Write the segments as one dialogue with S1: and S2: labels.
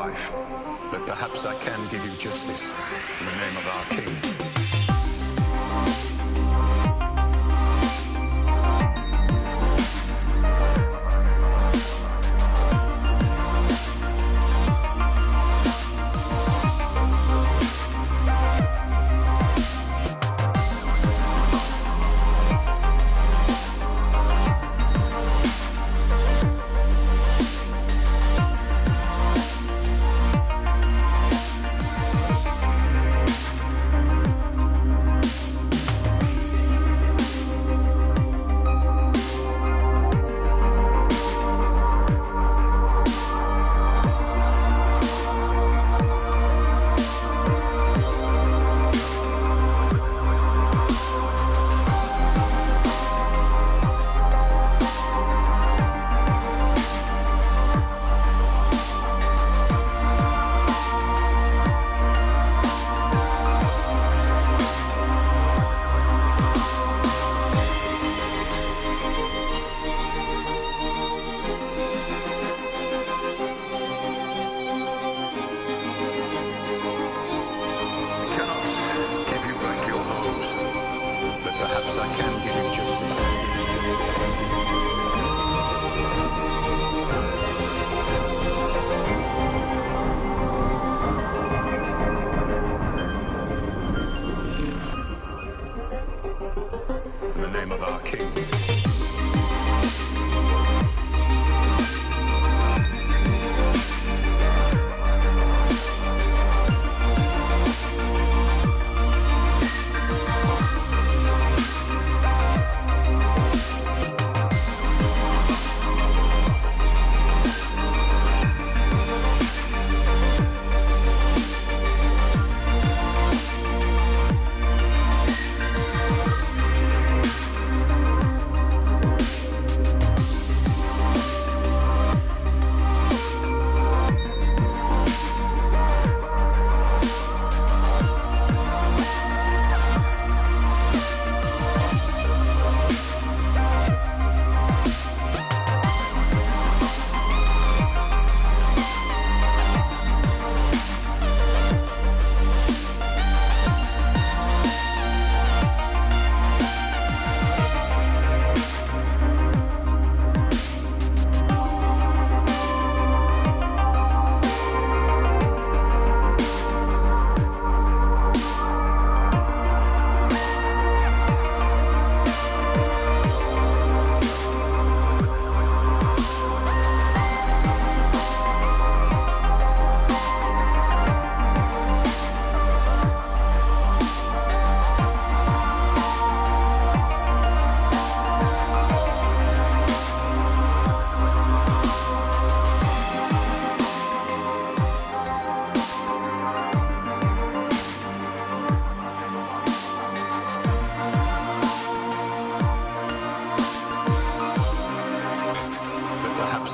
S1: life. But perhaps I can give you justice in the name of our king.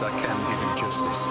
S1: I can give you justice.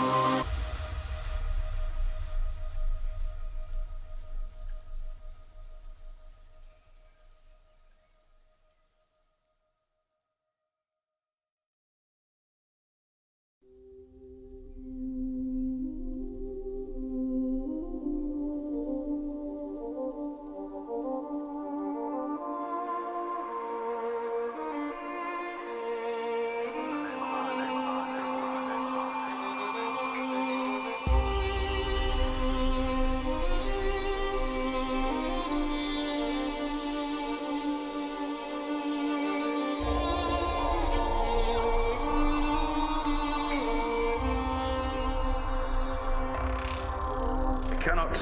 S1: Cannot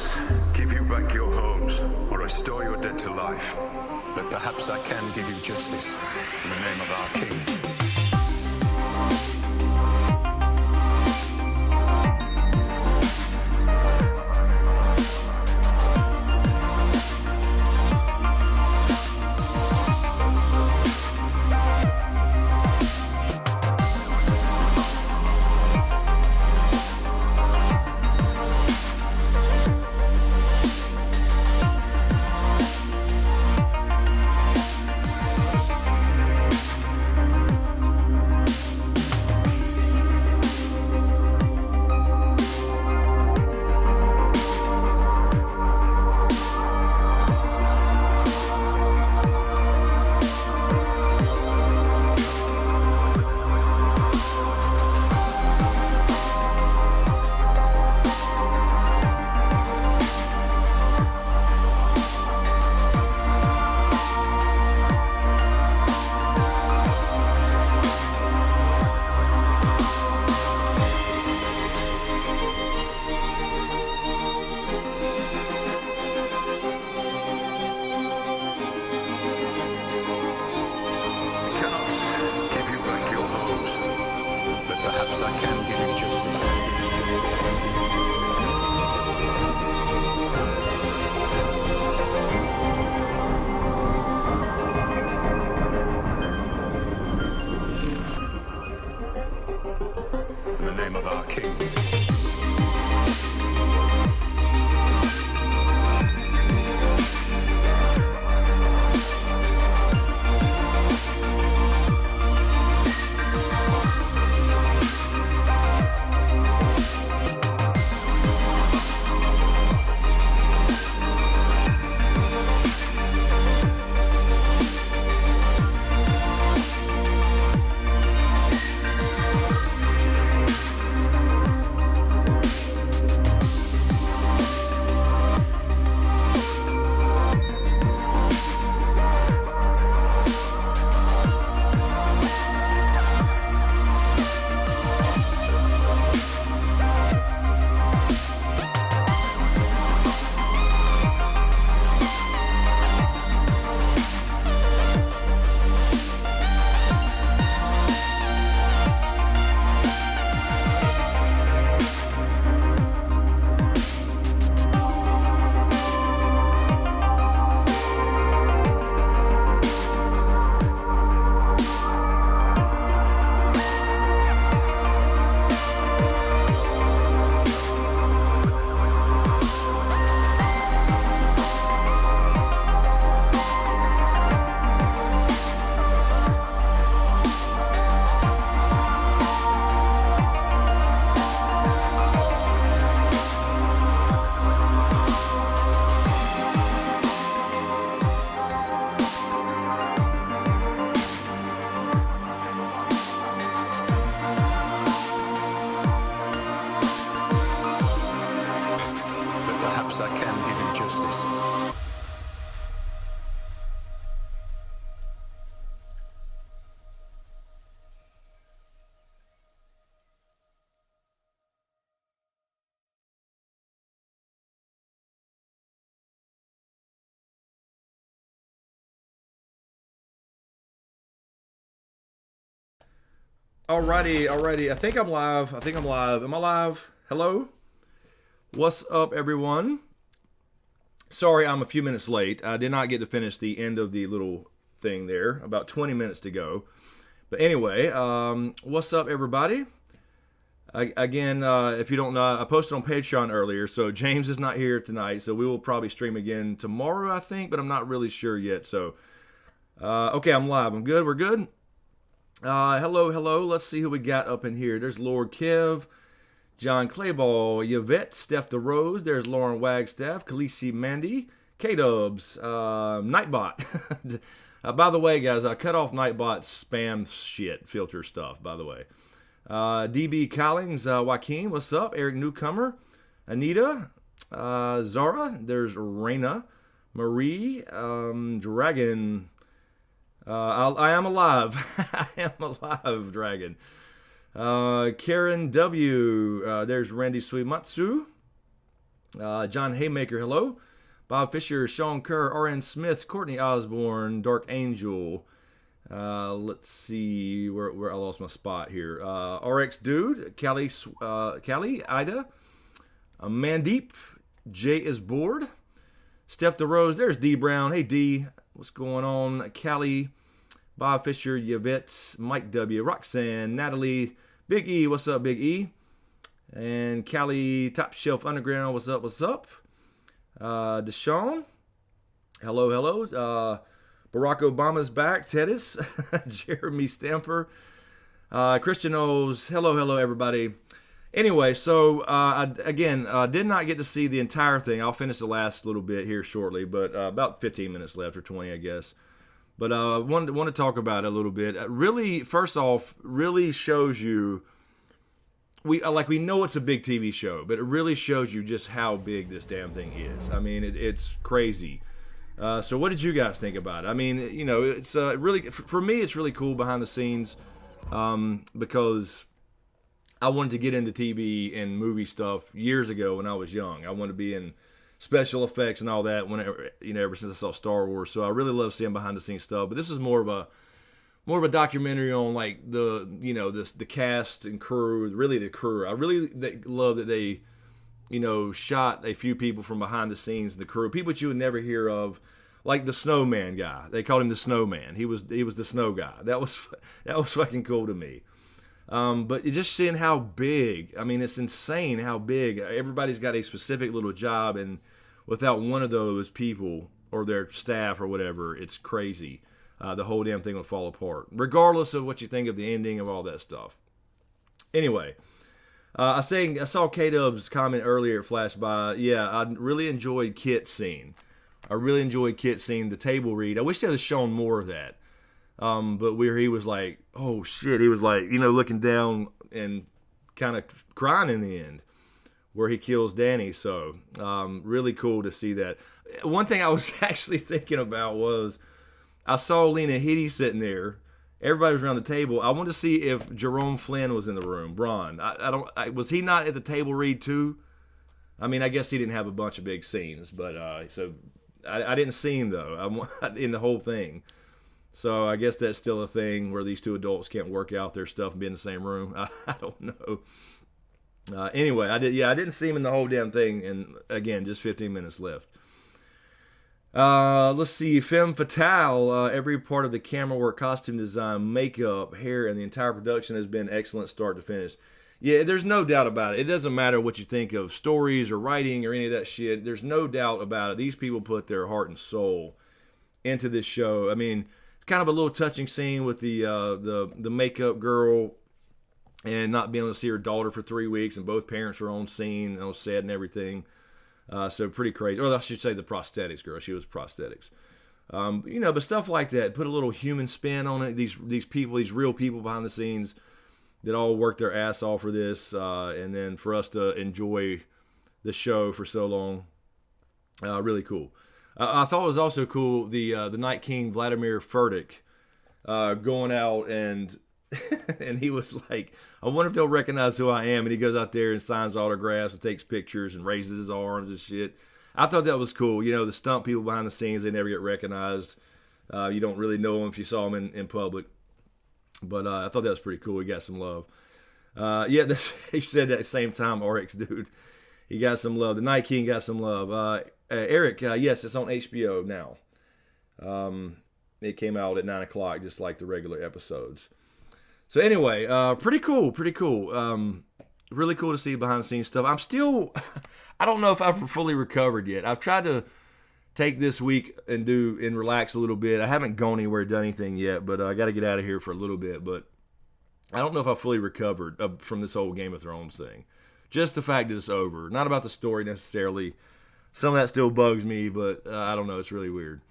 S1: give you back your homes or restore your dead to life, but perhaps I can give you justice in the name of our king. perhaps I can give you justice. In the name of our king. Perhaps I can give you justice.
S2: Alrighty. I think I'm live. Am I live? Hello? What's up, everyone? Sorry, I'm a few minutes late. I did not get to finish the end of the little thing there. About 20 minutes to go. But anyway, what's up, everybody? Again, if you don't know, I posted on Patreon earlier, so James is not here tonight, so we will probably stream again tomorrow, I think, but I'm not really sure yet. So, okay, I'm live. I'm good. We're good. Hello. Let's see who we got up in here. There's Lord Kev, John Clayball, Yvette, Steph the Rose. There's Lauren Wagstaff, Khaleesi Mandy, K-Dubs, Nightbot. By the way, guys, I cut off Nightbot's spam shit filter stuff, by the way. DB Callings, Joaquin, what's up? Eric Newcomer, Anita, Zara. There's Raina, Marie, Dragon. I am alive. I am alive, Dragon. Karen W. There's Randy Suimatsu. John Haymaker, hello. Bob Fisher, Sean Kerr, R.N. Smith, Courtney Osborne, Dark Angel. Let's see where I lost my spot here. RX Dude, Callie, Ida, Mandeep, Jay is bored. Steph the Rose, there's D Brown. Hey D, what's going on? Callie, Bob Fisher, Yvette, Mike W, Roxanne, Natalie, Big E, what's up, Big E? And Callie, Top Shelf Underground, what's up? Deshaun, hello. Barack Obama's back, Tedis, Jeremy Stamper, Christian O's, hello, everybody. Anyway, so I did not get to see the entire thing. I'll finish the last little bit here shortly, but about 15 minutes left, or 20, I guess. But I want to talk about it a little bit. Really, first off, really shows you, we know it's a big TV show, but it really shows you just how big this damn thing is. I mean, it's crazy. So what did you guys think about it? I mean, it's really, for me, it's really cool behind the scenes because I wanted to get into TV and movie stuff years ago when I was young. I wanted to be in special effects and all that whenever, ever since I saw Star Wars. So I really love seeing behind the scenes stuff. But this is more of more of a documentary on like the the cast and crew, really the crew. I really love that they shot a few people from behind the scenes of the crew, people that you would never hear of, like the snowman guy. They called him the snowman. He was the snow guy. That was fucking cool to me. But just seeing how big, I mean, it's insane how big. Everybody's got a specific little job, and without one of those people or their staff or whatever, it's crazy. The whole damn thing would fall apart, regardless of what you think of the ending of all that stuff. Anyway, I saw K-Dub's comment earlier flash by. Yeah, I really enjoyed Kit's scene. The table read. I wish they had shown more of that. But where he was like, oh shit, he was like, looking down and kind of crying in the end, where he kills Danny. So, really cool to see that. One thing I was actually thinking about was, I saw Lena Headey sitting there. Everybody was around the table. I wanted to see if Jerome Flynn was in the room. Bron. Was he not at the table read too? I mean, I guess he didn't have a bunch of big scenes, but so I didn't see him though. In the whole thing. So I guess that's still a thing where these two adults can't work out their stuff and be in the same room. I don't know. Anyway, I didn't see him in the whole damn thing, and again, just 15 minutes left. Let's see, Femme Fatale. Every part of the camera work, costume design, makeup, hair, and the entire production has been excellent start to finish. Yeah, there's no doubt about it. It doesn't matter what you think of stories or writing or any of that shit. There's no doubt about it. These people put their heart and soul into this show. I mean, kind of a little touching scene with the makeup girl and not being able to see her daughter for 3 weeks, and both parents were on scene, sad and everything. So pretty crazy. Or I should say the prosthetics girl. She was prosthetics. But stuff like that. Put a little human spin on it. These people, these real people behind the scenes that all worked their ass off for this. And then for us to enjoy the show for so long. Really cool. I thought it was also cool the Night King Vladimir Furtick going out and and he was like, I wonder if they'll recognize who I am. And he goes out there and signs autographs and takes pictures and raises his arms and shit. I thought that was cool. The stunt people behind the scenes, they never get recognized. You don't really know them if you saw them in public. But I thought that was pretty cool. He got some love. He said that at the same time, RX dude. He got some love. The Night King got some love. Eric, yes, it's on HBO now. It came out at 9 o'clock, just like the regular episodes. So anyway, pretty cool. Really cool to see behind the scenes stuff. I don't know if I've fully recovered yet. I've tried to take this week and relax a little bit. I haven't gone anywhere, done anything yet, but I got to get out of here for a little bit. But I don't know if I fully recovered from this whole Game of Thrones thing. Just the fact that it's over. Not about the story necessarily. Some of that still bugs me, but I don't know. It's really weird.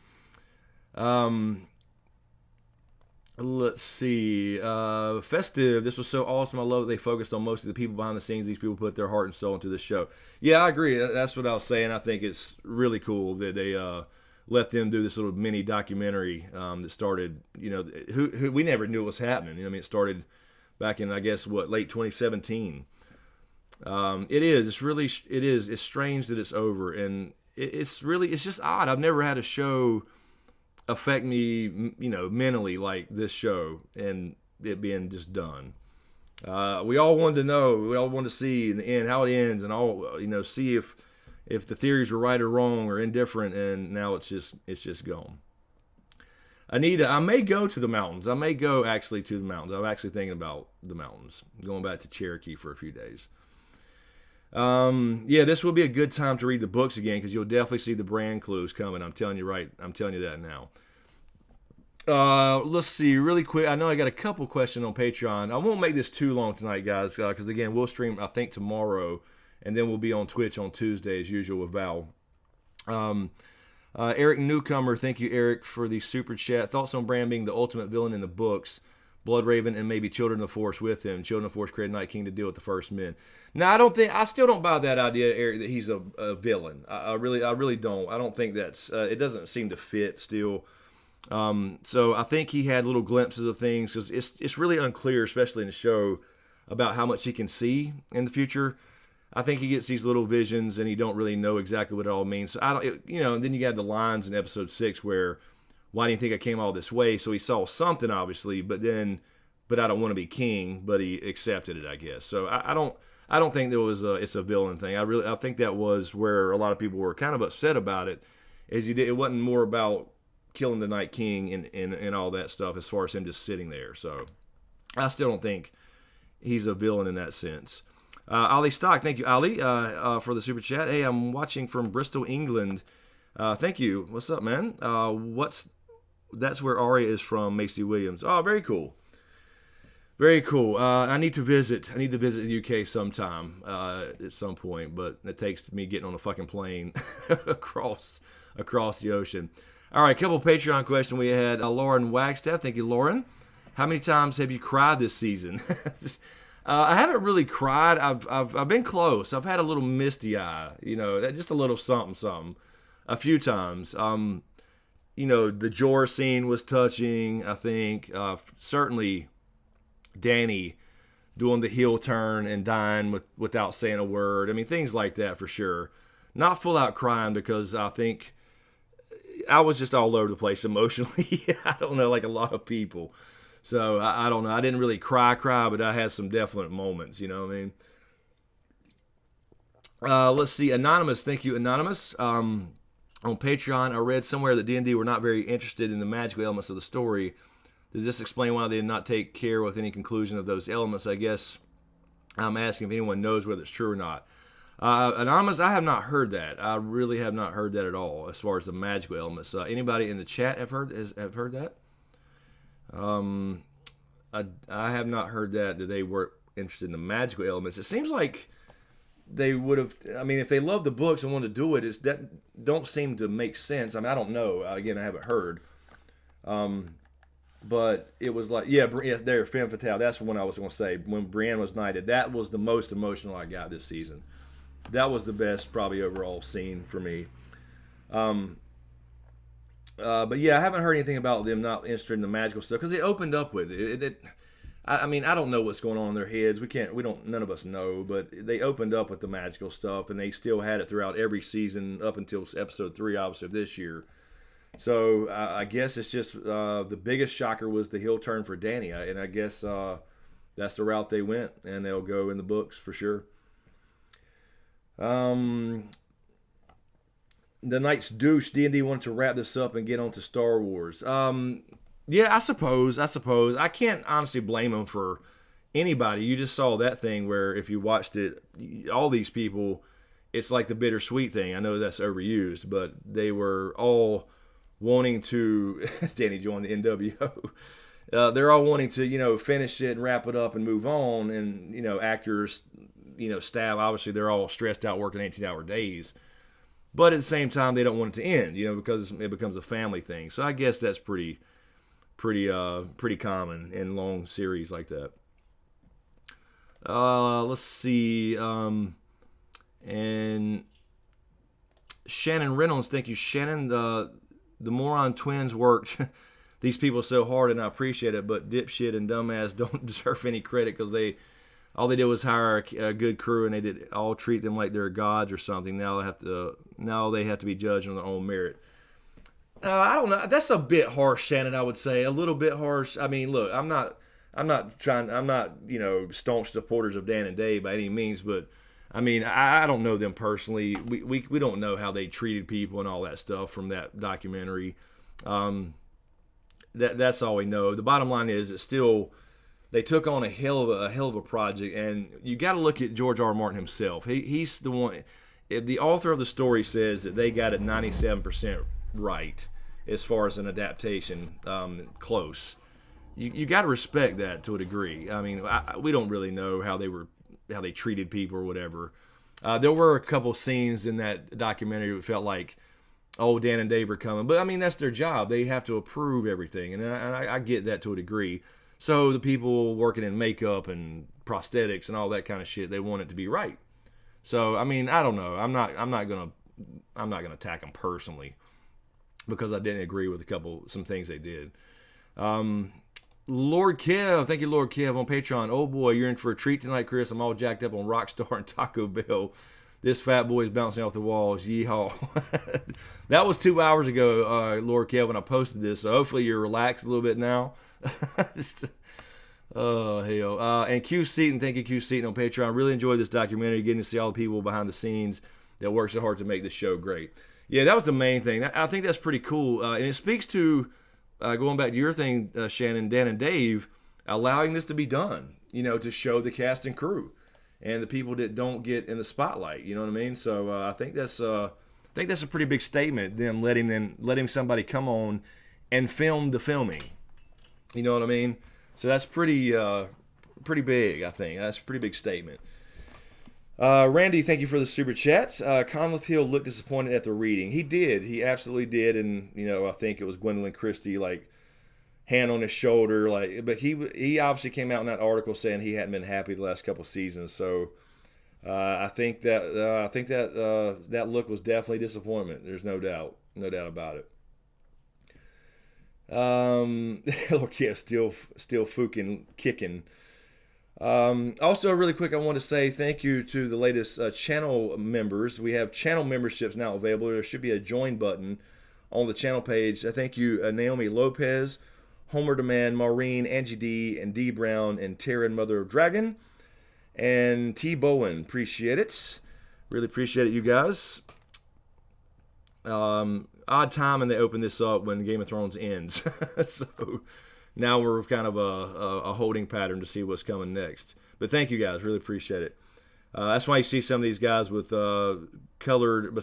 S2: Let's see. Festive. This was so awesome. I love that they focused on most of the people behind the scenes. These people put their heart and soul into this show. Yeah, I agree. That's what I was saying. I think it's really cool that they let them do this little mini documentary that started, who we never knew it was happening. It started back in, I guess, late 2017. It's strange that it's over, and it's just odd. I've never had a show affect me, mentally like this show, and it being just done. We all wanted to know, we all wanted to see in the end how it ends, and all, see if the theories were right or wrong or indifferent, and now it's just gone. Anita, I may go to the mountains. I may go actually to the mountains. I'm actually thinking about the mountains, going back to Cherokee for a few days. This will be a good time to read the books again, because you'll definitely see the brand clues coming. I'm telling you that now. Let's see, really quick. I know I got a couple questions on Patreon. I won't make this too long tonight, guys, because again, we'll stream, I think, tomorrow, and then we'll be on Twitch on Tuesday as usual with Val. Eric Newcomer, thank you, Eric, for the super chat. Thoughts on Bran being the ultimate villain in the books? Bloodraven and maybe Children of the Forest with him. Children of the Forest created Night King to deal with the First Men. Now, I still don't buy that idea, Eric, that he's a villain. I really don't. I don't think that's, it doesn't seem to fit still. So I think he had little glimpses of things, because it's really unclear, especially in the show, about how much he can see in the future. I think he gets these little visions, and he don't really know exactly what it all means. So and then you got the lines in episode 6 where why do you think I came all this way? So he saw something, obviously, but I don't want to be king, but he accepted it, I guess. So I don't think there was it's a villain thing. I think that was where a lot of people were kind of upset about it, is it wasn't more about killing the Night King and all that stuff as far as him just sitting there. So I still don't think he's a villain in that sense. Ali Stock, thank you, Ali, for the super chat. Hey, I'm watching from Bristol, England. Thank you. What's up, man? That's where Arya is from, Macy Williams. Oh, very cool. Very cool. I need to visit the UK sometime at some point, but it takes me getting on a fucking plane across the ocean. All right, a couple Patreon questions we had. Lauren Wagstaff, thank you, Lauren. How many times have you cried this season? I haven't really cried. I've been close. I've had a little misty eye, just a little something. A few times. The Jorah scene was touching, I think. Certainly Dany doing the heel turn and dying without saying a word. I mean, things like that for sure. Not full out crying, because I think I was just all over the place emotionally. I don't know, like a lot of people. So I don't know. I didn't really cry, but I had some definite moments, you know what I mean? Let's see. Anonymous. Thank you, Anonymous. On Patreon, I read somewhere that D&D were not very interested in the magical elements of the story. Does this explain why they did not take care with any conclusion of those elements? I guess I'm asking if anyone knows whether it's true or not. Anonymous, I have not heard that. I really have not heard that at all, as far as the magical elements. Anybody in the chat have heard that? I have not heard that they weren't interested in the magical elements. It seems like they would have. I mean, if they love the books and want to do it, that don't seem to make sense. I mean, I don't know. Again, I haven't heard. But it was like, there, Femme Fatale. That's the one I was going to say. When Brienne was knighted, that was the most emotional I got this season. That was the best, probably, overall scene for me. But yeah, I haven't heard anything about them not interested in the magical stuff, because they opened up with it. I mean, I don't know what's going on in their heads. None of us know, but they opened up with the magical stuff, and they still had it throughout every season up until episode 3, obviously, of this year. So I guess it's just the biggest shocker was the heel turn for Dany, and I guess that's the route they went, and they'll go in the books for sure. The Knight's Douche, D&D wanted to wrap this up and get on to Star Wars. Yeah, I suppose. I can't honestly blame them for anybody. You just saw that thing where if you watched it, all these people, it's like the bittersweet thing. I know that's overused, but they were all wanting to, Danny joined the NWO. They're all wanting to, finish it and wrap it up and move on. And, actors, staff, obviously they're all stressed out working 18-hour days. But at the same time, they don't want it to end, because it becomes a family thing. So I guess that's pretty common in long series like that. Let's see. And Shannon Reynolds, thank you, Shannon. The Moron Twins worked these people so hard, and I appreciate it, but dipshit and dumbass don't deserve any credit, because all they did was hire a good crew, and they did all treat them like they're gods or something. Now they have to be judged on their own merit. I don't know. That's a bit harsh, Shannon. I would say a little bit harsh. I mean, look, I'm not staunch supporters of Dan and Dave by any means, but I mean, I don't know them personally. We don't know how they treated people and all that stuff from that documentary. That's all we know. The bottom line is, it's still, they took on a hell of a project, and you got to look at George R. R. Martin himself. He's the one. If the author of the story says that they got it 97% right as far as an adaptation, close. You got to respect that to a degree. I mean, we don't really know how they treated people or whatever. There were a couple scenes in that documentary that felt like, oh, Dan and Dave are coming. But, I mean, that's their job. They have to approve everything, and I get that to a degree. So the people working in makeup and prosthetics and all that kind of shit, they want it to be right. So, I mean, I don't know. I'm not gonna attack them personally, because I didn't agree with some things they did. Lord Kev, thank you, Lord Kev, on Patreon. Oh boy, you're in for a treat tonight, Chris. I'm all jacked up on Rockstar and Taco Bell. This fat boy's bouncing off the walls. Yeehaw. That was 2 hours ago, Lord Kelvin. I posted this, so hopefully you're relaxed a little bit now. Oh, hell. And Q Seaton, thank you, Q Seaton on Patreon. I really enjoyed this documentary, getting to see all the people behind the scenes that work so hard to make this show great. Yeah, that was the main thing. I think that's pretty cool. And it speaks to, going back to your thing, Shannon, Dan, and Dave, allowing this to be done, to show the cast and crew and the people that don't get in the spotlight. You know what I mean? So I think that's a pretty big statement, them letting somebody come on and film the filming. You know what I mean? So that's pretty big, I think. That's a pretty big statement. Randy, thank you for the super chat. Conleth Hill looked disappointed at the reading. He did. He absolutely did. And, I think it was Gwendolyn Christie, hand on his shoulder. But he obviously came out in that article saying he hadn't been happy the last couple seasons. So I think that look was definitely disappointment. There's no doubt about it. Look, yeah, still fucking kicking. Also, really quick, I want to say thank you to the latest channel members. We have channel memberships now available. There should be a join button on the channel page. Thank you, Naomi Lopez, Homer Demand, Maureen, Angie D, and D Brown, and Taryn, Mother of Dragon, and T Bowen. Appreciate it. Really appreciate it, you guys. Odd time and they open this up when Game of Thrones ends. So now we're kind of a holding pattern to see what's coming next. But thank you guys. Really appreciate it. That's why you see some of these guys with colored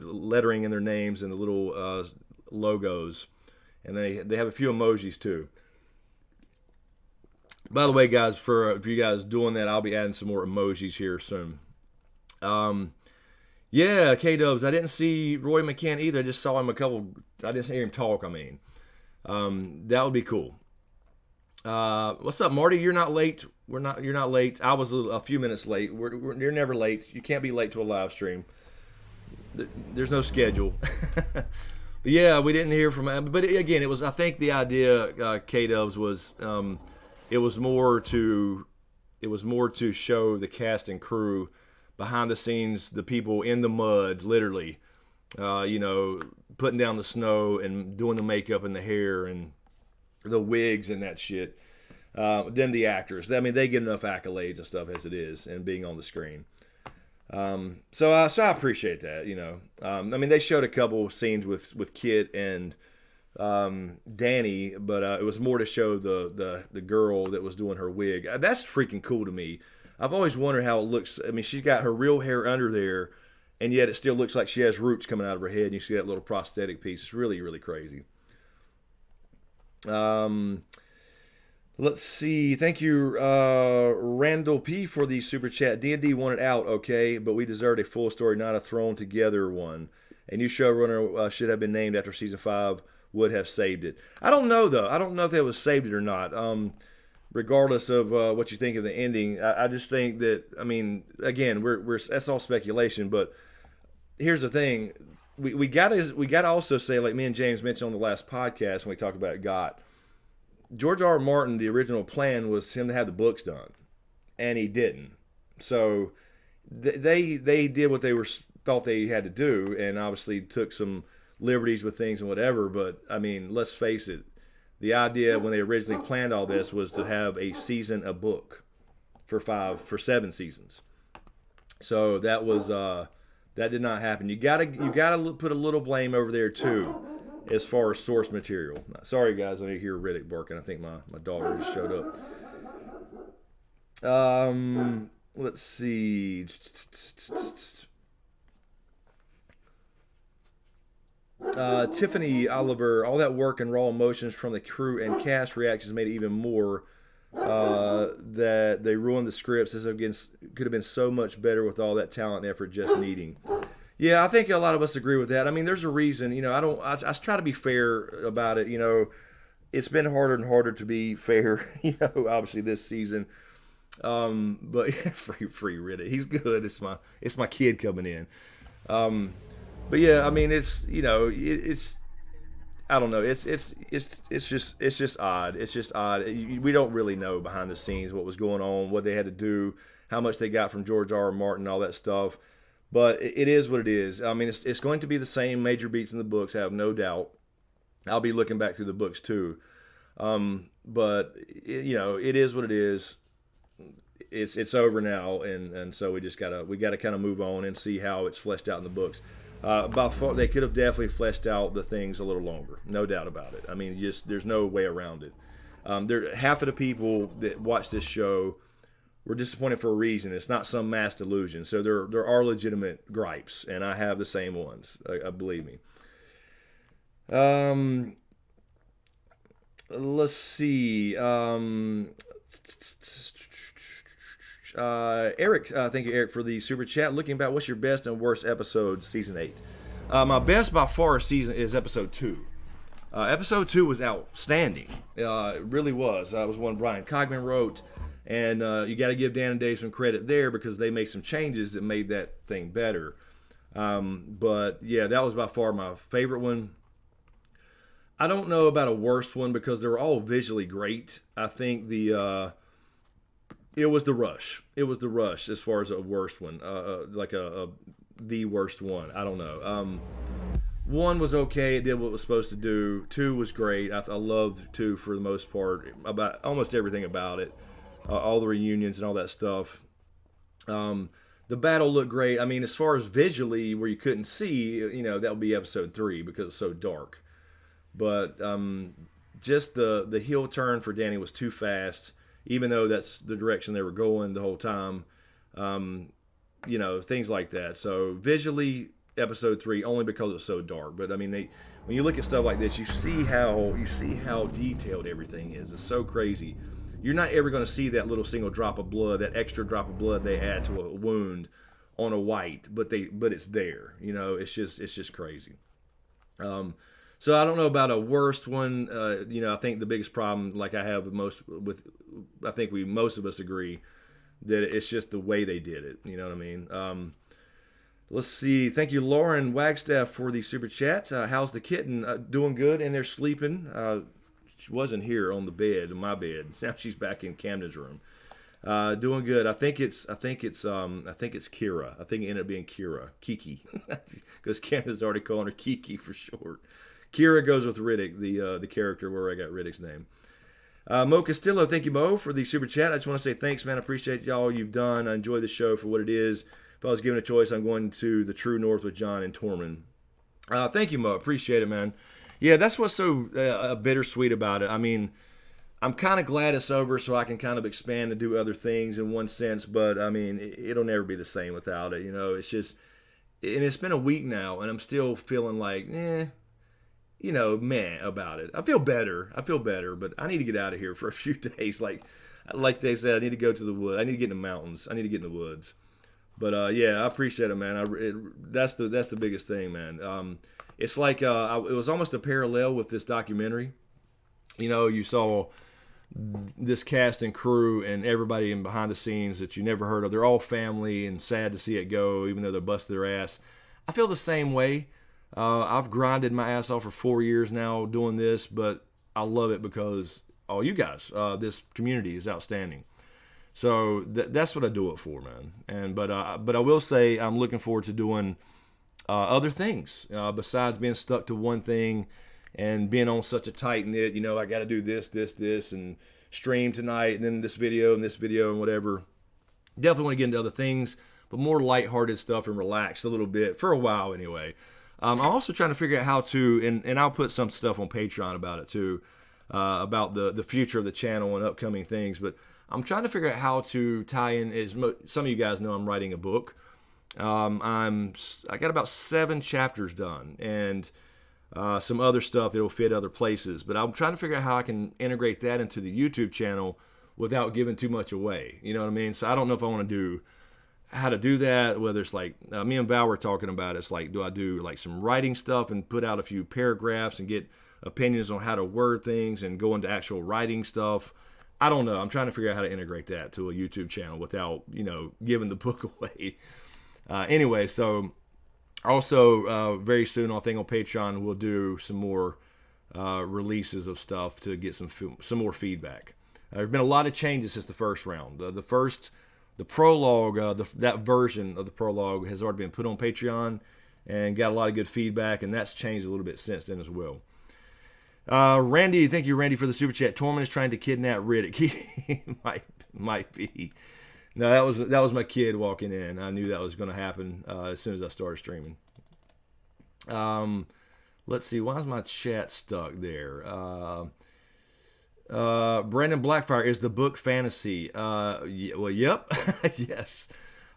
S2: lettering in their names and the little logos. And they have a few emojis too. By the way, guys, for you guys doing that, I'll be adding some more emojis here soon. Yeah, K-Dubs. I didn't see Roy McCann either. I just saw him I didn't hear him talk, that would be cool. What's up, Marty? You're not late. You're not late. I was a few minutes late. You're never late. You can't be late to a live stream. There's no schedule. But yeah, we didn't hear from him. But again, I think the idea, K-Dubs, was it was more to show the cast and crew behind the scenes, the people in the mud, literally, putting down the snow and doing the makeup and the hair and the wigs and that shit. Then the actors. They get enough accolades and stuff as it is, and being on the screen. So I appreciate that. They showed a couple scenes with Kit and Danny, but it was more to show the girl that was doing her wig. That's freaking cool to me. I've always wondered how it looks. She's got her real hair under there, and yet it still looks like she has roots coming out of her head. And you see that little prosthetic piece. It's really, really crazy. Let's see. Thank you, Randall P, for the super chat. D&D wanted out, okay, but we deserved a full story, not a thrown together one. A new showrunner should have been named after season 5. Would have saved it. I don't know though. I don't know if they would have saved it or not. Regardless of what you think of the ending, I just think that, again, we're that's all speculation. But here's the thing: we gotta also say, like me and James mentioned on the last podcast when we talked about GOT, George R. R. Martin, the original plan was him to have the books done, and he didn't. So they did what they thought they had to do, and obviously took some liberties with things and whatever. But let's face it. The idea when they originally planned all this was to have a season a book for 7 seasons. So that was that did not happen. You gotta put a little blame over there too, as far as source material. Sorry guys, I hear Riddick barking. I think my daughter just showed up. Let's see. Tiffany Oliver, all that work and raw emotions from the crew and cast reactions made it even more that they ruined the scripts. This again could have been so much better with all that talent and effort just needing. Yeah, I think a lot of us agree with that. There's a reason. I try to be fair about it. It's been harder and harder to be fair. Obviously this season. But free Riddick, he's good. It's my kid coming in. But yeah, it's it's I don't know. It's just odd. It's just odd. We don't really know behind the scenes what was going on, what they had to do. how much they got from George R. R. Martin, all that stuff. But it is what it is. I mean, it's going to be the same major beats in the books, I have no doubt. I'll be looking back through the books too. But it is what it is. It's over now, and so we gotta kind of move on and see how it's fleshed out in the books. By far, they could have definitely fleshed out the things a little longer, no doubt about it. I mean, there's no way around it. Half of the people that watch this show were disappointed for a reason. It's not some mass delusion. So there are legitimate gripes, and I have the same ones. Believe me. Let's see. Eric, thank you, Eric, for the super chat. Looking back, what's your best and worst episode, season 8? My best by far is episode 2. Episode 2 was outstanding. It really was. It was one Brian Cogman wrote, and you got to give Dan and Dave some credit there because they made some changes that made that thing better. But yeah, that was by far my favorite one. I don't know about a worst one because they were all visually great. I think it was the rush. It was the rush as far as a worst one, the worst one. I don't know. 1 was okay. It did what it was supposed to do. 2 was great. I loved 2 for the most part, about almost everything about it, all the reunions and all that stuff. The battle looked great. I mean, as far as visually where you couldn't see, that would be episode 3 because it's so dark. But just the heel turn for Danny was too fast, even though that's the direction they were going the whole time. Things like that. So visually, episode 3 only because it was so dark. But I mean, when you look at stuff like this, you see how detailed everything is. It's so crazy. You're not ever going to see that little single drop of blood, that extra drop of blood they add to a wound on a white, but it's there. It's just crazy. So I don't know about a worst one. I think the biggest problem, like I have most of us agree that it's just the way they did it. You know what I mean? Let's see. Thank you, Lauren Wagstaff, for the super chat. How's the kitten? Doing good, and they're sleeping. She wasn't here on the bed, in my bed. Now she's back in Camden's room. Doing good. I think it's Kira. I think it ended up being Kiki, because Camden's already calling her Kiki for short. Kira goes with Riddick, the character where I got Riddick's name. Mo Castillo, thank you, Mo, for the super chat. I just want to say thanks, man. I appreciate y'all you've done. I enjoy the show for what it is. If I was given a choice, I'm going to the True North with John and Tormund. Thank you, Mo. Appreciate it, man. Yeah, that's what's so bittersweet about it. I mean, I'm kind of glad it's over so I can kind of expand and do other things in one sense, but I mean, it'll never be the same without it. It's just, and it's been a week now, and I'm still feeling like, meh about it. I feel better, but I need to get out of here for a few days. Like they said, I need to go to the woods. I need to get in the mountains. I need to get in the woods. But yeah, I appreciate it, man. That's the biggest thing, man. It's like it was almost a parallel with this documentary. You saw this cast and crew and everybody in behind the scenes that you never heard of. They're all family and sad to see it go, even though they're busted their ass. I feel the same way. I've grinded my ass off for 4 years now doing this, but I love it because all you guys, this community is outstanding. So that's what I do it for, man. But I will say I'm looking forward to doing other things besides being stuck to one thing and being on such a tight knit. I got to do this, and stream tonight, and then this video, and whatever. Definitely want to get into other things, but more lighthearted stuff and relax a little bit for a while anyway. I'm also trying to figure out how to, and I'll put some stuff on Patreon about it too, about the future of the channel and upcoming things. But I'm trying to figure out how to tie in. Some of you guys know I'm writing a book. I got about 7 chapters done, and some other stuff that will fit other places. But I'm trying to figure out how I can integrate that into the YouTube channel without giving too much away. You know what I mean? So I don't know if I want to do how to do that, whether it's like me and Val were talking about it. It's like, do I do like some writing stuff and put out a few paragraphs and get opinions on how to word things and go into actual writing stuff? I don't know. I'm trying to figure out how to integrate that to a YouTube channel without, giving the book away. Anyway, so also very soon, I think on Patreon, we'll do some more releases of stuff to get some more feedback. There have been a lot of changes since the first round. The first the prologue, that version of the prologue has already been put on Patreon and got a lot of good feedback, and that's changed a little bit since then as well. Randy, thank you, Randy, for the super chat. Tormund is trying to kidnap Riddick. might be. No, that was my kid walking in. I knew that was going to happen as soon as I started streaming. Let's see. Why is my chat stuck there? Brandon Blackfire, is the book fantasy? Well, yep. Yes.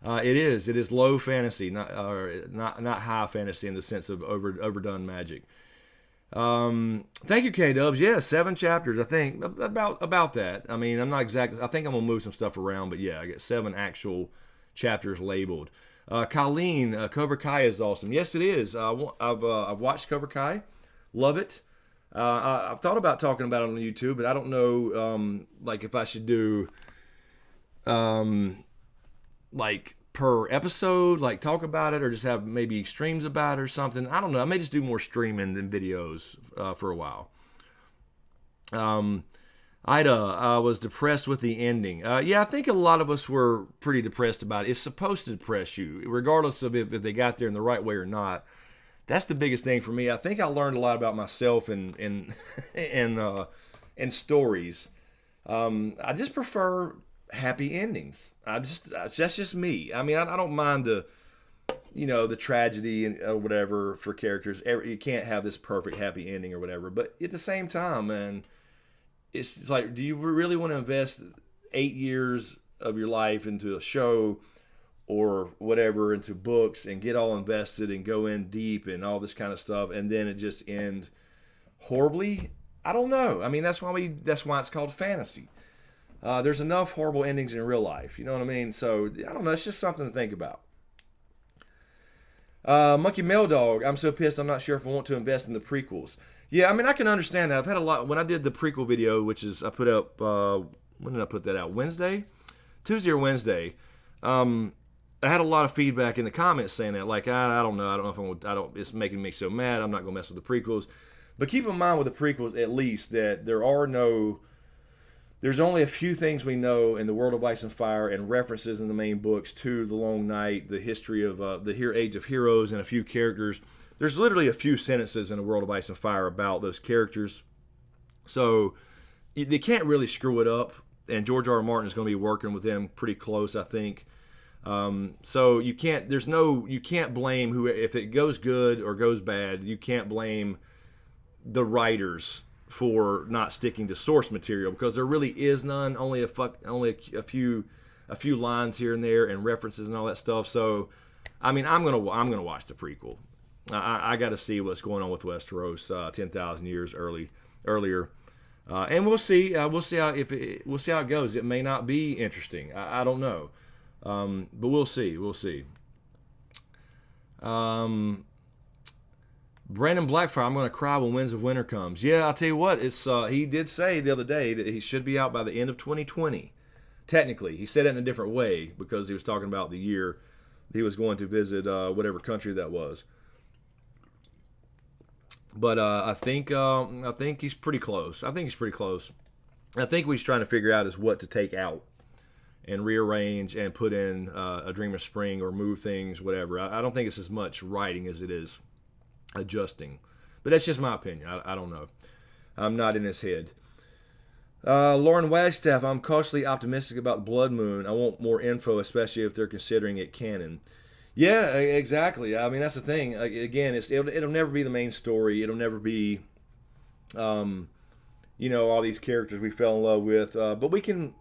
S2: It is. It is low fantasy, not high fantasy in the sense of overdone magic. Thank you, K-Dubs. Yeah, 7 chapters, I think. About that. I mean, I'm not exactly... I think I'm going to move some stuff around, but yeah, I get 7 actual chapters labeled. Colleen, Cobra Kai is awesome. Yes, it is. I've watched Cobra Kai. Love it. I've thought about talking about it on YouTube, but I don't know, like, if I should do, like, per episode, like, talk about it, or just have maybe streams about it or something. I don't know. I may just do more streaming than videos for a while. Ida was depressed with the ending. Yeah, I think a lot of us were pretty depressed about it. It's supposed to depress you, regardless of if they got there in the right way or not. That's the biggest thing for me. I think I learned a lot about myself and stories. I just prefer happy endings. That's just me. I mean, I don't mind the tragedy and whatever for characters. You can't have this perfect happy ending or whatever. But at the same time, man, it's like, do you really want to invest 8 years of your life into a show or whatever, into books, and get all invested and go in deep and all this kind of stuff, and then it just end horribly? I don't know. I mean, that's why it's called fantasy. There's enough horrible endings in real life. You know what I mean? So, I don't know. It's just something to think about. Monkey Mail Dog, I'm so pissed I'm not sure if I want to invest in the prequels. Yeah, I mean, I can understand that. I've had a lot. When I did the prequel video, which is, I put up, when did I put that out? Tuesday or Wednesday. I had a lot of feedback in the comments saying that, like, I don't know. I don't know if it's making me so mad. I'm not going to mess with the prequels. But keep in mind with the prequels, at least, that there's only a few things we know in the World of Ice and Fire and references in the main books to the Long Night, the history of the Age of Heroes, and a few characters. There's literally a few sentences in the World of Ice and Fire about those characters. So they can't really screw it up. And George R. R. Martin is going to be working with them pretty close, I think. So you can't blame who, if it goes good or goes bad, you can't blame the writers for not sticking to source material, because there really is none. Only a few lines here and there and references and all that stuff. So, I mean, I'm gonna watch the prequel. I got to see what's going on with Westeros 10,000 years earlier, and we'll see. We'll see how it goes. It may not be interesting. I don't know, but we'll see. We'll see. Brandon Blackfire, I'm going to cry when Winds of Winter comes. Yeah, I'll tell you what. It's he did say the other day that he should be out by the end of 2020. Technically, he said it in a different way because he was talking about the year he was going to visit whatever country that was. But I think he's pretty close. I think he's pretty close. I think what he's trying to figure out is what to take out and rearrange and put in A Dream of Spring, or move things, whatever. I don't think it's as much writing as it is adjusting. But that's just my opinion. I don't know. I'm not in his head. Lauren Wagstaff, I'm cautiously optimistic about Blood Moon. I want more info, especially if they're considering it canon. Yeah, exactly. I mean, that's the thing. Again, it'll never be the main story. It'll never be, all these characters we fell in love with. But we can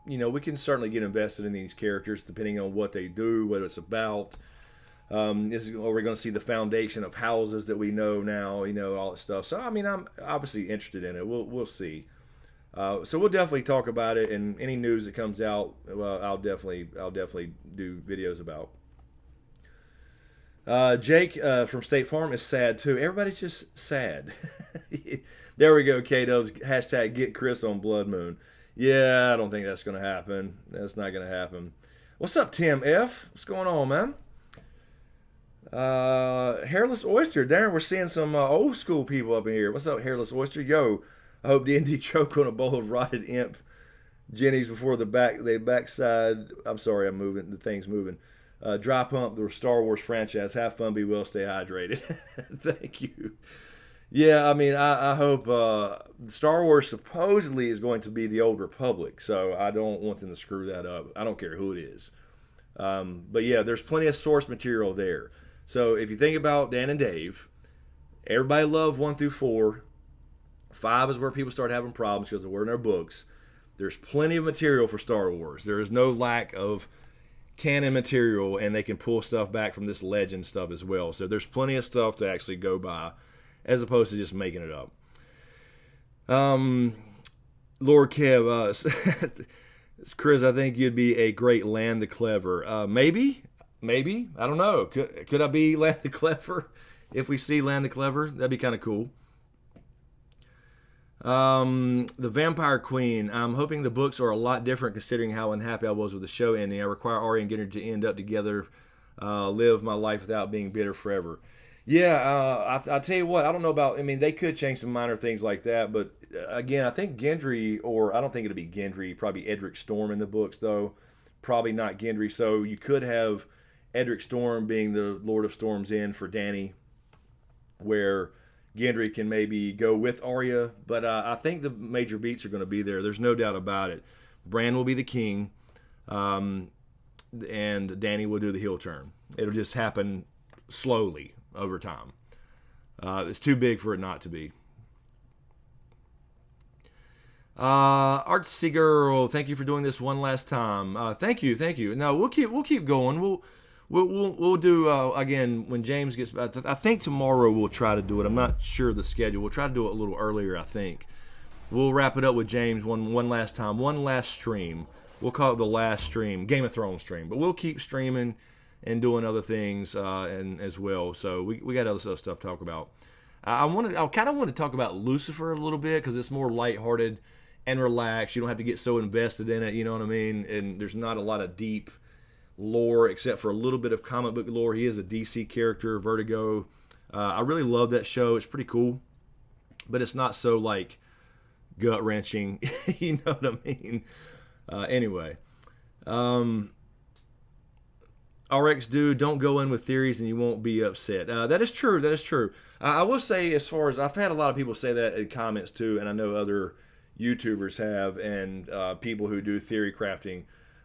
S2: certainly get invested in these characters depending on what they do, what it's about. Are we going to see the foundation of houses that we know now? All that stuff. So, I mean, I'm obviously interested in it. We'll see. So we'll definitely talk about it, and any news that comes out, I'll definitely do videos about. Jake from State Farm is sad too. Everybody's just sad. There we go, K-Dubs. Hashtag get Chris on Blood Moon. Yeah, I don't think that's going to happen. That's not going to happen. What's up, Tim F? What's going on, man? Hairless Oyster. Darren, we're seeing some old school people up in here. What's up, Hairless Oyster? Yo, I hope D&D choke on a bowl of rotted imp Jenny's before the backside. I'm sorry, I'm moving. The thing's moving. Dry pump the Star Wars franchise. Have fun, be well, stay hydrated. Thank you. Yeah, I mean, I hope Star Wars supposedly is going to be the Old Republic, so I don't want them to screw that up. I don't care who it is. But yeah, there's plenty of source material there. So if you think about Dan and Dave, everybody loved 1 through 4. 5 is where people start having problems because they were in their books. There's plenty of material for Star Wars. There is no lack of canon material, and they can pull stuff back from this legend stuff as well. So there's plenty of stuff to actually go by, as opposed to just making it up. Lord Kev, Chris, I think you'd be a great Land the Clever. Maybe, I don't know. Could I be Land the Clever? If we see Land the Clever, that'd be kind of cool. The Vampire Queen. I'm hoping the books are a lot different considering how unhappy I was with the show ending. I require Arya and Gendry to end up together, live my life without being bitter forever. Yeah, I tell you what, I don't know about, I mean, they could change some minor things like that, but again, I think Gendry, or I don't think it'll be Gendry, probably Edric Storm in the books, though. Probably not Gendry, so you could have Edric Storm being the Lord of Storm's End for Dany, where Gendry can maybe go with Arya, but I think the major beats are going to be there. There's no doubt about it. Bran will be the king, and Dany will do the heel turn. It'll just happen slowly over time. It's too big for it not to be. Artsy Girl, thank you for doing this one last time. Thank you. No, we'll keep going. We'll do again when James gets back. I think tomorrow we'll try to do it. I'm not sure of the schedule. We'll try to do it a little earlier. I think we'll wrap it up with James one last time, one last stream. We'll call it the last stream, Game of Thrones stream. But we'll keep streaming and doing other things and as well. So we got other stuff to talk about. I kind of want to talk about Lucifer a little bit because it's more lighthearted and relaxed. You don't have to get so invested in it. You know what I mean? And there's not a lot of deep lore except for a little bit of comic book lore. He is a DC character, Vertigo. I really love that show. It's pretty cool, but it's not so like gut wrenching. You know what I mean? Anyway, RX dude, don't go in with theories and you won't be upset. That is true. I will say, as far as I've had a lot of people say that in comments too, and I know other YouTubers have, and people who do theory crafting.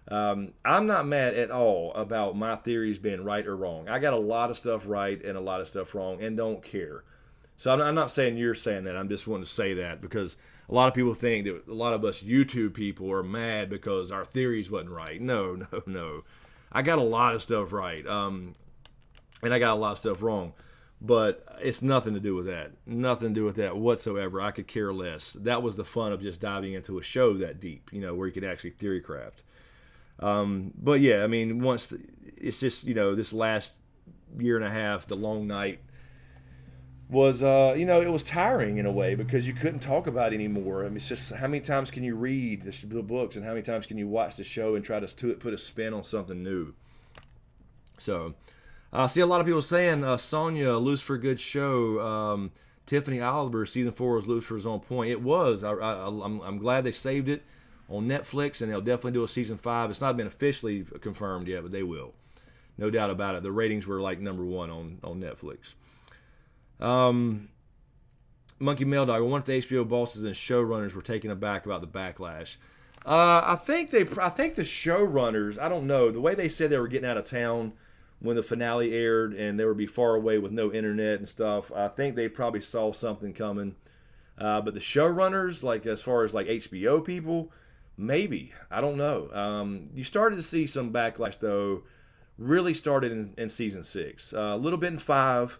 S2: I'm not mad at all about my theories being right or wrong. I got a lot of stuff right and a lot of stuff wrong and don't care. So I'm not saying you're saying that. I'm just wanting to say that because a lot of people think that a lot of us YouTube people are mad because our theories wasn't right. No. I got a lot of stuff right. And I got a lot of stuff wrong. But it's nothing to do with that. Nothing to do with that whatsoever. I could care less. That was the fun of just diving into a show that deep, where you could actually theory craft. But yeah, I mean, once it's just, this last year and a half, the long night was, it was tiring in a way because you couldn't talk about it anymore. I mean, it's just how many times can you read the books and how many times can you watch the show and try to put a spin on something new? So, I see a lot of people saying, Sonya, Lucifer, good show. Tiffany Oliver, season 4 was Lucifer's on point. It was. I'm glad they saved it on Netflix, and they'll definitely do a season 5. It's not been officially confirmed yet, but they will. No doubt about it. The ratings were like number 1 on Netflix. Monkey Mail Dog, I wonder if the HBO bosses and showrunners were taken aback about the backlash. I think the showrunners, I don't know, the way they said they were getting out of town when the finale aired and they would be far away with no internet and stuff, I think they probably saw something coming. But the showrunners, like as far as like HBO people, maybe. I don't know. You started to see some backlash, though, really started in season 6. A little bit in 5,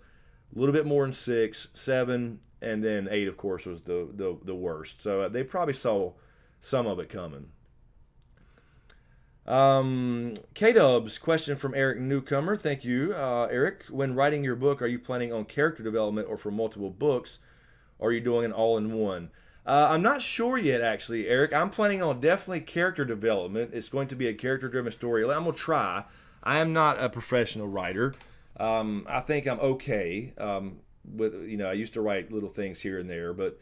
S2: a little bit more in 6, 7, and then 8, of course, was the worst. So they probably saw some of it coming. K-Dubs, question from Eric Newcomer. Thank you, Eric. When writing your book, are you planning on character development or for multiple books? Or are you doing an all-in-one? I'm not sure yet, actually, Eric. I'm planning on definitely character development. It's going to be a character-driven story. I'm going to try. I am not a professional writer. I think I'm okay with, I used to write little things here and there, but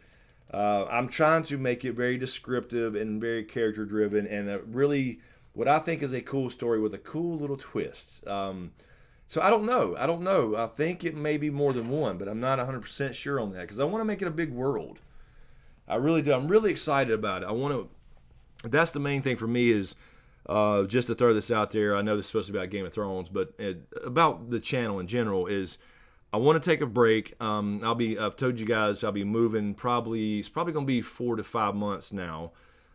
S2: I'm trying to make it very descriptive and very character driven, and really what I think is a cool story with a cool little twist. So I don't know. I think it may be more than one, but I'm not 100% sure on that because I want to make it a big world. I really do. I'm really excited about it. I want to. That's the main thing for me is just to throw this out there. I know this is supposed to be about Game of Thrones, but about the channel in general is I want to take a break. I've told you guys I'll be moving it's probably going to be 4 to 5 months now.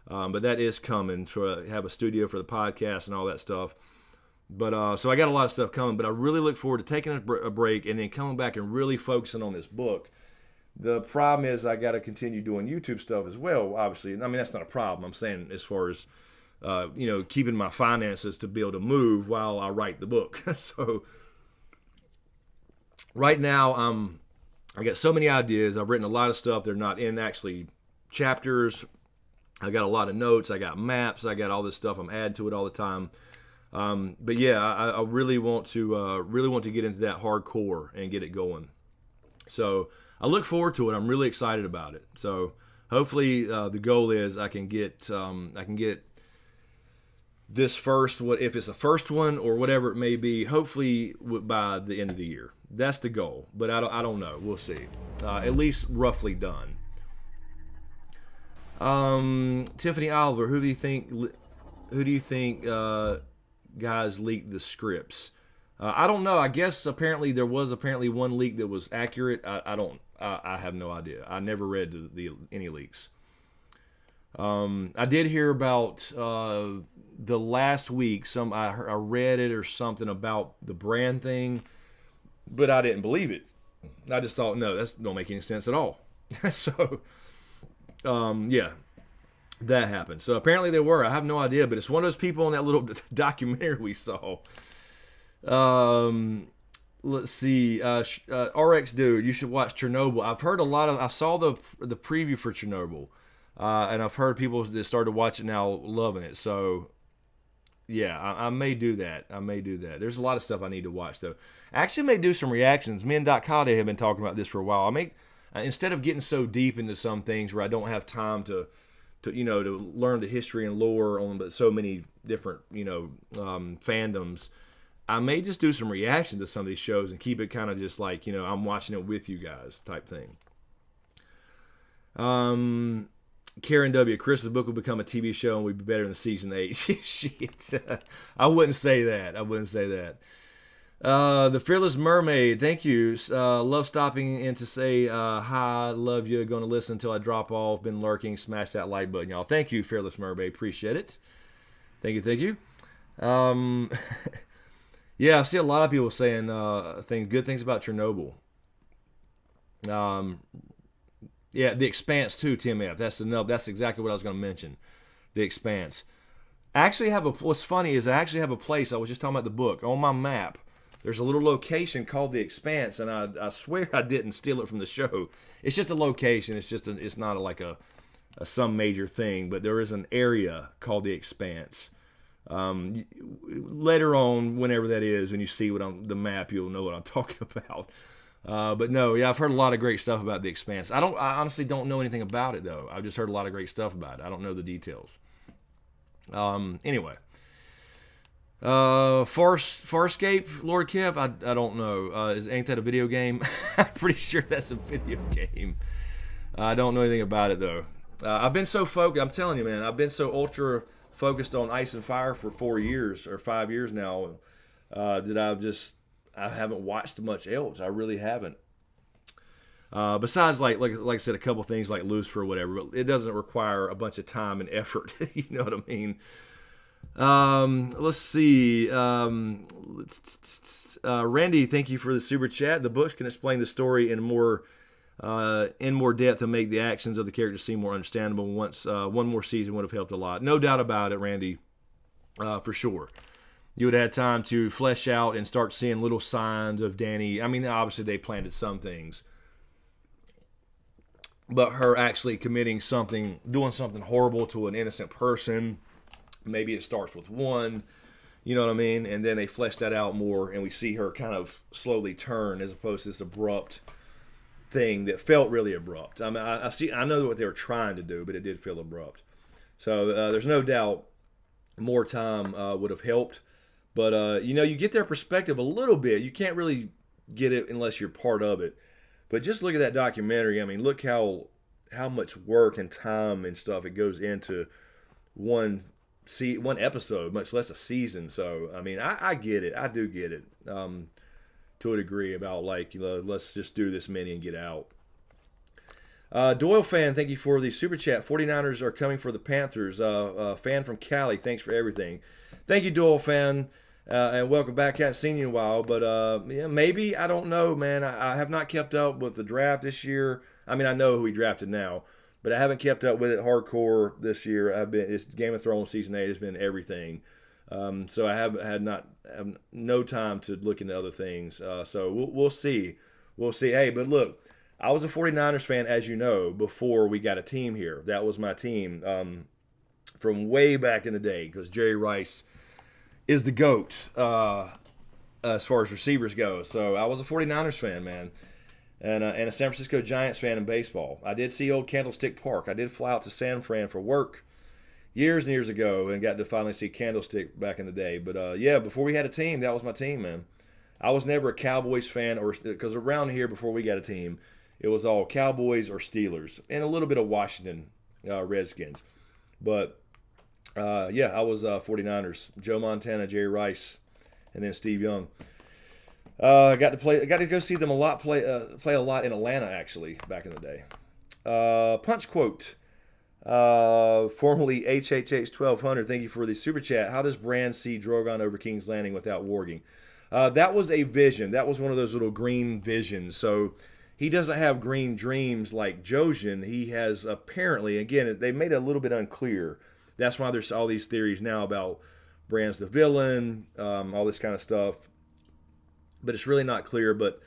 S2: But that is coming to have a studio for the podcast and all that stuff. But so I got a lot of stuff coming, but I really look forward to taking a break and then coming back and really focusing on this book. The problem is I got to continue doing YouTube stuff as well, obviously. I mean, that's not a problem. I'm saying as far as, keeping my finances to be able to move while I write the book. So right now, I got so many ideas. I've written a lot of stuff. They're not in actually chapters. I got a lot of notes. I got maps. I got all this stuff. I'm adding to it all the time. But yeah, I really want to get into that hardcore and get it going. So I look forward to it. I'm really excited about it. So hopefully the goal is I can get this first, if it's the first one or whatever it may be, hopefully by the end of the year. That's the goal. But I don't know. We'll see. At least roughly done. Tiffany Oliver, who do you think guys leaked the scripts? I don't know. I guess apparently there was one leak that was accurate. I have no idea. I never read any leaks. I did hear about the last week. I read it or something about the brand thing, but I didn't believe it. I just thought, no, that don't make any sense at all. So. Yeah, that happened. So apparently they were. I have no idea, but it's one of those people in that little documentary we saw. Let's see. RX Dude, you should watch Chernobyl. I saw the preview for Chernobyl, and I've heard people that started watching now loving it. So yeah, I may do that. There's a lot of stuff I need to watch though. I actually may do some reactions. Me and Doc Cade have been talking about this for a while. Instead of getting so deep into some things where I don't have time to learn the history and lore on so many different, fandoms, I may just do some reaction to some of these shows and keep it kind of just like, I'm watching it with you guys type thing. Karen W. Chris's book will become a TV show and we'd be better than season 8. Shit. I wouldn't say that. The Fearless Mermaid, thank you. Love stopping in to say hi, love you, going to listen until I drop off, been lurking, smash that like button, y'all. Thank you, Fearless Mermaid, appreciate it. Thank you. Yeah, I see a lot of people saying good things about Chernobyl. Yeah, The Expanse too, Tim F. That's exactly what I was going to mention. The Expanse. What's funny is I actually have a place, I was just talking about the book, on my map. There's a little location called The Expanse, and I swear I didn't steal it from the show. It's just a location. It's not like some major thing, but there is an area called The Expanse. Later on, whenever that is, when you see what on the map, you'll know what I'm talking about. But no, yeah, I've heard a lot of great stuff about The Expanse. I honestly don't know anything about it though. I've just heard a lot of great stuff about it. I don't know the details. Anyway. Farscape, Lord Kev, I don't know. Ain't that a video game? I'm pretty sure that's a video game. I don't know anything about it though. I've been so focused. I'm telling you, man. I've been so ultra focused on Ice and Fire for 4 years or 5 years now that I haven't watched much else. I really haven't. Besides, like I said, a couple things like Lucifer or whatever. But it doesn't require a bunch of time and effort. You know what I mean? Let's see. Randy, thank you for the super chat. The books can explain the story in more depth and make the actions of the characters seem more understandable. One more season would have helped a lot. No doubt about it, Randy. For sure. You would have had time to flesh out and start seeing little signs of Danny. I mean, obviously they planted some things, but her actually doing something horrible to an innocent person. Maybe it starts with one, you know what I mean? And then they flesh that out more, and we see her kind of slowly turn as opposed to this abrupt thing that felt really abrupt. I mean, I know what they were trying to do, but it did feel abrupt. So there's no doubt more time would have helped. But, you get their perspective a little bit. You can't really get it unless you're part of it. But just look at that documentary. I mean, look how much work and time and stuff it goes into one episode, much less a season. So, I mean, I get it. I do get it to a degree about, like, let's just do this many and get out. Doyle fan, thank you for the super chat. 49ers are coming for the Panthers. Fan from Cali, thanks for everything. Thank you, Doyle fan, and welcome back. Haven't seen you in a while, but yeah, maybe, I don't know, man. I have not kept up with the draft this year. I mean, I know who he drafted now, but I haven't kept up with it hardcore this year. It's Game of Thrones season 8 has been everything. So I have no time to look into other things. So we'll see. We'll see. Hey, but look, I was a 49ers fan, as you know, before we got a team here. That was my team from way back in the day, because Jerry Rice is the GOAT as far as receivers go. So I was a 49ers fan, man, and a San Francisco Giants fan in baseball. I did see old Candlestick Park. I did fly out to San Fran for work years and years ago and got to finally see Candlestick back in the day. But, yeah, before we had a team, that was my team, man. I was never a Cowboys fan, because around here before we got a team, it was all Cowboys or Steelers and a little bit of Washington Redskins. But, yeah, I was 49ers. Joe Montana, Jerry Rice, and then Steve Young. Got to go see them a lot, play a lot in Atlanta, actually, back in the day. Punch quote. Formerly HHH1200, thank you for the super chat. How does Bran see Drogon over King's Landing without warging? That was a vision. That was one of those little green visions. So he doesn't have green dreams like Jojen. He has apparently, again, they made it a little bit unclear. That's why there's all these theories now about Bran's the villain, all this kind of stuff. But it's really not clear. But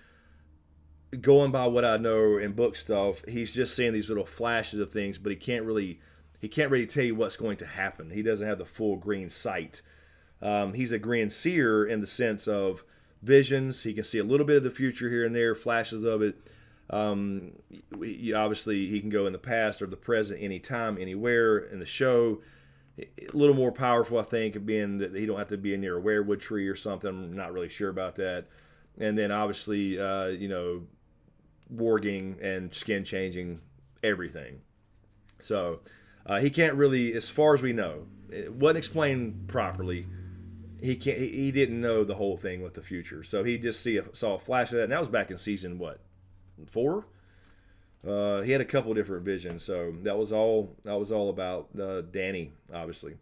S2: going by what I know in book stuff, he's just seeing these little flashes of things, but he can't really tell you what's going to happen. He doesn't have the full green sight. He's a green seer in the sense of visions. He can see a little bit of the future here and there, flashes of it. Obviously, he can go in the past or the present, anytime, anywhere in the show. A little more powerful, I think, being that he don't have to be near a werewood tree or something. I'm not really sure about that. And then, obviously, warging and skin changing, everything. So he can't really, as far as we know, it wasn't explained properly. He didn't know the whole thing with the future. So he just saw a flash of that, and that was back in season 4? He had a couple of different visions, so that was all about Danny, obviously.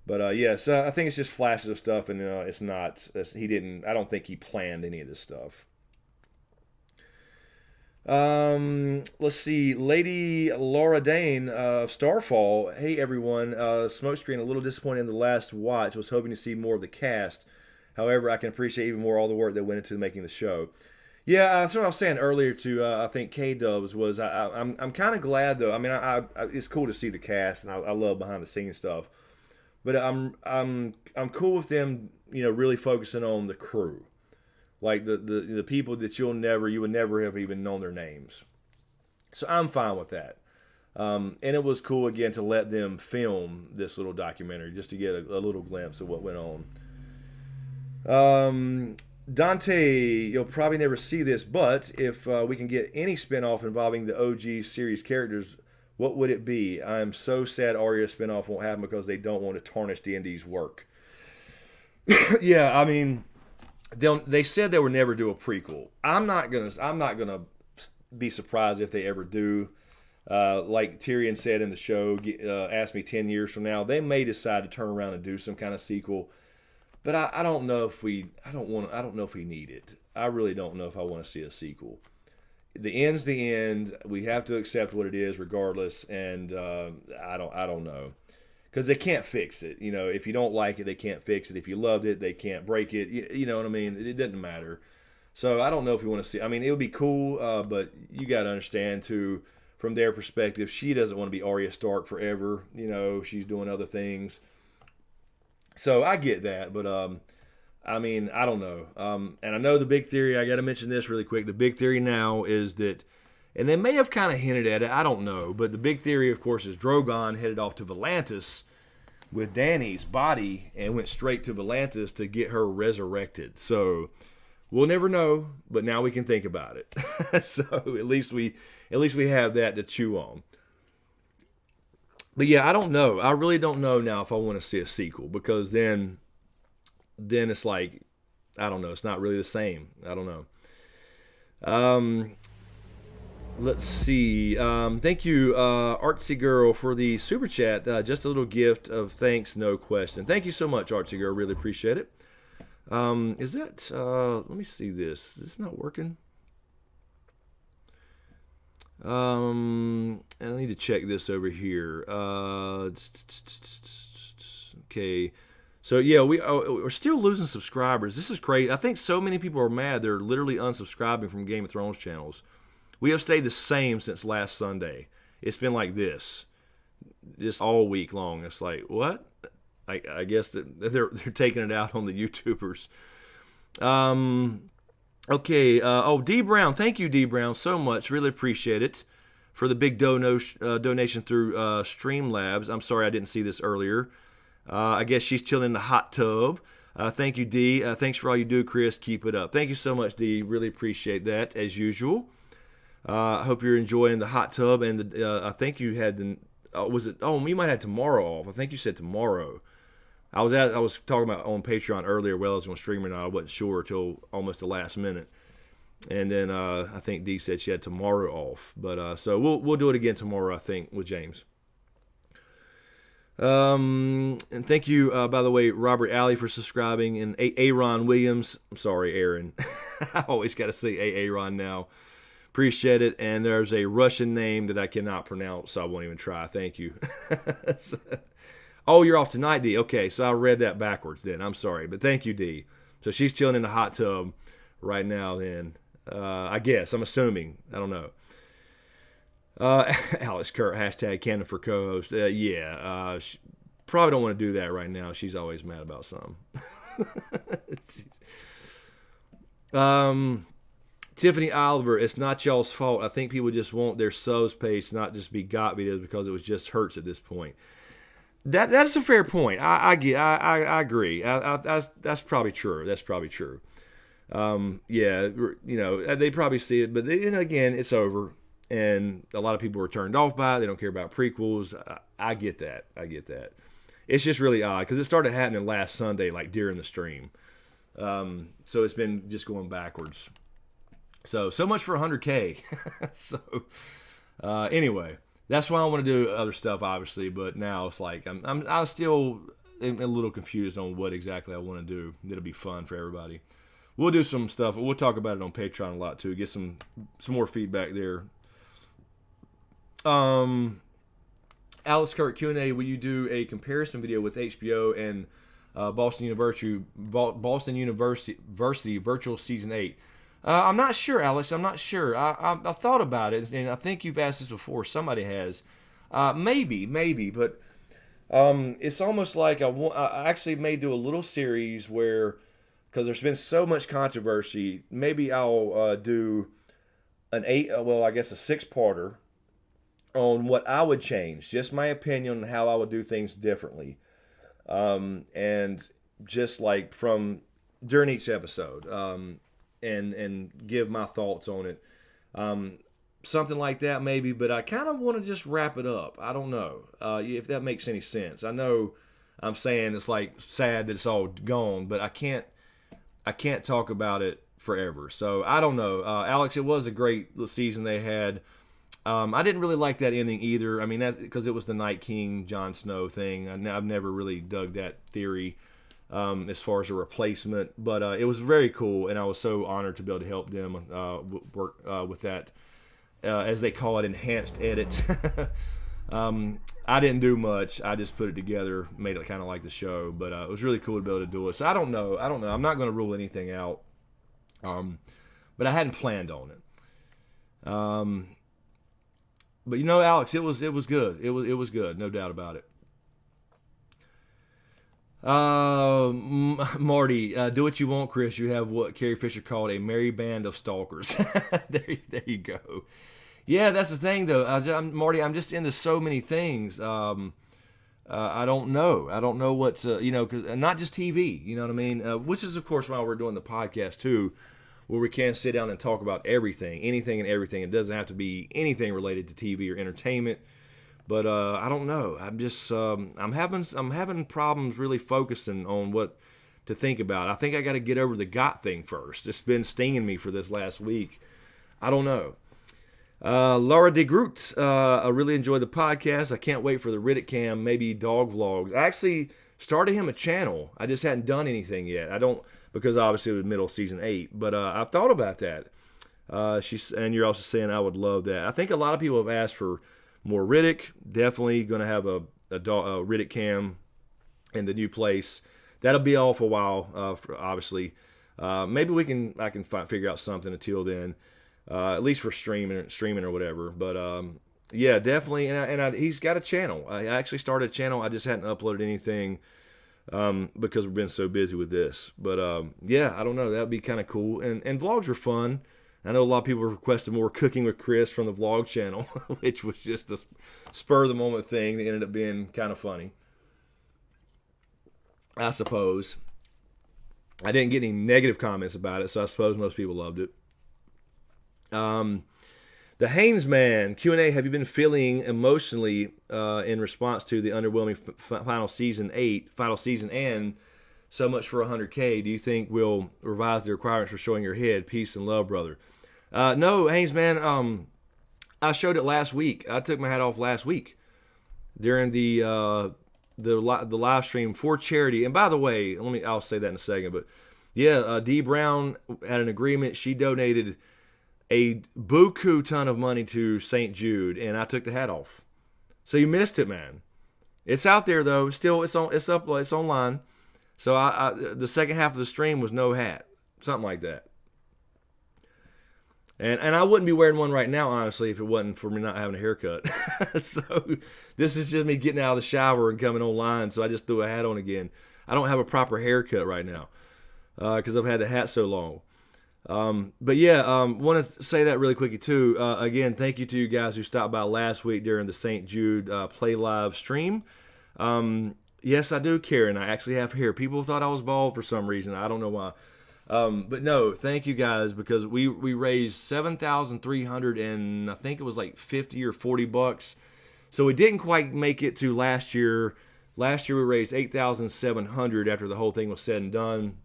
S2: But yes, I think it's just flashes of stuff, and it's not. I don't think he planned any of this stuff. Let's see. Lady Laura Dane of Starfall. Hey, everyone. SmokeScreen, a little disappointed in the last watch. Was hoping to see more of the cast. However, I can appreciate even more all the work that went into making the show. Yeah, that's what I was saying earlier to, I think, K-Dubs, was I'm kind of glad, though. I mean, it's cool to see the cast, and I love behind-the-scenes stuff. But I'm cool with them, really focusing on the crew. Like the people that you would never have even known their names. So I'm fine with that. And it was cool, again, to let them film this little documentary just to get a little glimpse of what went on. Dante, you'll probably never see this, but if we can get any spinoff involving the OG series characters, what would it be? I'm so sad Arya spinoff won't happen because they don't want to tarnish D&D's work. Yeah, I mean, they said they would never do a prequel. I'm not gonna be surprised if they ever do. Like Tyrion said in the show, ask me 10 years from now, they may decide to turn around and do some kind of sequel. But I don't know if we need it. I really don't know if I want to see a sequel. The end's the end. We have to accept what it is, regardless. And I don't know, because they can't fix it. If you don't like it, they can't fix it. If you loved it, they can't break it. You know what I mean? It doesn't matter. So I don't know if we want to see. I mean, it would be cool, but you got to understand too, from their perspective, she doesn't want to be Arya Stark forever. She's doing other things. So I get that, but I mean, I don't know. And I know the big theory, I got to mention this really quick. The big theory now is that, and they may have kind of hinted at it, I don't know. But the big theory, of course, is Drogon headed off to Volantis with Dany's body and went straight to Volantis to get her resurrected. So we'll never know, but now we can think about it. So at least we have that to chew on. But yeah, I don't know. I really don't know now if I want to see a sequel, because then it's like, I don't know. It's not really the same. I don't know. Let's see. Thank you, Artsy Girl, for the super chat. Just a little gift of thanks, no question. Thank you so much, Artsy Girl. Really appreciate it. Is that? Let me see this. Is this not working? And I need to check this over here. Okay. So yeah, we're still losing subscribers. This is crazy. I think so many people are mad they're literally unsubscribing from Game of Thrones channels. We have stayed the same since last Sunday. It's been like this, just all week long. It's like, what? I guess that they're taking it out on the YouTubers. Okay. D Brown, thank you, D Brown, so much. Really appreciate it for the big donation through Streamlabs. I'm sorry I didn't see this earlier. I guess she's chilling in the hot tub. Thank you, D. Thanks for all you do, Chris. Keep it up. Thank you so much, D. Really appreciate that, as usual. I hope you're enjoying the hot tub. And I think you had the... was it? Oh, we might have tomorrow off. I think you said tomorrow. I was talking about on Patreon earlier whether I was going to stream or not. I wasn't sure until almost the last minute. And then I think D said she had tomorrow off. But so we'll do it again tomorrow, I think, with James. And thank you, by the way, Robert Alley, for subscribing, and Aaron Williams. I'm sorry, Aaron. I always got to say Aaron now. Appreciate it. And there's a Russian name that I cannot pronounce, so I won't even try. Thank you. Oh, you're off tonight, D. Okay, so I read that backwards then. I'm sorry, but thank you, D. So she's chilling in the hot tub right now then. I guess. I'm assuming. I don't know. Alex Kurt, hashtag Canon for co-host. Probably don't want to do that right now. She's always mad about something. Tiffany Oliver, it's not y'all's fault. I think people just want their subs page to not just be got videos because it was just hurts at this point. That's a fair point. I agree. That's probably true. That's probably true. They probably see it, but again, it's over. And a lot of people are turned off by it. They don't care about prequels. I get that. It's just really odd because it started happening last Sunday, like during the stream. So it's been just going backwards. So much for 100K. Anyway, that's why I want to do other stuff, obviously. But now it's like I'm still a little confused on what exactly I want to do. That'll be fun for everybody. We'll do some stuff. We'll talk about it on Patreon a lot too. Get some more feedback there. Alex Kirk Q&A, will you do a comparison video with HBO and Boston University Virtual Season 8? I'm not sure, Alex. I'm not sure. I thought about it, and I think you've asked this before. Somebody has. Maybe, but it's almost like I actually may do a little series where, because there's been so much controversy, maybe I'll do a 6-parter on what I would change, just my opinion on how I would do things differently, and just like from during each episode, and give my thoughts on it, something like that maybe. But I kind of want to just wrap it up. I don't know if that makes any sense. I know I'm saying it's like sad that it's all gone, but I can't talk about it forever. So I don't know, Alex. It was a great season they had. I didn't really like that ending either. I mean, that's because it was the Night King, Jon Snow thing. I've never really dug that theory as far as a replacement. But it was very cool, and I was so honored to be able to help them work with that, as they call it, enhanced edit. I didn't do much. I just put it together, made it kind of like the show. But it was really cool to be able to do it. So I don't know. I'm not going to rule anything out. But I hadn't planned on it. But Alex, it was good. It was good, no doubt about it. Marty, do what you want, Chris. You have what Carrie Fisher called a merry band of stalkers. There you go. Yeah, that's the thing, though. Marty, I'm just into so many things. I don't know. I don't know what's, because not just TV, you know what I mean? Which is, of course, why we're doing the podcast, too, where we can sit down and talk about everything, anything and everything. It doesn't have to be anything related to TV or entertainment. But I don't know. I'm just I'm having problems really focusing on what to think about. I think I got to get over the got thing first. It's been stinging me for this last week. I don't know. Laura de Groot, I really enjoyed the podcast. I can't wait for the Riddick Cam, maybe dog vlogs. I actually started him a channel. I just hadn't done anything yet. I don't, because obviously it was middle of season 8. But I've thought about that. And you're also saying I would love that. I think a lot of people have asked for more Riddick. Definitely going to have a Riddick Cam in the new place. That'll be all for a while, obviously. Maybe I can figure out something until then. At least for streaming or whatever. But yeah, definitely. And he's got a channel. I actually started a channel. I just hadn't uploaded anything because we've been so busy with this. But yeah, I don't know. That'd be kind of cool. And vlogs are fun. I know a lot of people requested more cooking with Chris from the vlog channel, which was just a spur of the moment thing that ended up being kind of funny. I suppose. I didn't get any negative comments about it, so I suppose most people loved it. The Haynes Man Q&A, have you been feeling emotionally in response to the underwhelming final season and so much for 100K? Do you think we'll revise the requirements for showing your head? Peace and love, brother. No, Haynes Man, I showed it last week. I took my hat off last week during the live stream for charity. And by the way, I'll say that in a second, but yeah, Dee Brown had an agreement. She donated a buku ton of money to St. Jude, and I took the hat off. So you missed it, man. It's out there though. Still, it's online. So the second half of the stream was no hat, something like that. And I wouldn't be wearing one right now, honestly, if it wasn't for me not having a haircut. So this is just me getting out of the shower and coming online. So I just threw a hat on again. I don't have a proper haircut right now because I've had the hat so long. But yeah, want to say that really quickly too. Again, thank you to you guys who stopped by last week during the St. Jude Play Live stream. Yes, I do, Karen. I actually have hair. People thought I was bald for some reason. I don't know why. But no, thank you guys, because we raised $7,300 and I think it was like $50 or $40. So we didn't quite make it to last year. Last year we raised $8,700 after the whole thing was said and done.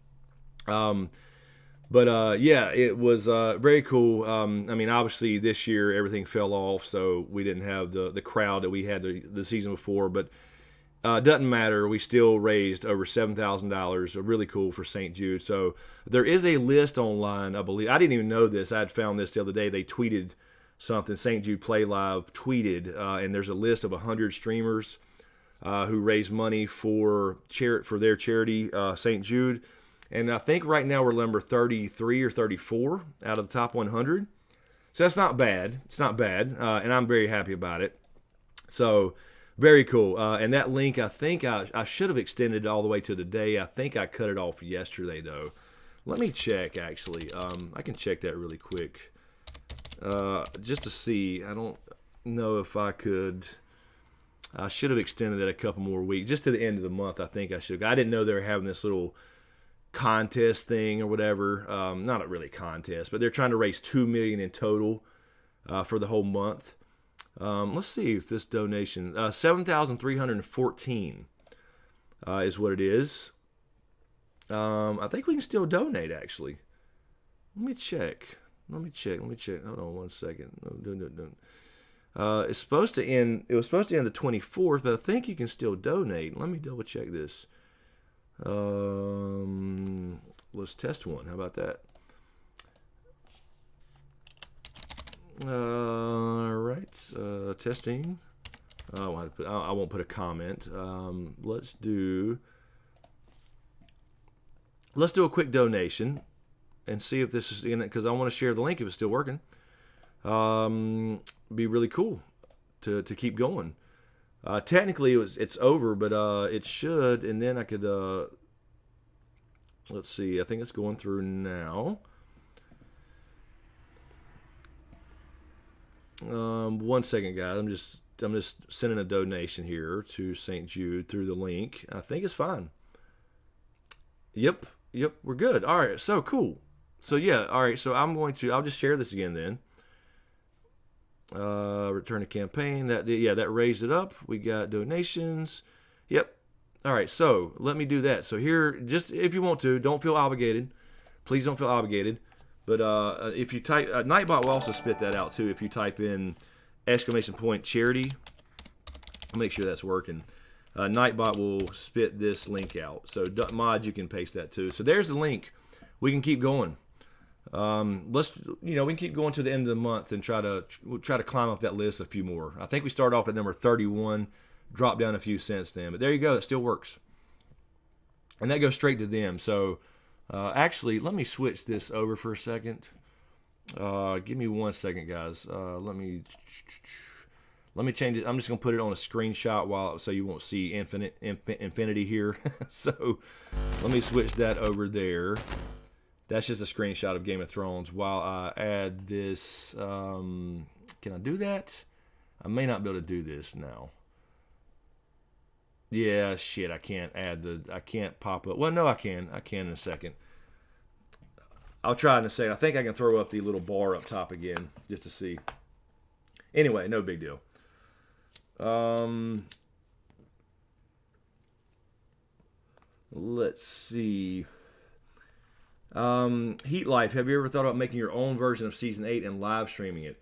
S2: But yeah, it was very cool. I mean, obviously this year everything fell off, so we didn't have the crowd that we had the season before. But doesn't matter. We still raised over $7,000. Really cool for St. Jude. So there is a list online, I believe. I didn't even know this. I had found this the other day. They tweeted something. St. Jude Play Live tweeted, and there's a list of 100 streamers who raised money for their charity, St. Jude. And I think right now we're number 33 or 34 out of the top 100. So that's not bad. It's not bad. And I'm very happy about it. So very cool. And that link, I think I should have extended it all the way to today. I think I cut it off yesterday, though. Let me check, actually. I can check that really quick. Just to see. I don't know if I could. I should have extended it a couple more weeks. Just to the end of the month, I think I should. I didn't know they were having this little contest thing or whatever. Not a really contest, but they're trying to raise $2 million in total for the whole month. Let's see if this donation, 7,314 is what it is. I think we can still donate, actually. Let me check. Hold on one second. No. It was supposed to end the 24th, but I think you can still donate. Let me double check this. Let's test one. How about that? All right. Testing. I won't put a comment. Let's do a quick donation and see if this is in it, because I want to share the link if it's still working. Be really cool to keep going. Technically, it's over, but it should, and then I could. Let's see. I think it's going through now. 1 second, guys. I'm just sending a donation here to St. Jude through the link. I think it's fine. Yep, we're good. All right, so cool. So yeah, all right. So I'll just share this again then. Return to campaign. That raised it up. We got donations. Yep. All right. So let me do that. So here, just if you want to, don't feel obligated. Please don't feel obligated. But if you type, Nightbot will also spit that out too. If you type in !charity, I'll make sure that's working. Nightbot will spit this link out. So mod, you can paste that too. So there's the link. We can keep going. We can keep going to the end of the month and try to climb up that list a few more. I think we start off at number 31, drop down a few since then. But there you go. It still works. And that goes straight to them. So actually, let me switch this over for a second. Give me 1 second, guys. Let me change it. I'm just gonna put it on a screenshot so you won't see infinity here. So let me switch that over there. That's just a screenshot of Game of Thrones. While I add this, can I do that? I may not be able to do this now. Yeah, shit, I can't pop up. Well, no, I can in a second. I'll try in a second. I think I can throw up the little bar up top again just to see. Anyway, no big deal. Let's see. Heat Life. Have you ever thought about making your own version of season 8 and live streaming it?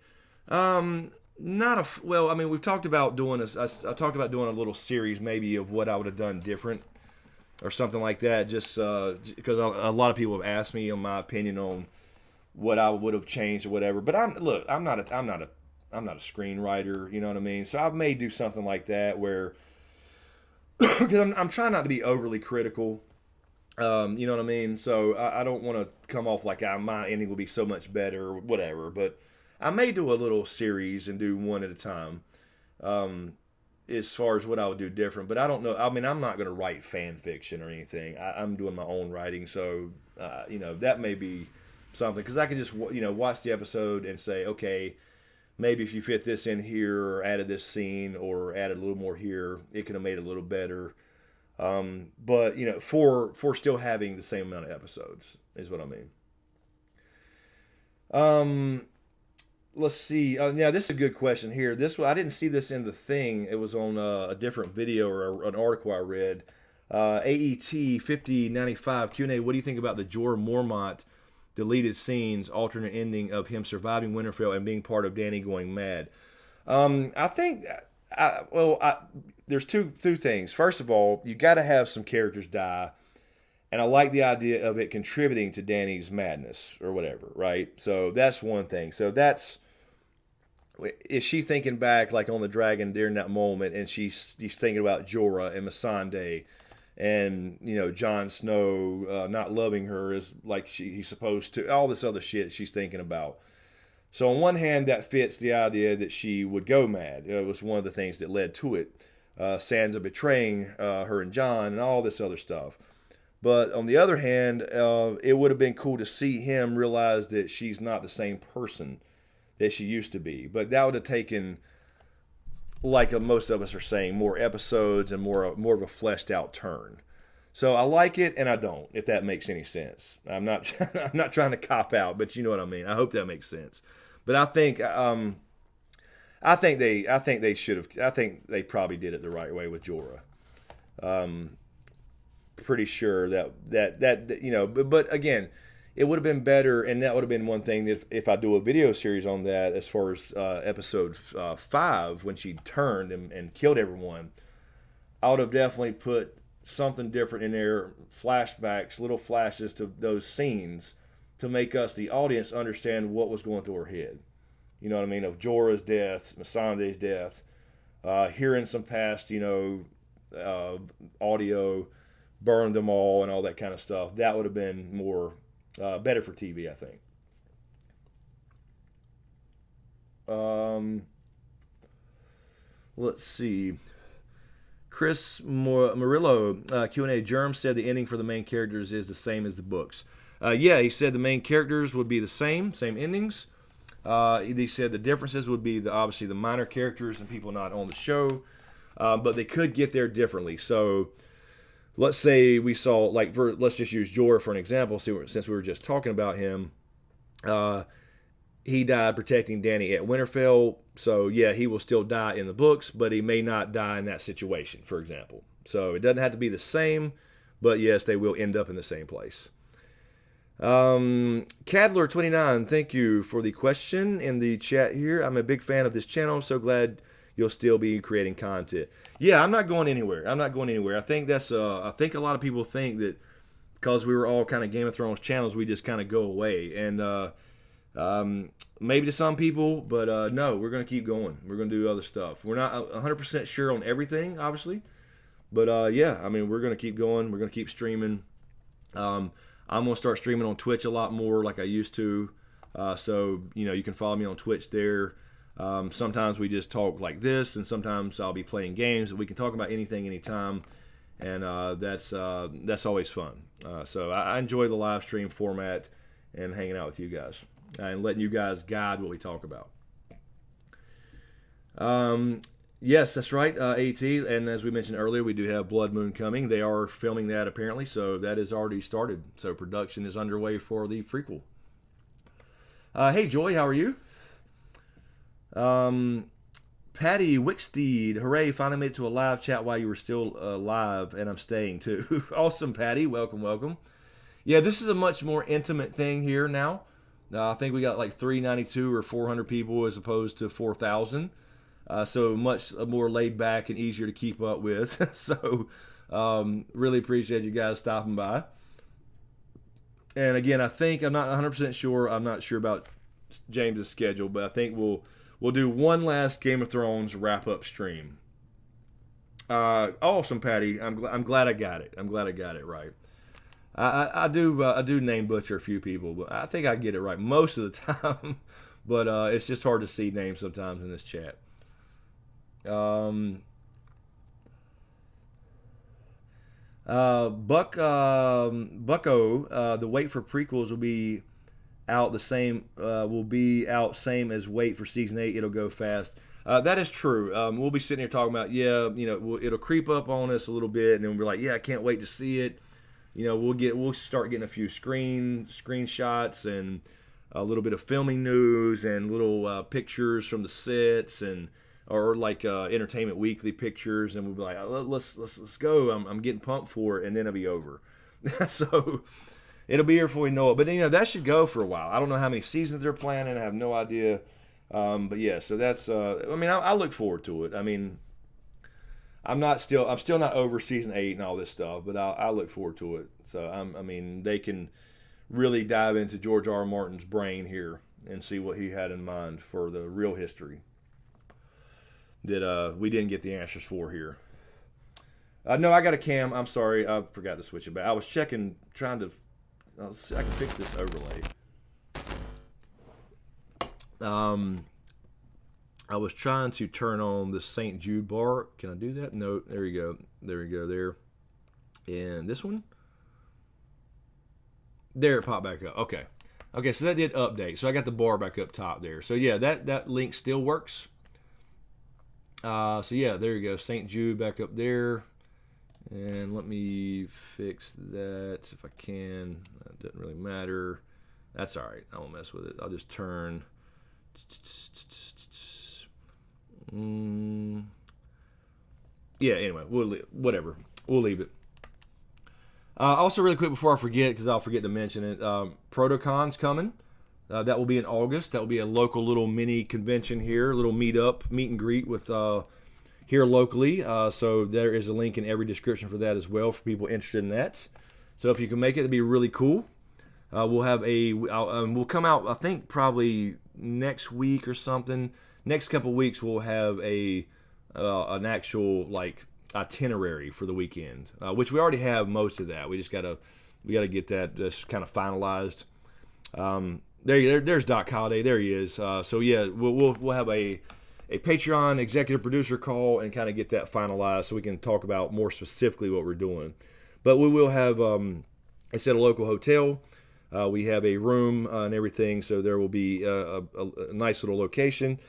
S2: Well, I mean, we've talked about doing this. I talked about doing a little series maybe of what I would have done different or something like that. Just because a lot of people have asked me on my opinion on what I would have changed or whatever. But I'm not a screenwriter. You know what I mean? So I may do something like that where because I'm trying not to be overly critical. You know what I mean? So I don't want to come off like my ending will be so much better or whatever. But I may do a little series and do one at a time as far as what I would do different. But I don't know. I mean, I'm not going to write fan fiction or anything. I'm doing my own writing. So, that may be something. Because I can just, watch the episode and say, okay, maybe if you fit this in here or added this scene or added a little more here, it could have made it a little better. But for still having the same amount of episodes is what I mean. Let's see. Now this is a good question here. I didn't see this in the thing. It was on a different video or an article I read. AET 5095 Q&A. What do you think about the Jorah Mormont deleted scenes, alternate ending of him surviving Winterfell and being part of Dany going mad? I think. There's two things. First of all, you got to have some characters die, and I like the idea of it contributing to Dany's madness or whatever, right? So that's one thing. So is she thinking back like on the dragon during that moment, and she's thinking about Jorah and Missandei, and Jon Snow not loving her as like he's supposed to, all this other shit she's thinking about. So on one hand, that fits the idea that she would go mad. It was one of the things that led to it. Sansa betraying her and Jon and all this other stuff. But on the other hand, it would have been cool to see him realize that she's not the same person that she used to be. But that would have taken, like most of us are saying, more episodes and more of a fleshed out turn. So I like it and I don't, if that makes any sense. I'm not trying to cop out, but you know what I mean. I hope that makes sense. But I think they should have. I think they probably did it the right way with Jorah. Pretty sure that. But again, it would have been better, and that would have been one thing that if I do a video series on that, as far as episode 5 when she turned and killed everyone, I would have definitely put something different in there, flashbacks, little flashes to those scenes to make us, the audience, understand what was going through her head. You know what I mean? Of Jorah's death, Missandei's death, hearing some past, audio, burn them all and all that kind of stuff. That would have been more, better for TV, I think. Let's see. Chris Murillo, Q&A. Germ said the ending for the main characters is the same as the books. Yeah, he said the main characters would be the same endings. He said the differences would be obviously the minor characters and people not on the show, but they could get there differently. So let's say we saw, let's just use Jorah for an example, since we were just talking about him. He died protecting Dany at Winterfell, so yeah, he will still die in the books, but he may not die in that situation, for example. So it doesn't have to be the same, but yes, they will end up in the same place. Cadler29, thank you for the question in the chat here. I'm a big fan of this channel, so glad you'll still be creating content. Yeah, I'm not going anywhere. I think that's I think a lot of people think that because we were all kind of Game of Thrones channels, we just kind of go away. And maybe to some people, but no, we're going to keep going. We're going to do other stuff. We're not 100% sure on everything, obviously. But yeah, I mean, we're going to keep going. We're going to keep streaming. I'm going to start streaming on Twitch a lot more like I used to. So, you can follow me on Twitch there. Sometimes we just talk like this, and sometimes I'll be playing games. We can talk about anything, anytime. And that's always fun. So I enjoy the live stream format and hanging out with you guys and letting you guys guide what we talk about. Yes, that's right, AT. And as we mentioned earlier, we do have Blood Moon coming. They are filming that apparently, so that is already started. So production is underway for the prequel. Hey, Joy, how are you? Patty Wicksteed, hooray, finally made it to a live chat while you were still live, and I'm staying too. Awesome, Patty. Welcome. Yeah, this is a much more intimate thing here now. I think we got like 392 or 400 people as opposed to 4,000. So much more laid back and easier to keep up with. So really appreciate you guys stopping by. And again, I think, I'm not 100% sure. I'm not sure about James's schedule, but I think we'll do one last Game of Thrones wrap-up stream. Awesome, Patty. I'm glad I got it. I'm glad I got it right. I do name butcher a few people, but I think I get it right most of the time. But it's just hard to see names sometimes in this chat. Bucko, the wait for prequels will be out same as wait for season 8. It'll go fast. That is true. We'll be sitting here talking about, it'll creep up on us a little bit, and then we'll be like, yeah, I can't wait to see it. We'll start getting a few screenshots and a little bit of filming news and little pictures from the sets or like Entertainment Weekly pictures, and we'll be like, let's go. I'm getting pumped for it, and then it'll be over. So it'll be here before we know it. But that should go for a while. I don't know how many seasons they're planning. I have no idea. But yeah, so that's. I look forward to it. I mean, I'm still not over season 8 and all this stuff, but I look forward to it. So they can really dive into George R. R. Martin's brain here and see what he had in mind for the real history that we didn't get the answers for here. No, I got a cam. I'm sorry, I forgot to switch it back. I was checking, I can fix this overlay. I was trying to turn on the St. Jude bar. Can I do that? No, there you go. There we go there. And this one? There, it popped back up. Okay, so that did update. So I got the bar back up top there. So yeah, that link still works. So yeah, there you go. St. Jude back up there. And let me fix that if I can. That doesn't really matter. That's all right. I won't mess with it. I'll just turn. Yeah, anyway, whatever. We'll leave it. Also, really quick before I forget, because I'll forget to mention it, Protocon's coming. That will be in August. That will be a local little mini convention here, a little meet and greet with here locally. So there is a link in every description for that as well for people interested in that. So if you can make it, it'd be really cool. We'll come out, I think, probably next week or something. Next couple weeks, we'll have an actual itinerary for the weekend, which we already have most of that. We just gotta get that just kind of finalized. There's Doc Holliday. There he is. So yeah, we'll have a Patreon executive producer call and kind of get that finalized so we can talk about more specifically what we're doing. But we will have, it's at a local hotel. We have a room and everything, so there will be a nice little location.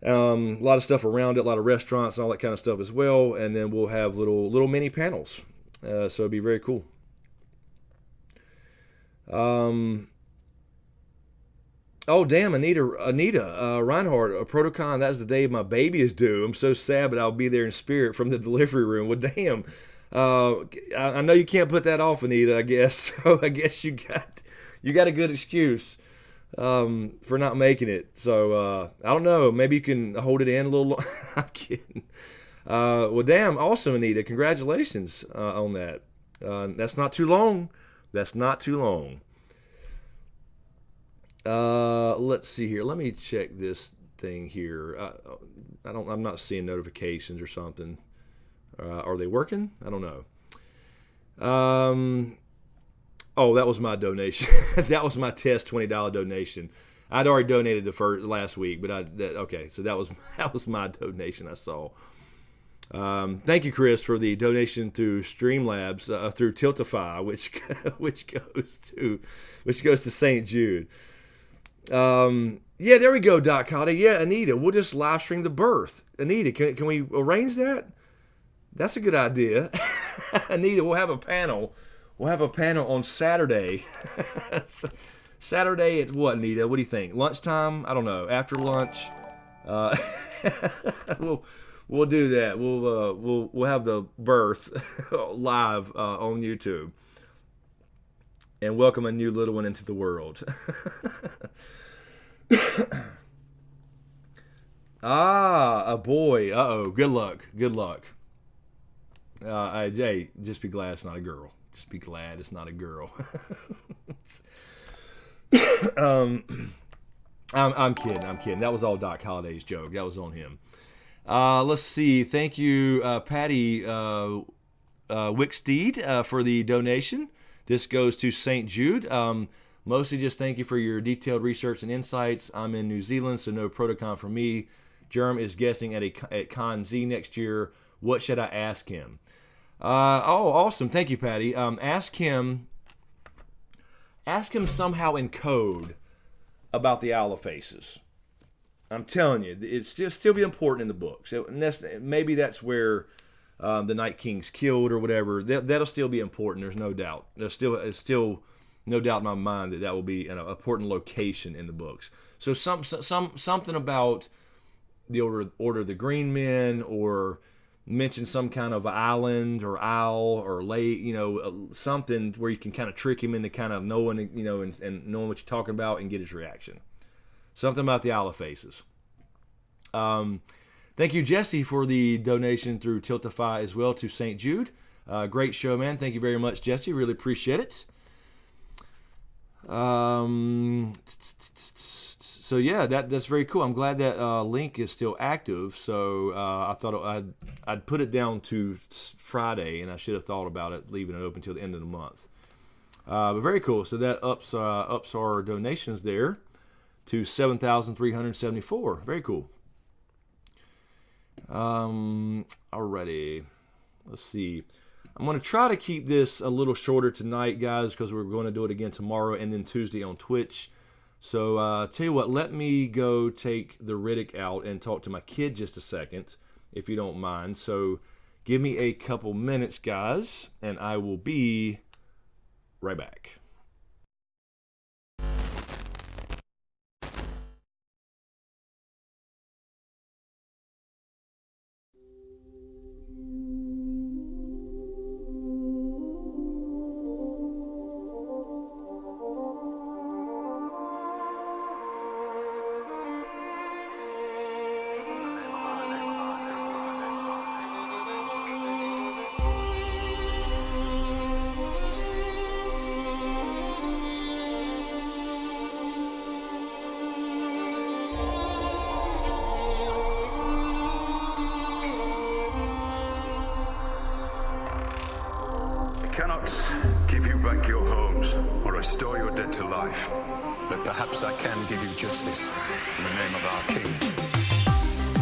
S2: A lot of stuff around it, a lot of restaurants and all that kind of stuff as well. And then we'll have little mini panels. So it'll be very cool. Oh, damn, Anita Reinhardt, a Protocon, that's the day my baby is due. I'm so sad, but I'll be there in spirit from the delivery room. Well, damn. I know you can't put that off, Anita, I guess. So I guess you got a good excuse for not making it. So I don't know. Maybe you can hold it in a little. I'm kidding. Well, damn, awesome, Anita. Congratulations on that. That's not too long. That's not too long. Let's see here. Let me check this thing here. I'm not seeing notifications or something. Are they working? I don't know. Oh, that was my donation. That was my test $20 donation. I'd already donated last week, but okay. So that was my donation I saw. Thank you, Chris, for the donation through Streamlabs through Tiltify, which goes to St. Jude. Yeah, there we go, Doc Cotty. Yeah, Anita, we'll just live stream the birth. Anita, can we arrange that? That's a good idea. Anita, we'll have a panel. We'll have a panel on Saturday. Saturday at what, Anita? What do you think? Lunchtime? I don't know. After lunch? We'll do that. We'll have the birth live on YouTube. And welcome a new little one into the world. A boy. Uh-oh. Good luck. Good luck. Jay, just be glad it's not a girl. Just be glad it's not a girl. I'm kidding. That was all Doc Holliday's joke. That was on him. Let's see. Thank you, Patty Wicksteed, for the donation. This goes to St. Jude. Mostly just thank you for your detailed research and insights. I'm in New Zealand, so no Protocon for me. Germ is guessing at Con Z next year. What should I ask him? Oh, awesome. Thank you, Patty. Ask him somehow in code about the Owl of Faces. I'm telling you, it's still be important in the books. Maybe that's where the Night King's killed or whatever. That'll still be important. There's no doubt. There's still no doubt in my mind that will be an important location in the books. So something about the Order of the Green Men, or mention some kind of island or owl or lake, something where you can kind of trick him into kind of knowing, and knowing what you're talking about and get his reaction. Something about the Owl of Faces. Thank you, Jesse, for the donation through Tiltify as well to St. Jude. Great show, man. Thank you very much, Jesse. Really appreciate it. So yeah, that's very cool. I'm glad that link is still active. So I thought I'd put it down to Friday, and I should have thought about it, leaving it open till the end of the month. But very cool. So that ups our donations there to 7,374. Very cool. Alrighty. Let's see. I'm going to try to keep this a little shorter tonight, guys, because we're going to do it again tomorrow and then Tuesday on Twitch. So, tell you what, let me go take the Riddick out and talk to my kid just a second, if you don't mind. So, give me a couple minutes, guys, and I will be right back.
S1: Restore your dead to life, but perhaps I can give you justice in the name of our king.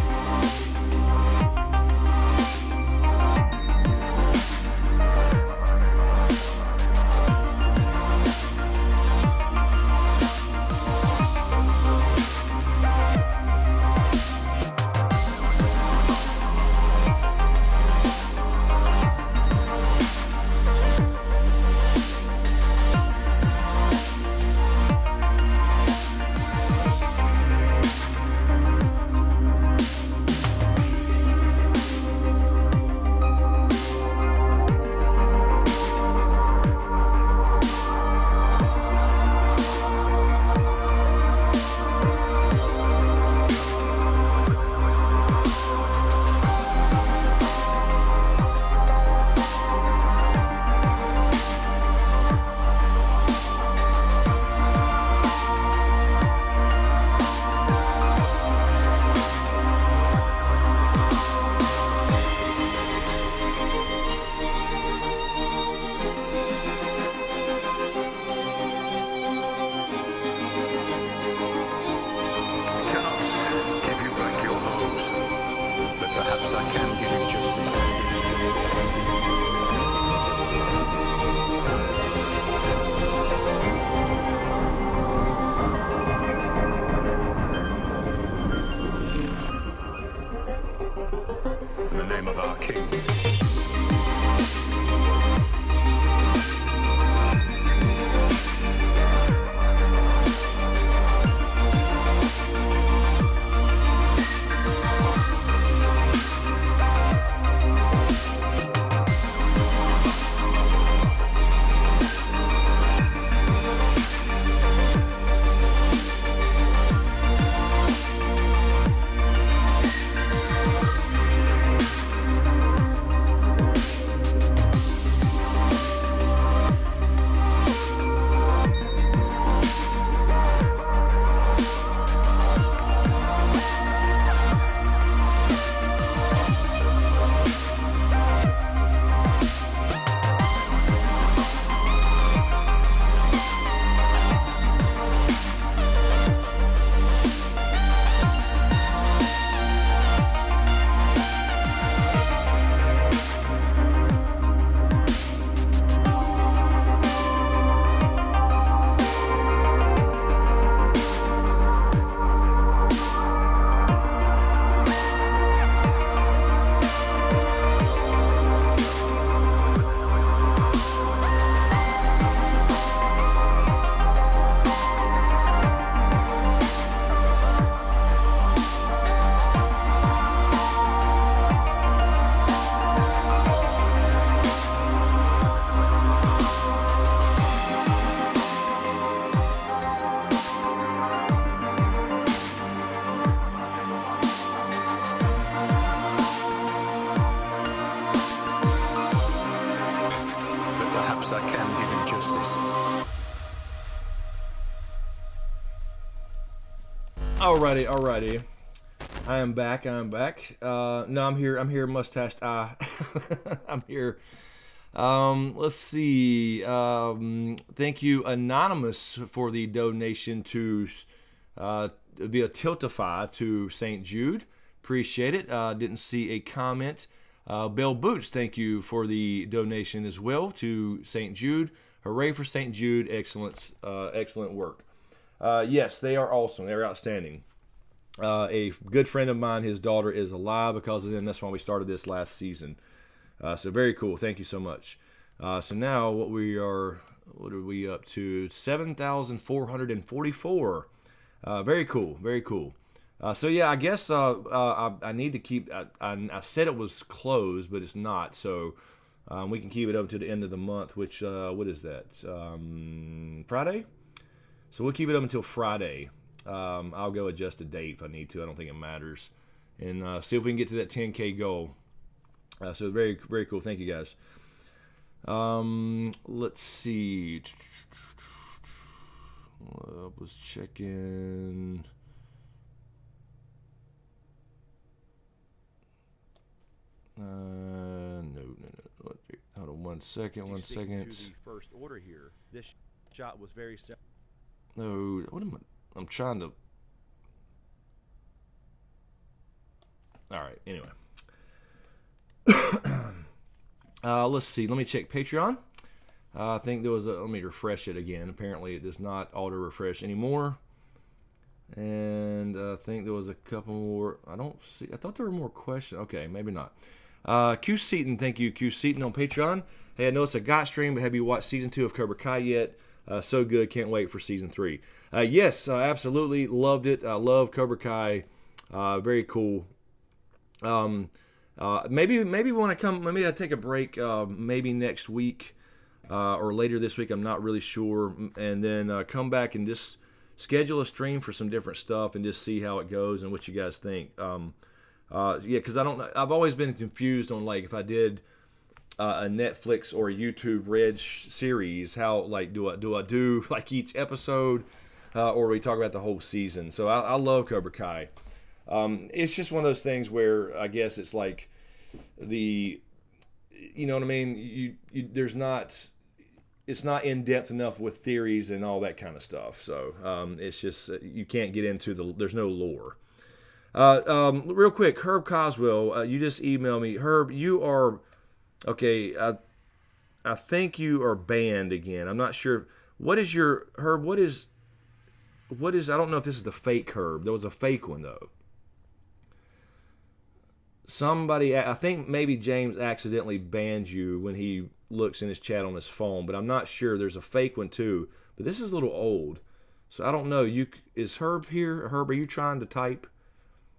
S1: perhaps I can give you justice. In the name of our king. Perhaps I can give you justice.
S2: Alrighty. I am back. No, I'm here, mustached eye. I'm here. Let's see. Thank you, Anonymous, for the donation to via Tiltify to St. Jude. Appreciate it. Didn't see a comment. Bell Boots, thank you for the donation as well to St. Jude. Hooray for St. Jude. Excellent work. Yes, they are awesome. They're outstanding. A good friend of mine, his daughter is alive because of them. That's why we started this last season. So very cool. Thank you so much. So now what are we up to? 7,444. Very cool. So yeah, I guess I need to keep. I said it was closed, but it's not. So we can keep it up to the end of the month. Which what is that? Friday. So we'll keep it up until Friday. I'll go adjust the date if I need to. I don't think it matters. And see if we can get to that 10K goal. So very cool. Thank you guys. Let's see. I was checking. No. Hold on one second.
S3: To the first order here. This shot was very simple.
S2: No, what am I? I'm trying to. All right. Anyway. Let's see. Let me check Patreon. I think there was let me refresh it again. Apparently, it does not auto refresh anymore. And I think there was a couple more. I don't see. I thought there were more questions. Okay, maybe not. Q Seaton, thank you, Q Seaton on Patreon. Hey, I know it's a GOT stream, but have you watched season 2 of Cobra Kai yet? So good, can't wait for season 3. Yes, absolutely loved it. I love Cobra Kai. Very cool. Maybe when I come, maybe I take a break. Maybe next week or later this week. I'm not really sure, and then come back and just schedule a stream for some different stuff and just see how it goes and what you guys think. Yeah, because I've always been confused on like if I did a Netflix or a YouTube Red series, how like do I do like each episode or we talk about the whole season? So I love Cobra Kai. It's just one of those things where I guess it's like you know what I mean? It's not in depth enough with theories and all that kind of stuff. So it's just you can't get into there's no lore. Real quick, Herb Coswell, you just emailed me. Herb, you are okay. I think you are banned again. I'm not sure. What is your Herb? What is? I don't know if this is the fake Herb. There was a fake one though. Somebody, I think maybe James accidentally banned you when he looks in his chat on his phone, but I'm not sure. There's a fake one too, but this is a little old, so I don't know. Is Herb here? Herb, are you trying to type?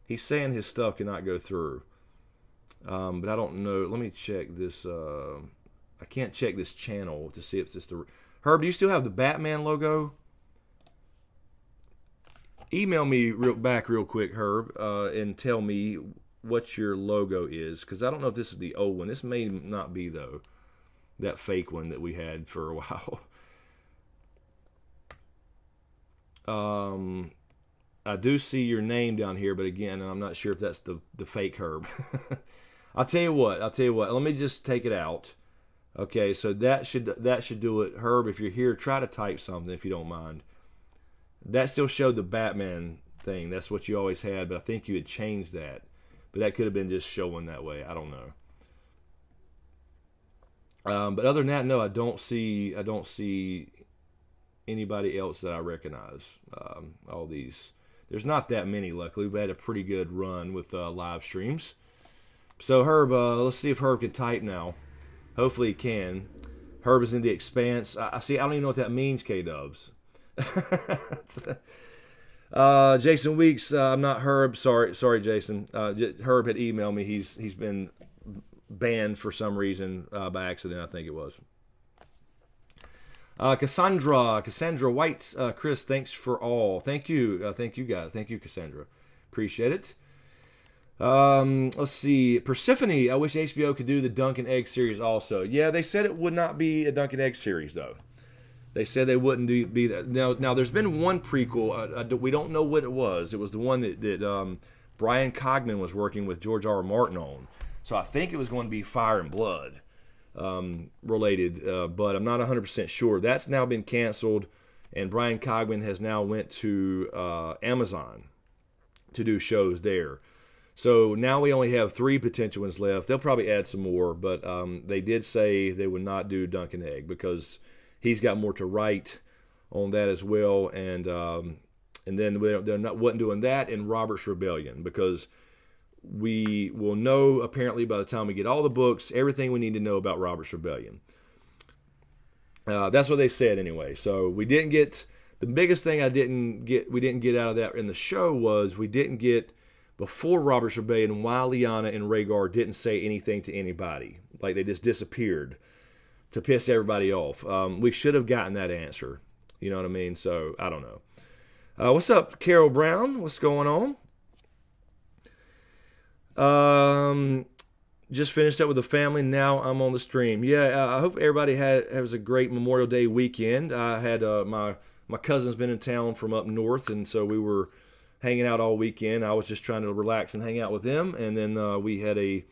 S2: He's saying his stuff cannot go through, but I don't know. Let me check this. I can't check this channel to see if it's the Herb. Do you still have the Batman logo? Email me back real quick, Herb, and tell me what your logo is, because I don't know if this is the old one. This may not be though, that fake one that we had for a while. I do see your name down here, but again, I'm not sure if that's the fake Herb. I'll tell you what. Let me just take it out. Okay, so that should do it. Herb, if you're here, try to type something if you don't mind. That still showed the Batman thing. That's what you always had, but I think you had changed that. But that could have been just showing that way. I don't know. But other than that, no, I don't see anybody else that I recognize. All these, there's not that many. Luckily, we've had a pretty good run with live streams. So Herb, let's see if Herb can type now. Hopefully he can. Herb is in the Expanse. I see. I don't even know what that means, K-Dubs. Jason Weeks, I'm not Herb. Sorry, Jason. Herb had emailed me. He's been banned for some reason by accident. I think it was. Cassandra White, Chris, thanks for all. Thank you guys. Thank you, Cassandra. Appreciate it. Let's see. Persephone, I wish HBO could do the Dunk and Egg series also. Yeah, they said it would not be a Dunk and Egg series though. They said they wouldn't be that. Now there's been one prequel. We don't know what it was. It was the one that Brian Cogman was working with George R. R. Martin on. So I think it was going to be Fire and Blood related, but I'm not 100% sure. That's now been canceled, and Brian Cogman has now went to Amazon to do shows there. So now we only have 3 potential ones left. They'll probably add some more, but they did say they would not do Dunk and Egg because he's got more to write on that as well, and then wasn't doing that in Robert's Rebellion because we will know apparently by the time we get all the books everything we need to know about Robert's Rebellion. That's what they said anyway. So we didn't get the biggest thing we didn't get out of that in the show was we didn't get before Robert's Rebellion why Lyanna and Rhaegar didn't say anything to anybody, like they just disappeared to piss everybody off. We should have gotten that answer. You know what I mean? So, I don't know. What's up, Carol Brown? What's going on? Just finished up with the family. Now I'm on the stream. Yeah, I hope everybody has a great Memorial Day weekend. I had my cousin's been in town from up north, and so we were hanging out all weekend. I was just trying to relax and hang out with them, and then we had a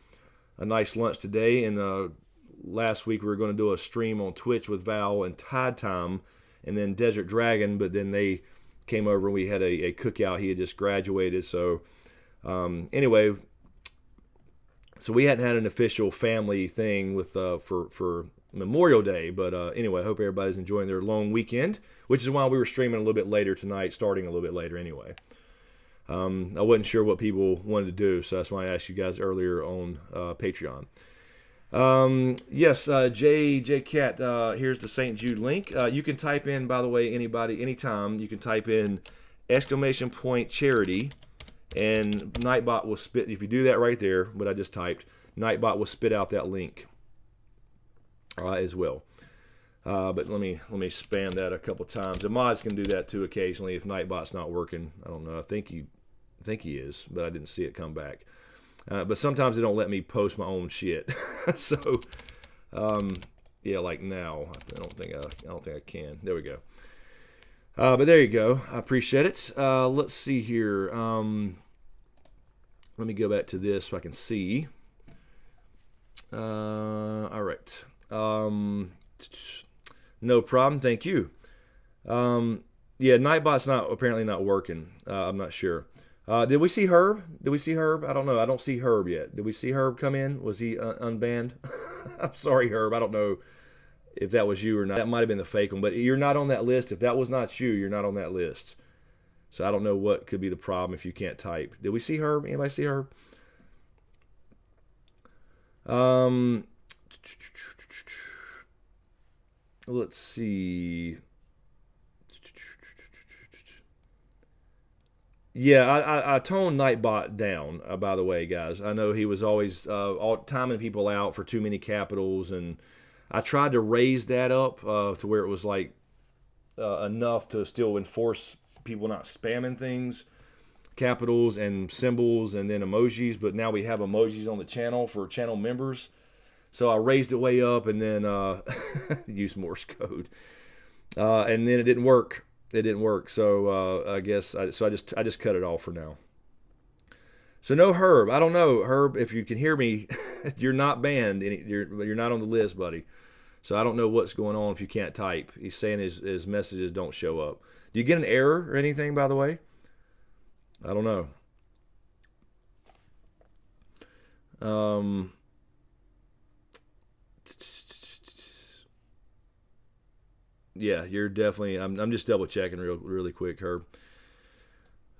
S2: nice lunch today, and last week we were going to do a stream on Twitch with Val and Tide Time and then Desert Dragon, but then they came over and we had a cookout. He had just graduated. So anyway, so we hadn't had an official family thing with for Memorial Day. But anyway, I hope everybody's enjoying their long weekend, which is why we were streaming a little bit later tonight, starting a little bit later anyway. I wasn't sure what people wanted to do, so that's why I asked you guys earlier on Patreon. Yes, J Cat, here's the St. Jude link. You can type in, by the way, anytime, you can type in !charity, and Nightbot will spit, if you do that right there, what I just typed, Nightbot will spit out that link, as well. But let me spam that a couple times. The mods can do that too occasionally if Nightbot's not working. I don't know, I think he is, but I didn't see it come back. But sometimes they don't let me post my own shit. So, yeah, like now, I don't think I can. There we go. But there you go. I appreciate it. Let's see here. Let me go back to this so I can see. All right. No problem. Thank you. Yeah, Nightbot's apparently not working. I'm not sure. Did we see Herb? Did we see Herb? I don't know. I don't see Herb yet. Did we see Herb come in? Was he unbanned? I'm sorry, Herb. I don't know if that was you or not. That might have been the fake one, but you're not on that list. If that was not you, you're not on that list. So I don't know what could be the problem if you can't type. Did we see Herb? Anybody see Herb? Let's see. Yeah, I toned Nightbot down, by the way, guys. I know he was always timing people out for too many capitals, and I tried to raise that up to where it was like enough to still enforce people not spamming things, capitals and symbols and then emojis, but now we have emojis on the channel for channel members. So I raised it way up and then used Morse code. And then it didn't work. It didn't work. So I guess I just cut it off for now. So no Herb. I don't know, Herb, if you can hear me, you're not banned. You're not on the list, buddy. So I don't know what's going on if you can't type. He's saying his messages don't show up. Do you get an error or anything, by the way? I don't know. Yeah, you're definitely. I'm just double checking really quick, Herb.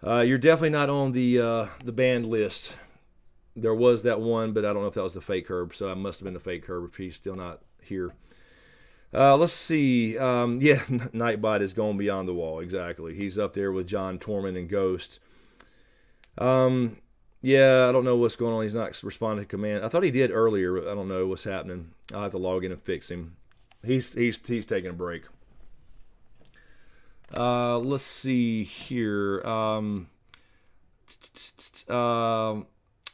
S2: You're definitely not on the banned list. There was that one, but I don't know if that was the fake Herb. So I must have been the fake Herb if he's still not here. Let's see. Yeah, Nightbot is going beyond the wall. Exactly. He's up there with John Tormund and Ghost. Yeah, I don't know what's going on. He's not responding to command. I thought he did earlier. I don't know what's happening. I'll have to log in and fix him. He's taking a break. Let's see here.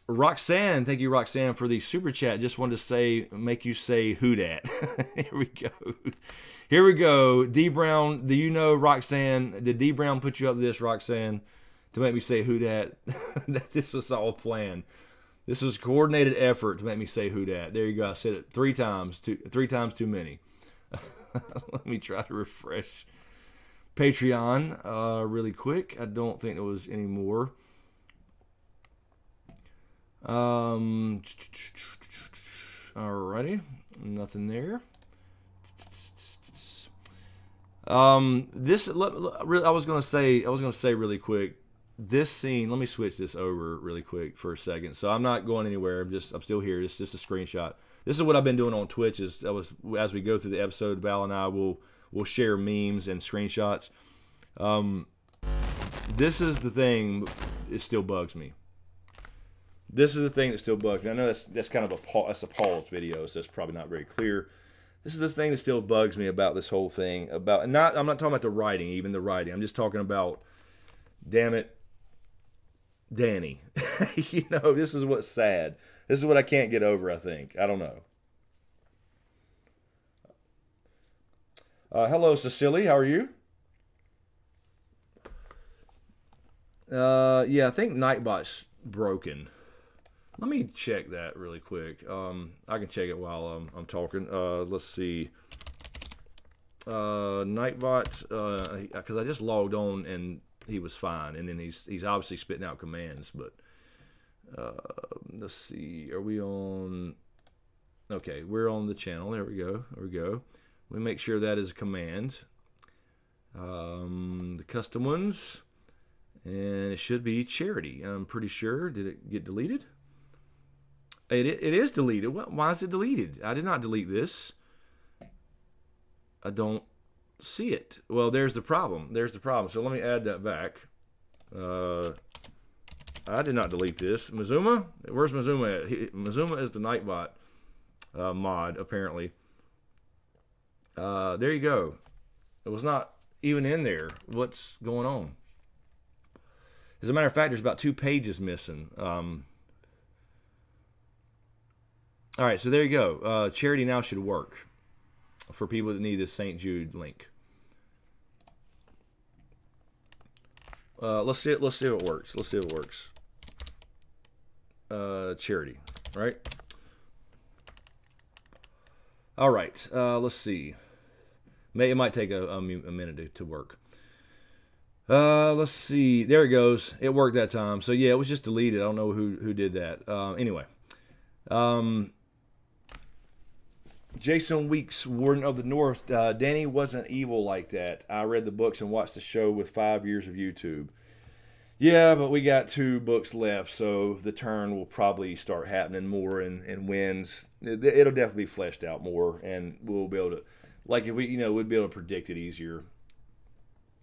S2: Roxanne, thank you, Roxanne, for the super chat. Just wanted to make you say who dat. Here we go. D Brown, do you know, Roxanne? Did D Brown put you up this, Roxanne, to make me say who dat? This was all planned. This was a coordinated effort to make me say who dat. There you go. I said it three times too many. Let me try to refresh Patreon really quick. I don't think there was any more. Alrighty, nothing there. I was gonna say really quick. This scene. Let me switch this over really quick for a second. So I'm not going anywhere. I'm still here. It's just a screenshot. This is what I've been doing on Twitch. As we go through the episode, Val and I will share memes and screenshots. This is the thing. It still bugs me. This is the thing that still bugs me. I know that's kind of a Paul's video, so it's probably not very clear. This is the thing that still bugs me about this whole thing. I'm not talking about the writing, even the writing. I'm just talking about, damn it, Danny. This is what's sad. This is what I can't get over, I think. I don't know. Hello, Cecily. How are you? Yeah, I think Nightbot's broken. Let me check that really quick. I can check it while I'm talking. Let's see. Nightbot, because I just logged on and he was fine, and then he's obviously spitting out commands. But let's see. Are we on? Okay, we're on the channel. There we go. Let me make sure that is a command. The custom ones, and it should be charity. I'm pretty sure. Did it get deleted? It is deleted. Why is it deleted? I did not delete this. I don't see it. Well, there's the problem. So let me add that back. I did not delete this. Mazuma? Where's Mazuma at? Mazuma is the Nightbot mod, apparently. There you go. It was not even in there. What's going on? As a matter of fact, there's about 2 pages missing. All right, so there you go. Charity now should work for people that need this St. Jude link. Let's see if it works. Charity, right? All right. Let's see. It might take a minute to work. Let's see. There it goes. It worked that time. So yeah, it was just deleted. I don't know who did that. Anyway. Jason Weeks, Warden of the North. Danny wasn't evil like that. I read the books and watched the show with 5 years of YouTube. Yeah, but we got 2 books left, so the turn will probably start happening more and wins. It'll definitely be fleshed out more, and we'll be able to, like if we, we'd be able to predict it easier,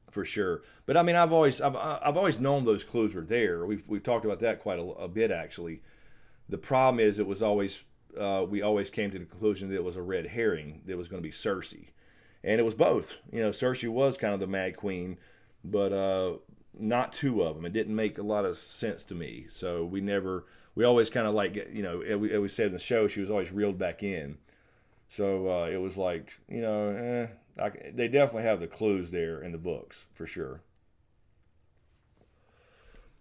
S2: for sure. But I mean, I've always known those clues were there. We've talked about that quite a bit actually. The problem is it was always we always came to the conclusion that it was a red herring. That it was going to be Cersei, and it was both. Cersei was kind of the Mad Queen, but not 2 of them. It didn't make a lot of sense to me. So we always kind of like, as we said in the show, she was always reeled back in. So it was like, they definitely have the clues there in the books, for sure.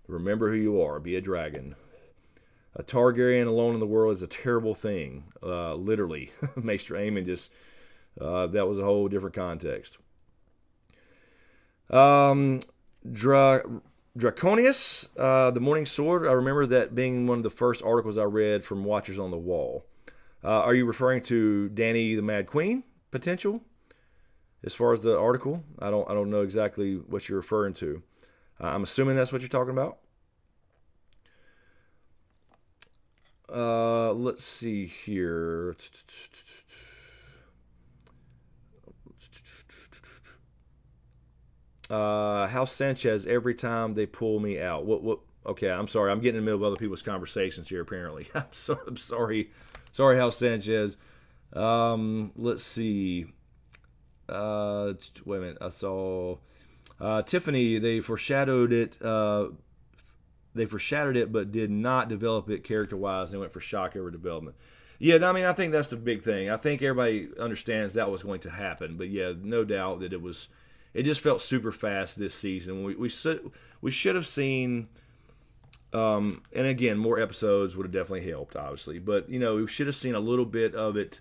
S2: Remember who you are. Be a dragon. A Targaryen alone in the world is a terrible thing. Literally. Maester Aemon just, that was a whole different context. Draconius, the Morning Sword. I remember that being one of the first articles I read from Watchers on the Wall. Are you referring to Dany the Mad Queen potential? As far as the article, I don't know exactly what you're referring to. I'm assuming that's what you're talking about. Let's see here. House Sanchez, every time they pull me out. What? Okay, I'm sorry. I'm getting in the middle of other people's conversations here, apparently. I'm sorry. Sorry, House Sanchez. Let's see. Wait a minute. I saw Tiffany. They foreshadowed it. But did not develop it character-wise. They went for shock over development. Yeah, I mean, I think that's the big thing. I think everybody understands that was going to happen. But yeah, no doubt that it was. It just felt super fast this season. We should have seen, and again, more episodes would have definitely helped, obviously. But we should have seen a little bit of it,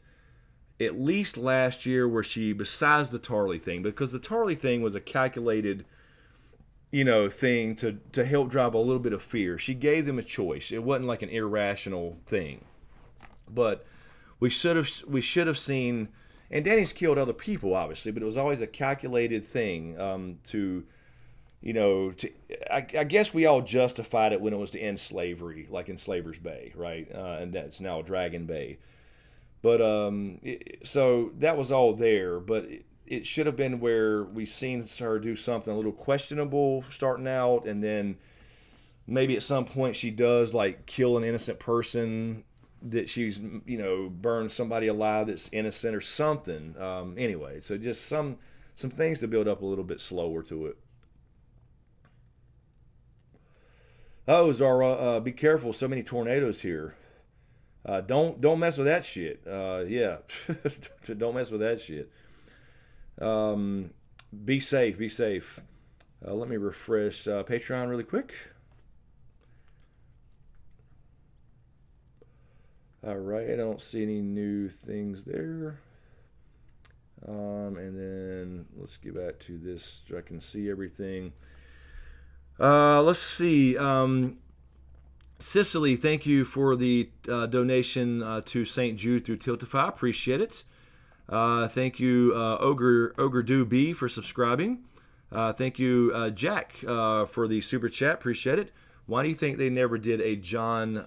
S2: at least last year, where she, besides the Tarly thing, because the Tarly thing was a calculated, thing to help drive a little bit of fear. She gave them a choice. It wasn't like an irrational thing, but we should have seen. And Danny's killed other people, obviously, but it was always a calculated thing I guess we all justified it when it was to end slavery, like in Slaver's Bay, right? And that's now Dragon Bay. But so that was all there, but it should have been where we seen her do something a little questionable starting out, and then maybe at some point she does like kill an innocent person, that she's burned somebody alive that's innocent or something. Anyway, so just some things to build up a little bit slower to it. Oh, Zara, be careful! So many tornadoes here. Don't mess with that shit. Yeah, don't mess with that shit. Be safe. Be safe. Let me refresh Patreon really quick. All right, I don't see any new things there. And then let's get back to this so I can see everything. Let's see. Cicely, thank you for the donation to St. Jude through Tiltify. Appreciate it. Thank you, Ogre Do B, for subscribing. Thank you, Jack, for the super chat. Appreciate it. Why do you think they never did a John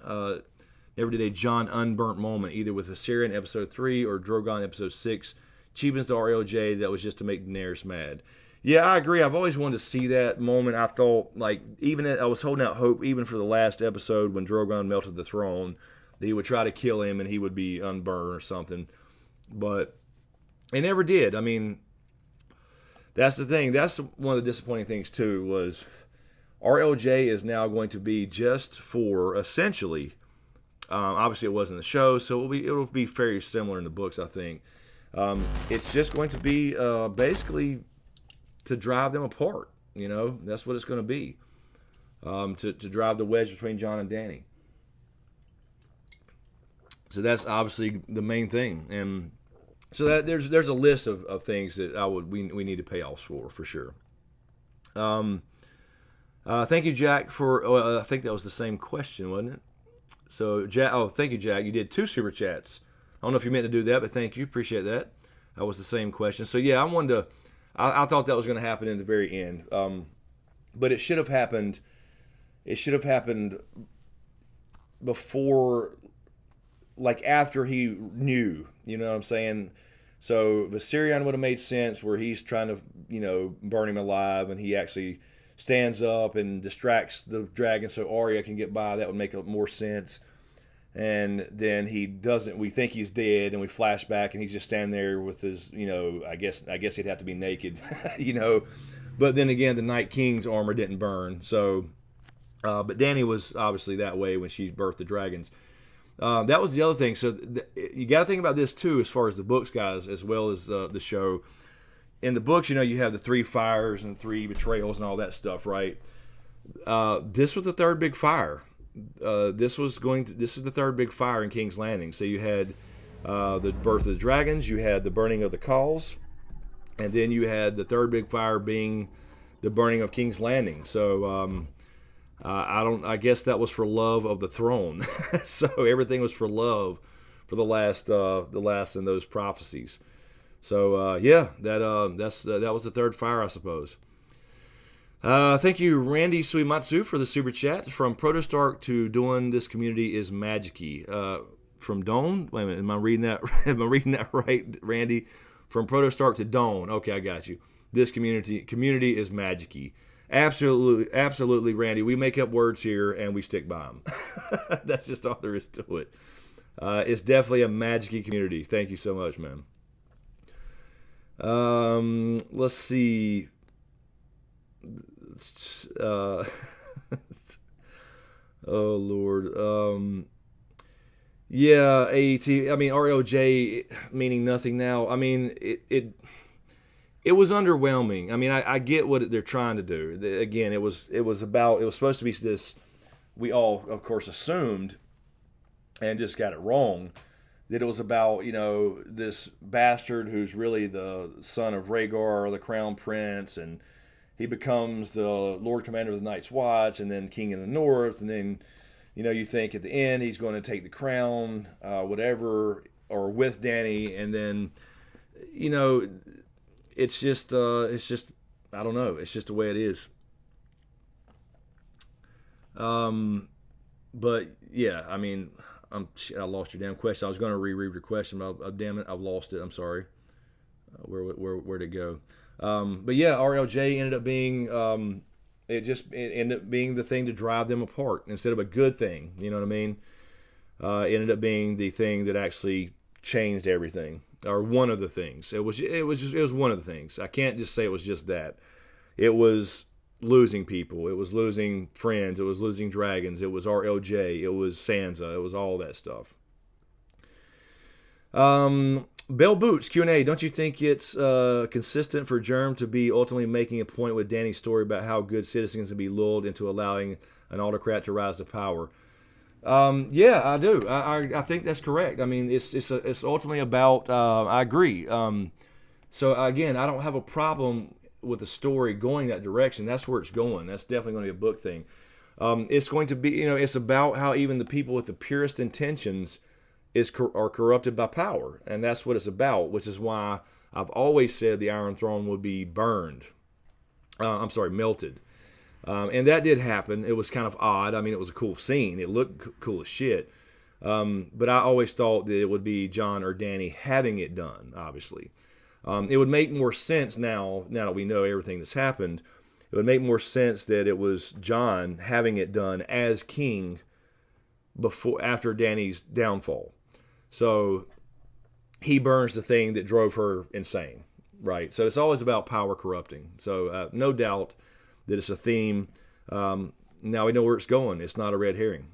S2: unburnt moment, either with Viserion episode 3 or Drogon episode 6? Cheapens the RLJ, that was just to make Daenerys mad. Yeah, I agree. I've always wanted to see that moment. I thought, I was holding out hope, even for the last episode when Drogon melted the throne, that he would try to kill him and he would be unburned or something. But they never did. I mean, that's the thing. That's one of the disappointing things, too, was RLJ is now going to be just for, essentially, obviously it wasn't the show, so it'll be very similar in the books, I think. It's just going to be basically to drive them apart. That's what it's going to be. To drive the wedge between Jon and Dany. So that's obviously the main thing. And so that there's a list of things that we need to pay off for sure. Thank you, Jack, for. I think that was the same question, wasn't it? So, Jack. Oh, thank you, Jack. You did 2 super chats. I don't know if you meant to do that, but thank you. Appreciate that. That was the same question. So yeah, I wanted to. I thought that was going to happen in the very end, but it should have happened. It should have happened before, like after he knew. You know what I'm saying? So Viserion would have made sense, where he's trying to, burn him alive, and he actually stands up and distracts the dragon so Arya can get by. That would make more sense. And then he doesn't. We think he's dead, and we flash back, and he's just standing there with his, I guess he'd have to be naked, But then again, the Night King's armor didn't burn. So, but Dany was obviously that way when she birthed the dragons. That was the other thing. So you got to think about this too, as far as the books, guys, as well as the show. In the books, you have the 3 fires and 3 betrayals and all that stuff, right? This was the 3rd big fire. This is the 3rd big fire in King's Landing. So you had the birth of the dragons, you had the burning of the Khals, and then you had the 3rd big fire being the burning of King's Landing. So I guess that was for love of the throne. So everything was for love for the last in those prophecies. So that was the 3rd fire, I suppose. Thank you, Randy Suimatsu, for the super chat. From Protostark to Dawn, this community is magic-y. From Dawn, wait a minute, am I reading that right, Randy? From Protostark to Dawn. Okay, I got you. This community is magic-y. Absolutely, Randy. We make up words here and we stick by them. That's just all there is to it. It's definitely a magic-y community. Thank you so much, man. Let's see. Oh Lord. Yeah, AET. I mean, RLJ meaning nothing now. I mean, it was underwhelming. I mean, I get what they're trying to do. Again, it was supposed to be this. We all, of course, assumed and just got it wrong, that it was about, this bastard who's really the son of Rhaegar, the crown prince, and he becomes the Lord Commander of the Night's Watch, and then King in the North, and then, you think at the end he's going to take the crown, whatever, or with Dany, and then, it's just, I don't know, it's just the way it is. But yeah, I mean, I lost your damn question. I was going to reread your question, but damn it, I've lost it. I'm sorry. Where'd it go? But yeah, RLJ ended up being it ended up being the thing to drive them apart instead of a good thing. You know what I mean? It ended up being the thing that actually changed everything, or one of the things. It was one of the things. I can't just say it was just that. It was losing people. It was losing friends. It was losing dragons. It was RLJ. It was Sansa. It was all that stuff. Bell Boots Q&A. Don't you think it's consistent for Germ to be ultimately making a point with Dany's story about how good citizens can be lulled into allowing an autocrat to rise to power? Yeah, I do. I think that's correct. I mean, it's ultimately about. I agree. So again, I don't have a problem with the story going that direction. That's where it's going. That's definitely going to be a book thing. It's going to be, it's about how even the people with the purest intentions are corrupted by power, and that's what it's about. Which is why I've always said the Iron Throne would be burned. Melted. And that did happen. It was kind of odd. I mean, it was a cool scene. It looked cool as shit. But I always thought that it would be Jon or Dany having it done, obviously. It would make more sense now that we know everything that's happened. It would make more sense that it was Jon having it done as king after Dany's downfall. So he burns the thing that drove her insane, right? So it's always about power corrupting. So no doubt that it's a theme. Now we know where it's going. It's not a red herring.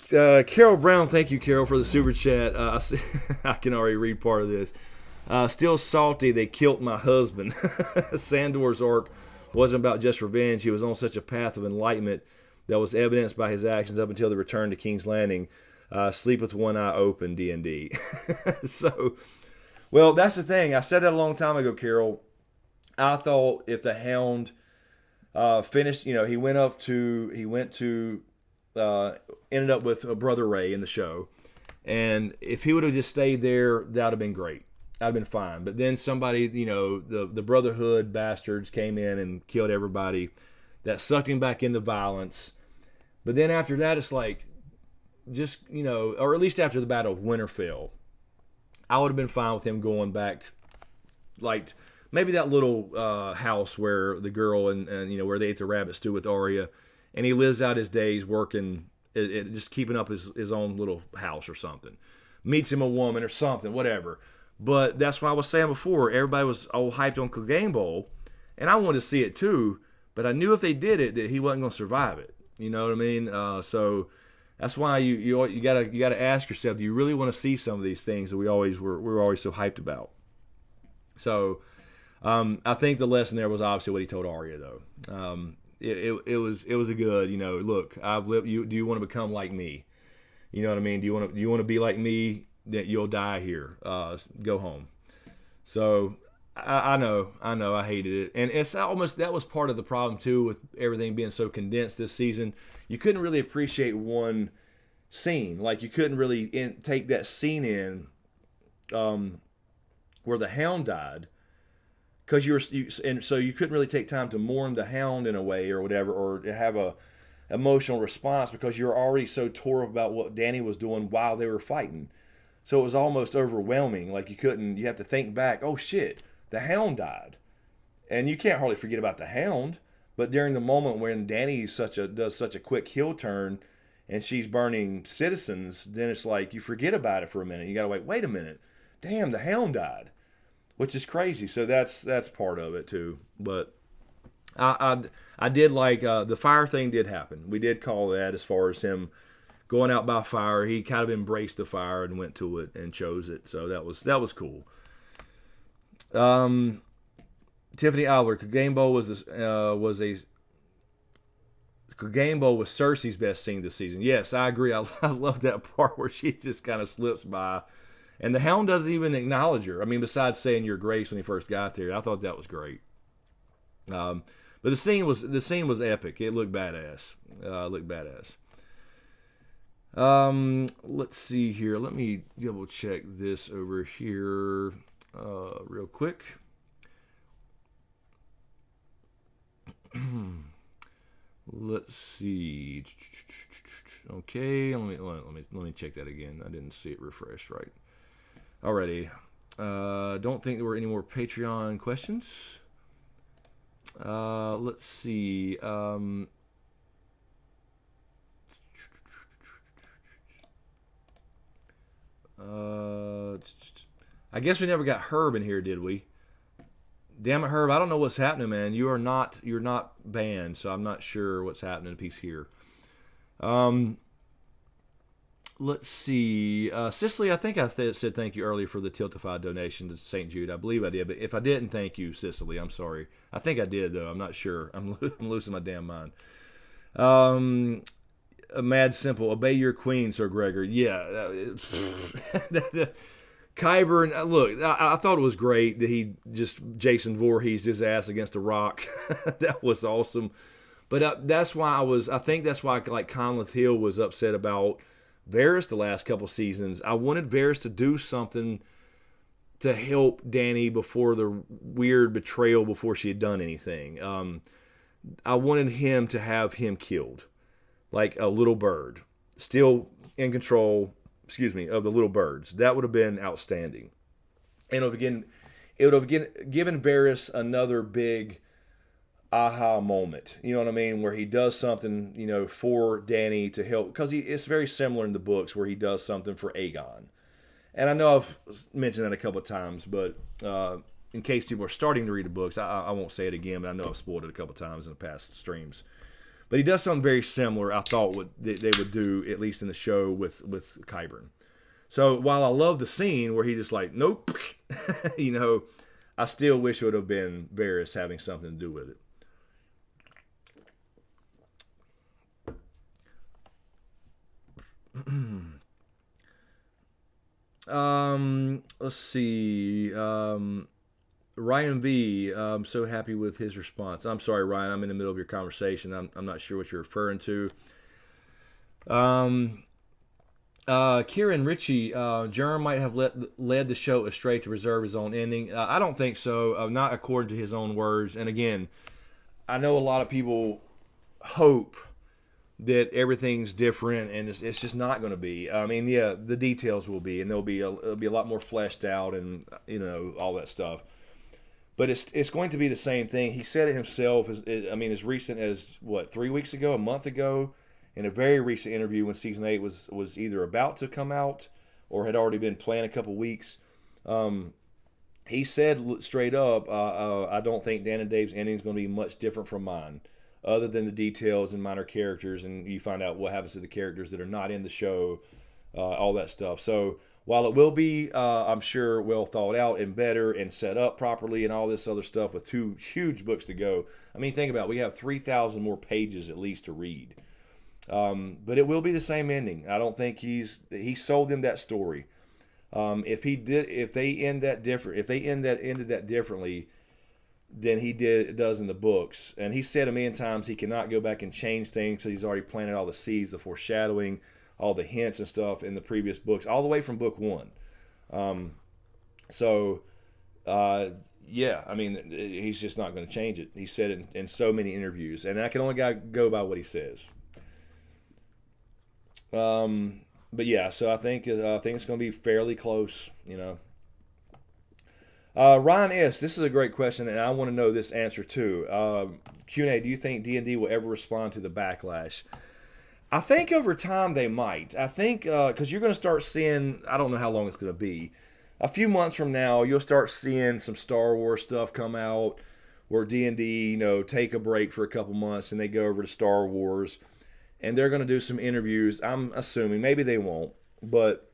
S2: Carol Brown, thank you, Carol, for the super chat. I can already read part of this. Still salty they killed my husband. Sandor's arc wasn't about just revenge. He was on such a path of enlightenment that was evidenced by his actions up until the return to King's Landing. Sleep with one eye open, D&D. So, well, that's the thing. I said that a long time ago, Carol. I thought if the Hound finished. He went to ended up with Brother Ray in the show, and if he would have just stayed there, that would have been great. I'd have been fine. But then somebody, the Brotherhood bastards came in and killed everybody. That sucked him back into violence. But then after that, it's like, just, or at least after the Battle of Winterfell, I would have been fine with him going back, like maybe that little house where the girl and where they ate the rabbit stew with Arya, and he lives out his days working, just keeping up his own little house or something. Meets him a woman or something, whatever. But that's what I was saying before. Everybody was all hyped on Clegane Bowl, and I wanted to see it too. But I knew if they did it, that he wasn't going to survive it. You know what I mean? So that's why you gotta ask yourself: do you really want to see some of these things that we're always so hyped about? So I think the lesson there was obviously what he told Arya, though. It was a good, look, I've lived. Do you want to become like me? You know what I mean? Do you want to be like me? That you'll die here. Go home. So I know, I hated it, and it's almost that was part of the problem too with everything being so condensed this season. You couldn't really appreciate one scene, like you couldn't really take that scene in where the Hound died, because and so you couldn't really take time to mourn the Hound in a way or whatever, or have a emotional response because you're already so tore up about what Dany was doing while they were fighting. So it was almost overwhelming. Like you have to think back, oh shit, the Hound died. And you can't hardly forget about the Hound. But during the moment when Dany does such a quick heel turn and she's burning citizens, then it's like you forget about it for a minute. You gotta wait a minute. Damn, the Hound died. Which is crazy. So that's part of it too. But I did like the fire thing did happen. We did call that as far as him going out by fire. He kind of embraced the fire and went to it and chose it. So that was cool. Tiffany Albert, Clegane Bowl was Cersei's best scene this season. Yes, I agree. I love that part where she just kind of slips by, and the Hound doesn't even acknowledge her. I mean, besides saying your grace when he first got there, I thought that was great. But the scene was epic. It looked badass. Let's see here. Let me double check this over here real quick. Let's see. Okay, let me check that again. I didn't see it refreshed right. Alrighty. Don't think there were any more Patreon questions. Let's see. I guess we never got Herb in here, did we? Damn it, Herb! I don't know what's happening, man. You're not banned, so I'm not sure what's happening. A piece here. Let's see. Cicely, I think I said thank you earlier for the Tiltify donation to St. Jude. I believe I did, but if I didn't, thank you, Cicely. I'm sorry. I think I did, though. I'm not sure. I'm losing my damn mind. A mad simple. Obey your queen, Sir Gregor. Yeah. Qyburn, look, I thought it was great that he just Jason Voorhees his ass against a rock. That was awesome. But that's why I think that's why like Conleth Hill was upset about Varys the last couple seasons. I wanted Varys to do something to help Dany before the weird betrayal before she had done anything. I wanted him to have him killed. Like a little bird. Still in control, of the little birds. That would have been outstanding. And it would have given Varys another big aha moment. You know what I mean? Where he does something, for Dany to help. Because it's very similar in the books where he does something for Aegon. And I know I've mentioned that a couple of times, but in case people are starting to read the books, I won't say it again, but I know I've spoiled it a couple of times in the past streams. But he does something very similar, I thought, they would do, at least in the show, with Qyburn. So while I love the scene where he just like, nope, I still wish it would have been Varys having something to do with it. Let's see. Ryan V, I'm so happy with his response. I'm sorry, Ryan, I'm in the middle of your conversation. I'm not sure what you're referring to. Kieran Ritchie, Jerm might have led the show astray to preserve his own ending. I don't think so, not according to his own words. And again, I know a lot of people hope that everything's different, and it's just not going to be. I mean, yeah, the details will be, and it'll be a lot more fleshed out, and all that stuff. But it's going to be the same thing. He said it himself. As recent as 3 weeks ago, a month ago, in a very recent interview when season 8 was either about to come out or had already been planned a couple weeks. He said straight up, I don't think Dan and Dave's ending is going to be much different from mine, other than the details and minor characters, and you find out what happens to the characters that are not in the show, all that stuff. So while it will be, I'm sure, well thought out and better and set up properly and all this other stuff with 2 huge books to go. I mean, think about it. We have 3,000 more pages at least to read. But it will be the same ending. I don't think he sold them that story. If they ended that differently than he does in the books, and he said a million times he cannot go back and change things, so he's already planted all the seeds, the foreshadowing, all the hints and stuff in the previous books, all the way from book 1. Yeah, I mean, he's just not going to change it. He said it in so many interviews, and I can only go by what he says. But yeah, so I think it's going to be fairly close, Ryan S., this is a great question, and I want to know this answer too. Q&A, do you think D&D will ever respond to the backlash? I think over time they might. I think because you're going to start seeing, I don't know how long it's going to be, a few months from now, you'll start seeing some Star Wars stuff come out where D&D, take a break for a couple months and they go over to Star Wars. And they're going to do some interviews. I'm assuming, maybe they won't, but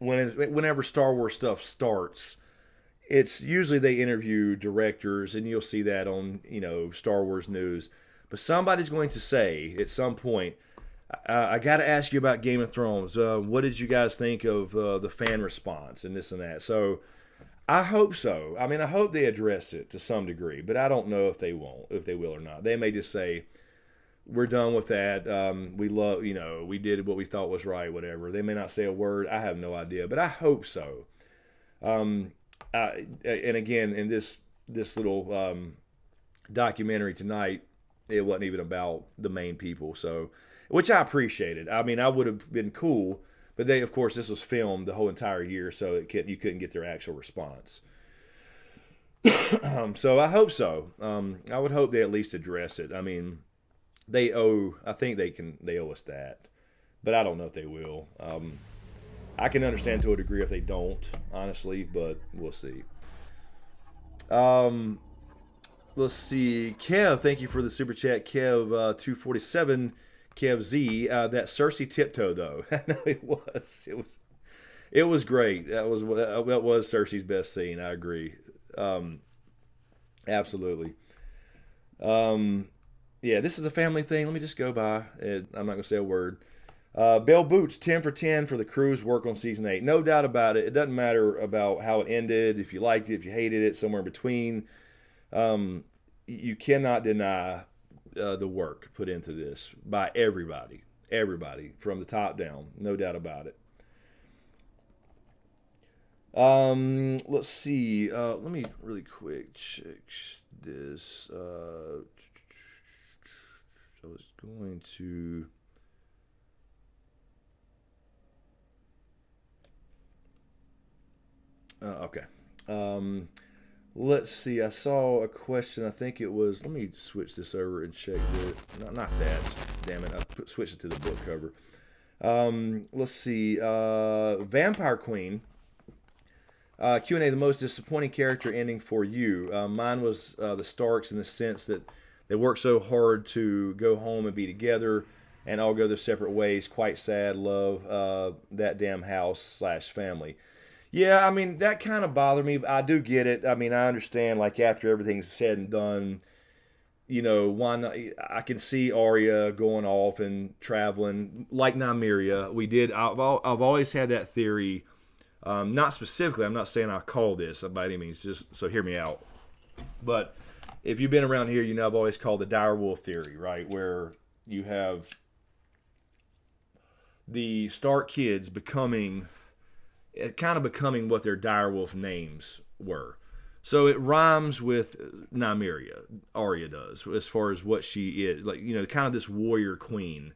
S2: whenever Star Wars stuff starts, it's usually they interview directors, and you'll see that on Star Wars news. But somebody's going to say at some point, I got to ask you about Game of Thrones. What did you guys think of the fan response and this and that? So I hope so. I mean, I hope they address it to some degree, but I don't know if they will or not. They may just say, we're done with that. We love, we did what we thought was right, whatever. They may not say a word. I have no idea, but I hope so. And again, in this little documentary tonight, it wasn't even about the main people, so which I appreciated. I mean, I would have been cool, but of course, this was filmed the whole entire year, so you couldn't get their actual response. So I hope so. I would hope they at least address it. I mean, I think they owe us that, but I don't know if they will. I can understand to a degree if they don't, honestly, but we'll see. Let's see. Kev, thank you for the super chat. Kev 247, Kev Z. That Cersei tiptoe though, no, it was great. That was Cersei's best scene. I agree. Absolutely. Yeah, this is a family thing. Let me just go by. I'm not going to say a word. Bell Boots, 10 for 10 for the crew's work on Season 8. No doubt about it. It doesn't matter about how it ended, if you liked it, if you hated it, somewhere in between. You cannot deny the work put into this by everybody. Everybody, from the top down. No doubt about it. Let's see. Let me really quick check this. I was going to... okay. Let's see. I saw a question. I think it was... Let me switch this over and check it. Not that. Damn it. I switched it to the book cover. Let's see. Vampire Queen. Q&A, the most disappointing character ending for you. Mine was the Starks, in the sense that they worked so hard to go home and be together and all go their separate ways. Quite sad. Love that damn house / family. Yeah, I mean, that kind of bothered me. I do get it. I mean, I understand, like, after everything's said and done, why not? I can see Arya going off and traveling like Nymeria. I've always had that theory Not specifically, I'm not saying I call this by any means, just so hear me out. But if you've been around here, you know I've always called the Direwolf Theory, right? Where you have the Stark kids becoming what their direwolf names were. So it rhymes with Nymeria, Arya does, as far as what she is. Like, you know, kind of this warrior queen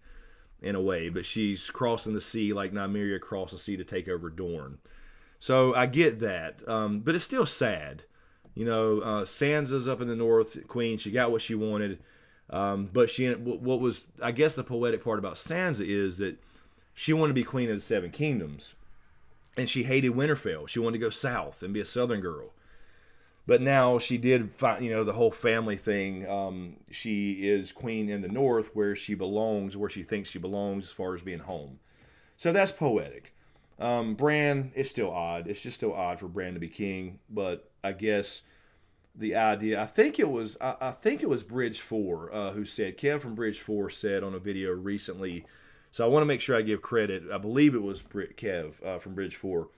S2: in a way, but she's crossing the sea like Nymeria crossed the sea to take over Dorne. So I get that, but it's still sad. You know, Sansa's up in the north, queen. She got what she wanted, but what was, I guess, the poetic part about Sansa is that she wanted to be queen of the Seven Kingdoms, and she hated Winterfell. She wanted to go south and be a southern girl. But now she did find, you know, the whole family thing. She is queen in the north where she belongs, where she thinks she belongs as far as being home. So that's poetic. Bran, it's still odd. It's just still odd for Bran to be king. But I guess the idea, I think it was Bridge 4 who said, Kev from Bridge 4 said on a video recently, so I want to make sure I give credit. I believe it was Kev from Bridge 4.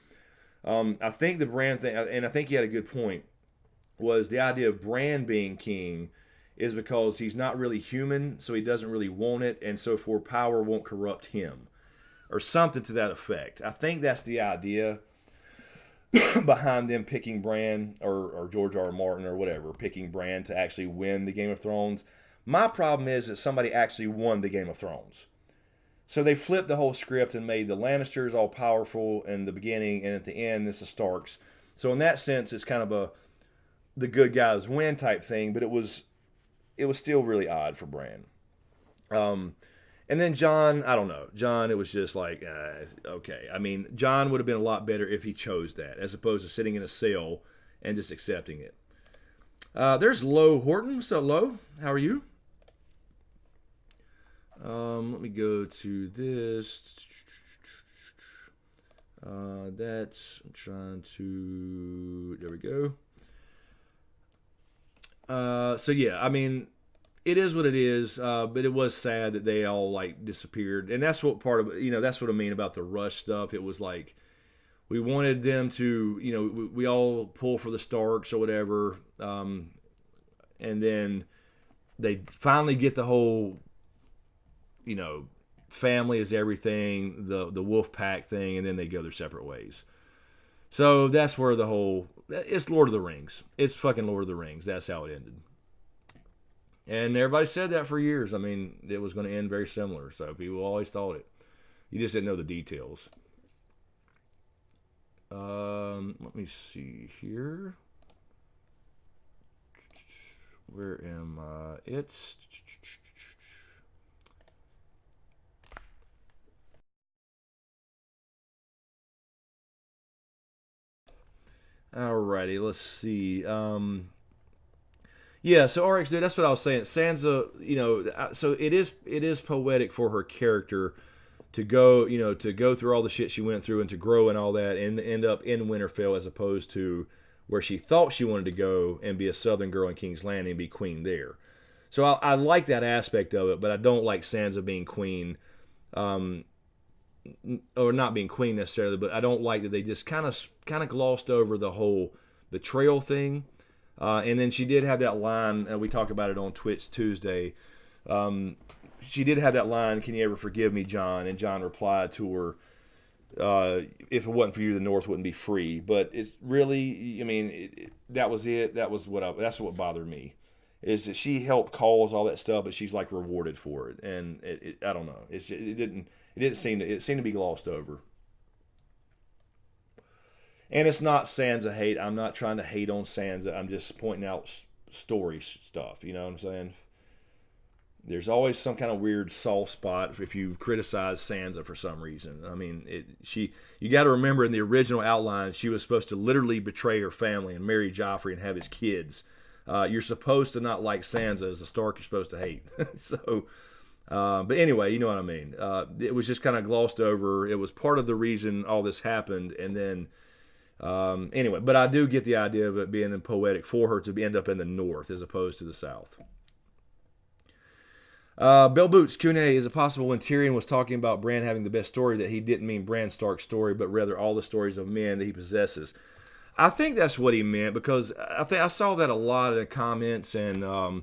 S2: I think the Bran thing, and I think he had a good point, was the idea of Bran being king is because he's not really human, so he doesn't really want it, and so for power won't corrupt him, or something to that effect. I think that's the idea behind them picking Bran, or George R. R. Martin or whatever, picking Bran to actually win the Game of Thrones. My problem is that somebody actually won the Game of Thrones. So they flipped the whole script and made the Lannisters all powerful in the beginning, and at the end, it's the Starks. So in that sense, it's kind of the good guys win type thing, but it was still really odd for Bran. And then Jon, I don't know. Jon, it was just like, okay. I mean, Jon would have been a lot better if he chose that, as opposed to sitting in a cell and just accepting it. There's Lo Horton. What's up, Lo? How are you? Let me go to this. I'm trying to, there we go. So yeah, I mean, it is what it is, but it was sad that they all like disappeared, and that's what part of, you know, that's what I mean about the rush stuff. It was like we wanted them to, you know, we all pull for the Starks or whatever, and then they finally get the whole, you know, family is everything, the wolf pack thing, and then they go their separate ways. So that's where the whole, it's Lord of the Rings. It's fucking Lord of the Rings. That's how it ended. And everybody said that for years. I mean, it was going to end very similar. So people always thought it. You just didn't know the details. Let me see here. Where am I? It's... Alrighty, let's see. Yeah, so RX, dude, that's what I was saying. Sansa, you know, so it is poetic for her character to go, you know, to go through all the shit she went through and to grow and all that and end up in Winterfell as opposed to where she thought she wanted to go and be a Southern girl in King's Landing and be queen there. So I like that aspect of it, but I don't like Sansa being queen, or not being queen necessarily, but I don't like that they just kind of glossed over the whole betrayal thing. And then she did have that line, and we talked about it on Twitch Tuesday. She did have that line, "Can you ever forgive me, Jon?" And Jon replied to her, "If it wasn't for you, the North wouldn't be free." But it's really, I mean, that was it. That's what bothered me, is that she helped cause all that stuff, but she's like rewarded for it. And I don't know. It seemed to be glossed over. And it's not Sansa hate. I'm not trying to hate on Sansa. I'm just pointing out story stuff. You know what I'm saying? There's always some kind of weird soft spot if you criticize Sansa for some reason. I mean, you got to remember in the original outline, she was supposed to literally betray her family and marry Joffrey and have his kids. You're supposed to not like Sansa as the Stark you're supposed to hate. So, but anyway, you know what I mean. It was just kind of glossed over. It was part of the reason all this happened, and then. Anyway, but I do get the idea of it being poetic for her to end up in the North as opposed to the South. Bell Boots, Q&A, is it possible when Tyrion was talking about Bran having the best story that he didn't mean Bran Stark's story, but rather all the stories of men that he possesses? I think that's what he meant, because I saw that a lot in the comments and a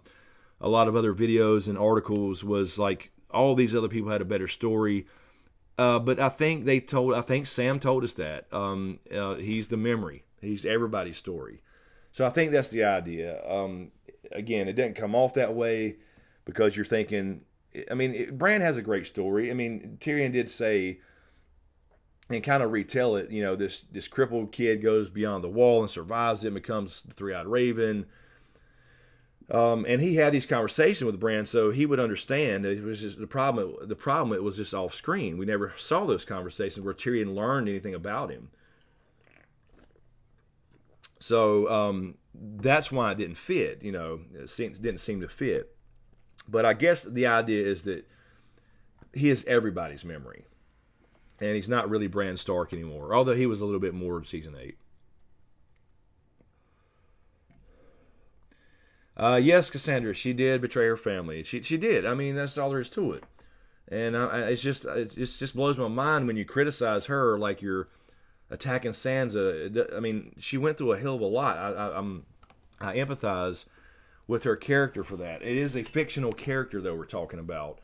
S2: lot of other videos and articles, was like all these other people had a better story. But I think Sam told us that. He's the memory. He's everybody's story. So I think that's the idea. Again, it didn't come off that way because you're thinking, I mean, Bran has a great story. I mean, Tyrion did say, and kind of retell it, you know, this crippled kid goes beyond the wall and survives it and becomes the three-eyed raven. And he had these conversations with Bran, so he would understand. It was just the problem. It was just off screen. We never saw those conversations where Tyrion learned anything about him. So that's why it didn't fit. You know, it didn't seem to fit. But I guess the idea is that he is everybody's memory, and he's not really Bran Stark anymore. Although he was a little bit more in season 8. Yes, Cassandra, she did betray her family. She did. I mean, that's all there is to it. And it just blows my mind when you criticize her like you're attacking Sansa. I mean, she went through a hell of a lot. I empathize with her character for that. It is a fictional character, though, we're talking about.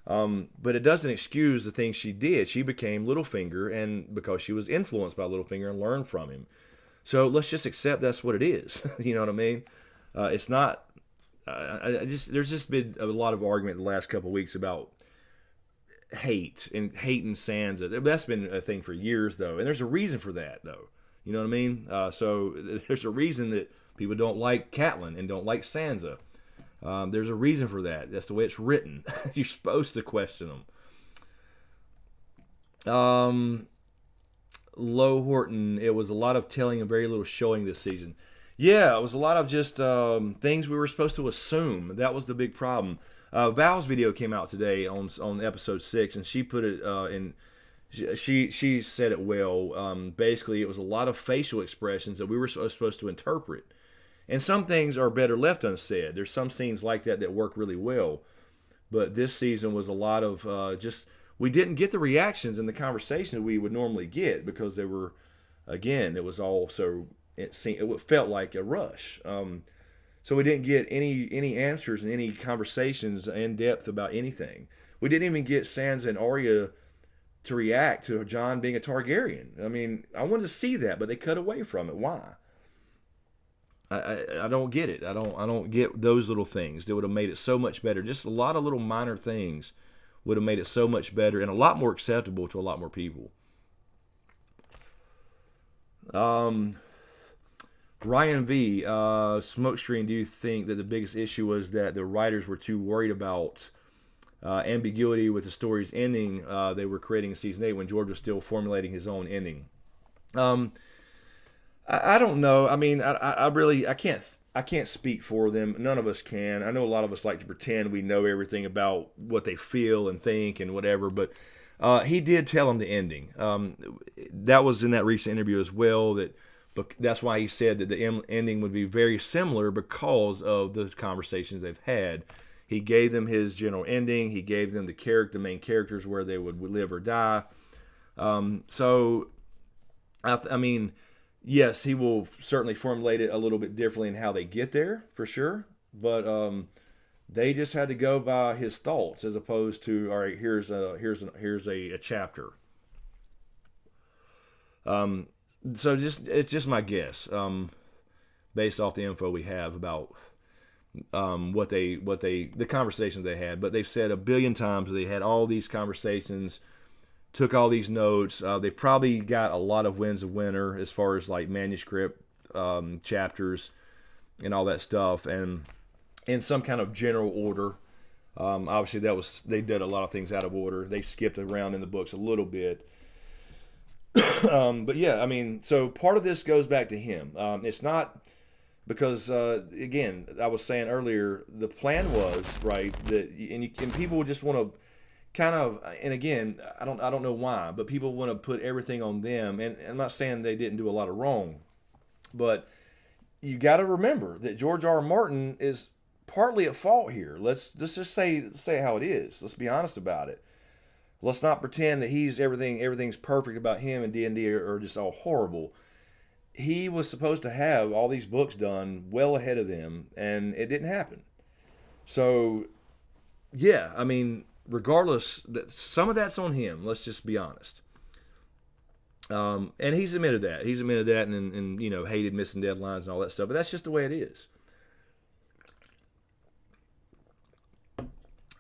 S2: But it doesn't excuse the things she did. She became Littlefinger, and because she was influenced by Littlefinger and learned from him. So let's just accept that's what it is. You know what I mean? It's not. There's just been a lot of argument the last couple of weeks about hating Sansa. That's been a thing for years, though, and there's a reason for that, though. You know what I mean? So there's a reason that people don't like Catelyn and don't like Sansa. There's a reason for that. That's the way it's written. You're supposed to question them. Low Horton, it was a lot of telling and very little showing this season. Yeah, it was a lot of just things we were supposed to assume. That was the big problem. Val's video came out today on episode 6, and she put it in. She said it well. Basically, it was a lot of facial expressions that we were supposed to interpret, and some things are better left unsaid. There's some scenes like that work really well, but this season was a lot of just we didn't get the reactions and the conversations we would normally get because they were, again, it was all so. It felt like a rush. So we didn't get any answers and any conversations in depth about anything. We didn't even get Sansa and Arya to react to Jon being a Targaryen. I mean, I wanted to see that, but they cut away from it. Why? I don't get it. I don't get those little things. That would have made it so much better. Just a lot of little minor things would have made it so much better and a lot more acceptable to a lot more people. Ryan V, SmokeScreen, do you think that the biggest issue was that the writers were too worried about ambiguity with the story's ending they were creating in season 8 when George was still formulating his own ending? I don't know. I mean, I can't speak for them. None of us can. I know a lot of us like to pretend we know everything about what they feel and think and whatever, but he did tell them the ending. That was in that recent interview as well, but that's why he said that the ending would be very similar because of the conversations they've had. He gave them his general ending. He gave them the main characters where they would live or die. So, I mean, yes, he will certainly formulate it a little bit differently in how they get there, for sure. But they just had to go by his thoughts as opposed to, all right, here's a chapter. So it's just my guess, based off the info we have about the conversations they had. But they've said a billion times that they had all these conversations, took all these notes. They probably got a lot of Winds of Winter as far as like manuscript chapters and all that stuff, and in some kind of general order. Obviously, they did a lot of things out of order. They skipped around in the books a little bit. But yeah, I mean, so part of this goes back to him. It's not because, again, I was saying earlier, the plan was, right, that, and people would just want to kind of, and again, I don't know why, but people want to put everything on them. And I'm not saying they didn't do a lot of wrong, but you got to remember that George R. R. Martin is partly at fault here. Let's just say how it is. Let's be honest about it. Let's not pretend that everything's perfect about him and D&D are just all horrible. He was supposed to have all these books done well ahead of them, and it didn't happen. So, yeah, I mean, regardless, some of that's on him. Let's just be honest. And he's admitted that. He's admitted that and hated missing deadlines and all that stuff. But that's just the way it is.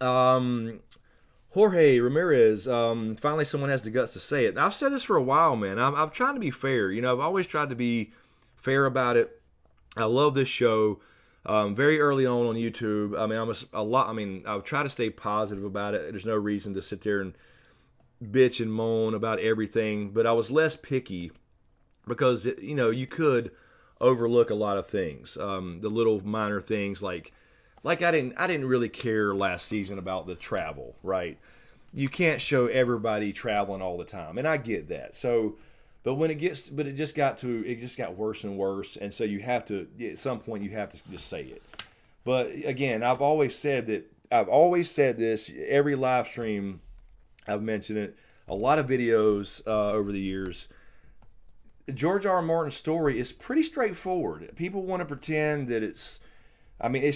S2: Jorge Ramirez, finally someone has the guts to say it. And I've said this for a while, man. I'm trying to be fair. I've always tried to be fair about it. I love this show. Very early on YouTube. I mean, I've tried to stay positive about it. There's no reason to sit there and bitch and moan about everything. But I was less picky because, you could overlook a lot of things. The little minor things like I didn't really care last season about the travel, right? You can't show everybody traveling all the time, and I get that. So, but it just got worse and worse, and so you have to at some point you have to just say it. But again, I've always said this every live stream. I've mentioned it a lot of videos over the years. George R. R. Martin's story is pretty straightforward. People want to pretend that it's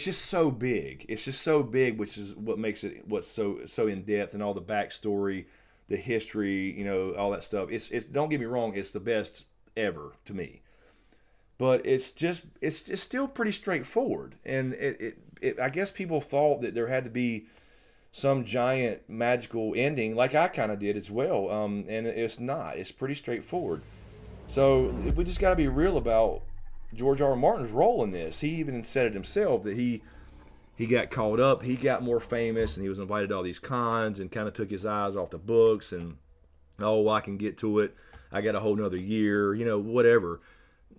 S2: just so big. It's just so big, which is what makes it what's so in depth and all the backstory, the history, all that stuff. It's don't get me wrong, it's the best ever to me. But it's still pretty straightforward. And I guess people thought that there had to be some giant magical ending, like I kind of did as well. And it's not. It's pretty straightforward. So we just got to be real about George R. R. Martin's role in this. He even said it himself that he got caught up, he got more famous, and he was invited to all these cons and kind of took his eyes off the books and, I can get to it. I got a whole nother year, whatever.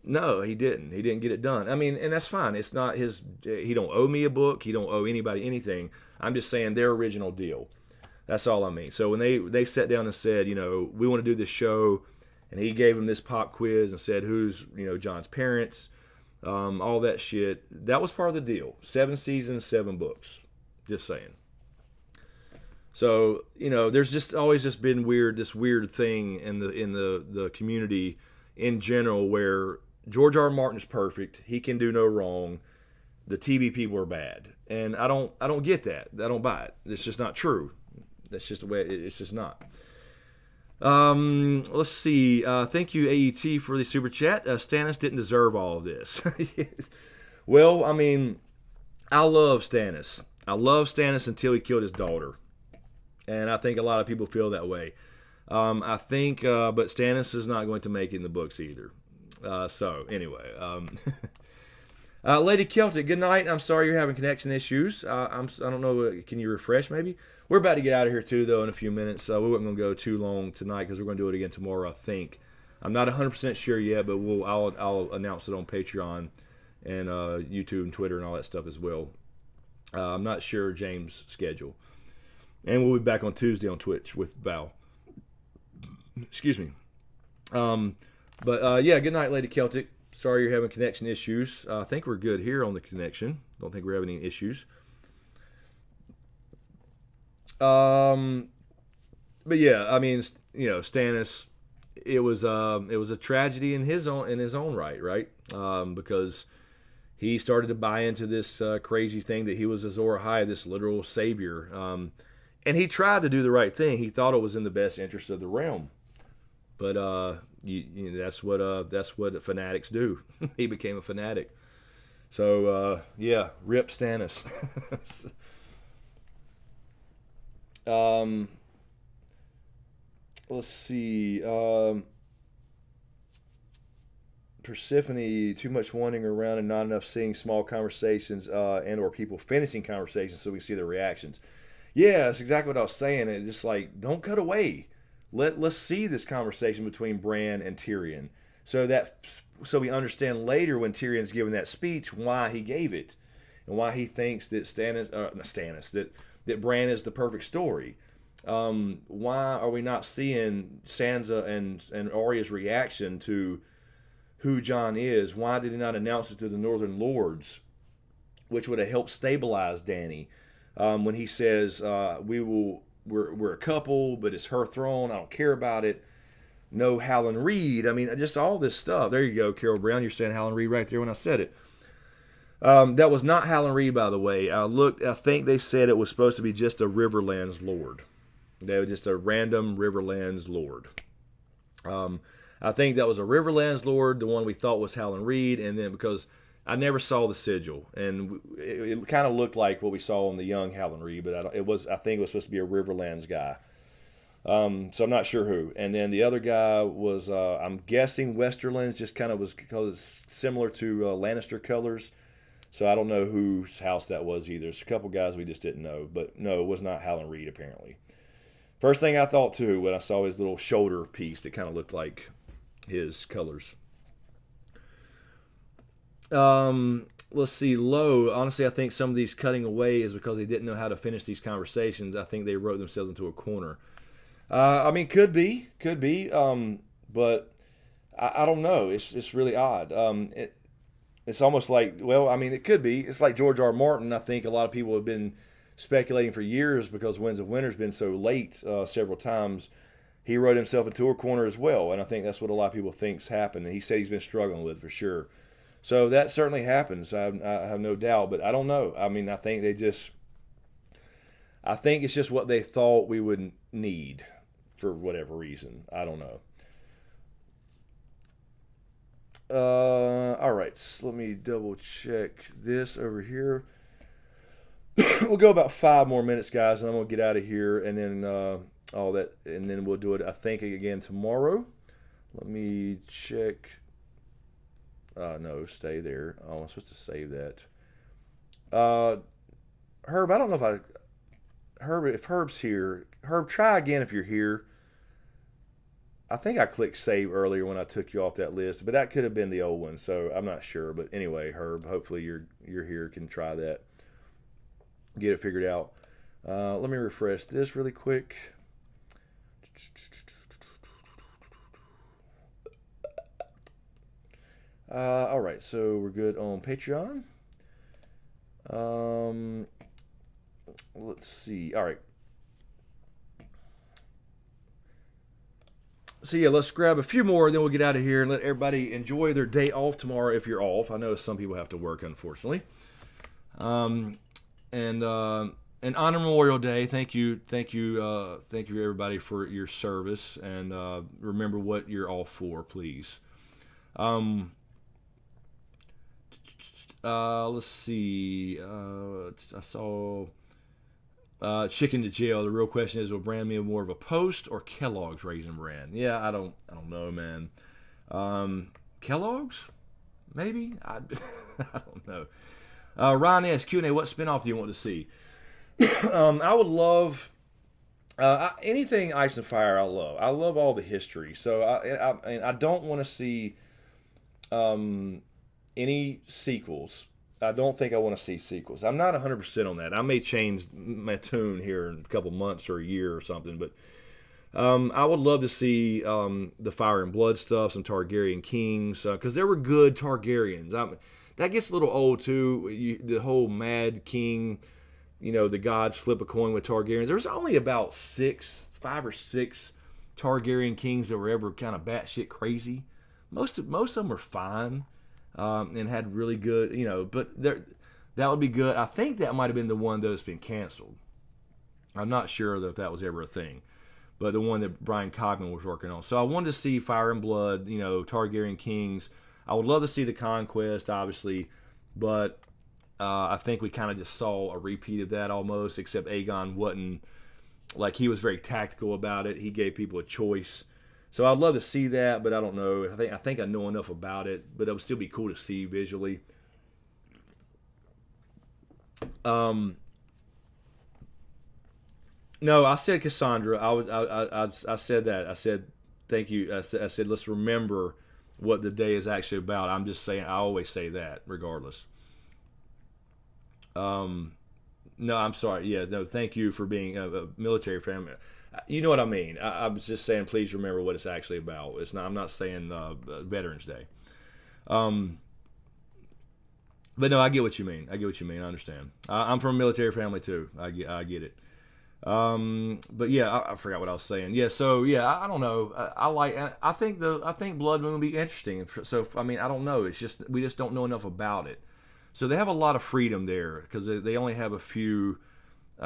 S2: No, he didn't. He didn't get it done. I mean, and that's fine. It's not his, he don't owe me a book. He don't owe anybody anything. I'm just saying their original deal. That's all I mean. So when they sat down and said, we want to do this show, and he gave him this pop quiz and said who's, John's parents, all that shit. That was part of the deal. 7 seasons, 7 books. Just saying. So, there's just always just been this weird thing in the community in general where George R. R. Martin is perfect. He can do no wrong. The TV people are bad. And I don't get that. I don't buy it. It's just not true. That's just the way it's just not. Let's see. Thank you, AET, for the super chat. Stannis didn't deserve all of this. Well, I mean, I love Stannis. I love Stannis until he killed his daughter. And I think a lot of people feel that way. But Stannis is not going to make it in the books either. So, anyway. Lady Celtic, good night. I'm sorry you're having connection issues. I don't know. Can you refresh maybe? We're about to get out of here too, though, in a few minutes. We weren't going to go too long tonight because we're going to do it again tomorrow, I think. I'm not 100% sure yet, but I'll announce it on Patreon and YouTube and Twitter and all that stuff as well. I'm not sure James' schedule. And we'll be back on Tuesday on Twitch with Val. Excuse me. Good night, Lady Celtic. Sorry you're having connection issues. I think we're good here on the connection. Don't think we're having any issues. But yeah, I mean, Stannis, it was a tragedy in his own right? Because he started to buy into this crazy thing that he was Azor Ahai, this literal savior. And he tried to do the right thing. He thought it was in the best interest of the realm. But that's what fanatics do. He became a fanatic. So rip Stannis. Let's see. Persephone, too much wandering around and not enough seeing small conversations and or people finishing conversations so we see the reactions. Yeah, that's exactly what I was saying. It's just like, don't cut away. Let's see this conversation between Bran and Tyrion, so we understand later when Tyrion's giving that speech why he gave it, and why he thinks that that Bran is the perfect story. Why are we not seeing Sansa and Arya's reaction to who Jon is? Why did he not announce it to the Northern Lords which would have helped stabilize Danny. When he says, we're a couple, but it's her throne. I don't care about it. No Howland Reed. I mean, just all this stuff. There you go, Carol Brown. You're saying Howland Reed right there when I said it. That was not Howland Reed, by the way. I looked. I think they said it was supposed to be just a Riverlands Lord. They were just a random Riverlands Lord. I think that was a Riverlands Lord, the one we thought was Howland Reed, and then because I never saw the sigil, and it kind of looked like what we saw on the young Howland Reed, but I think it was supposed to be a Riverlands guy. So I'm not sure who. And then the other guy was, I'm guessing Westerlands, just kind of was because it's similar to Lannister colors. So I don't know whose house that was either. There's a couple guys we just didn't know, but no, it was not Howland Reed apparently. First thing I thought too when I saw his little shoulder piece that kind of looked like his colors. Let's see, Lowe. Honestly, I think some of these cutting away is because they didn't know how to finish these conversations. I think they wrote themselves into a corner. I mean, could be, but I don't know. It's really odd. It's almost like, well, I mean, it could be. It's like George R. R. Martin. I think a lot of people have been speculating for years because Winds of Winter's been so late several times. He wrote himself into a corner as well, and I think that's what a lot of people think's happened. And he said he's been struggling with for sure. So that certainly happens. I have no doubt, but I don't know. I mean, I think it's just what they thought we would need for whatever reason. I don't know. All right, so let me double check this over here. We'll go about 5 more minutes, guys, and I'm gonna get out of here, and then all that, and then we'll do it, I think, again tomorrow. Let me check. No, stay there. Oh, I'm supposed to save that. Herb, I don't know if if Herb's here. Herb, try again if you're here. I think I clicked save earlier when I took you off that list, but that could have been the old one, so I'm not sure. But anyway, Herb, hopefully you're here, can try that. Get it figured out. Let me refresh this really quick. All right, so we're good on Patreon. Let's see. All right. So yeah, let's grab a few more, and then we'll get out of here and let everybody enjoy their day off tomorrow if you're off. I know some people have to work, unfortunately. And on Memorial Day, thank you everybody for your service, and remember what you're all for, please. Let's see. I saw Chicken to Jail. The real question is, will brand me more of a Post or Kellogg's Raisin Bran? Yeah, I don't know, man. Kellogg's, maybe. I don't know. Ryan asks, Q&A, what spinoff do you want to see? I would love anything Ice and Fire. I love all the history. So I don't want to see any sequels. I don't think I want to see sequels. I'm not 100% on that. I may change my tune here in a couple months or a year or something, but I would love to see the Fire and Blood stuff, some Targaryen kings, because there were good Targaryens. That gets a little old too. The whole Mad King, the gods flip a coin with Targaryens. There's only about 5 or 6 Targaryen kings that were ever kind of batshit crazy. Most of them were fine. And had really good, but that would be good. I think that might have been the one that's been canceled. I'm not sure if that was ever a thing, but the one that Brian Cogman was working on. So I wanted to see Fire and Blood, Targaryen kings. I would love to see the Conquest, obviously, but I think we kind of just saw a repeat of that almost, except Aegon wasn't, like, he was very tactical about it. He gave people a choice. So I'd love to see that, but I don't know. I think I know enough about it, but it would still be cool to see visually. No, I said Cassandra. I said that. I said thank you. I said let's remember what the day is actually about. I'm just saying. I always say that, regardless. No, I'm sorry. Yeah, no. Thank you for being a military family. You know what I mean. I was just saying, please remember what it's actually about. It's not. I'm not saying Veterans Day. But But no, I get what you mean. I understand. I'm from a military family too. I get it. But yeah, I forgot what I was saying. Yeah, so yeah, I don't know. I think Blood Moon would be interesting. So I mean, I don't know. It's just we just don't know enough about it. So they have a lot of freedom there because they only have a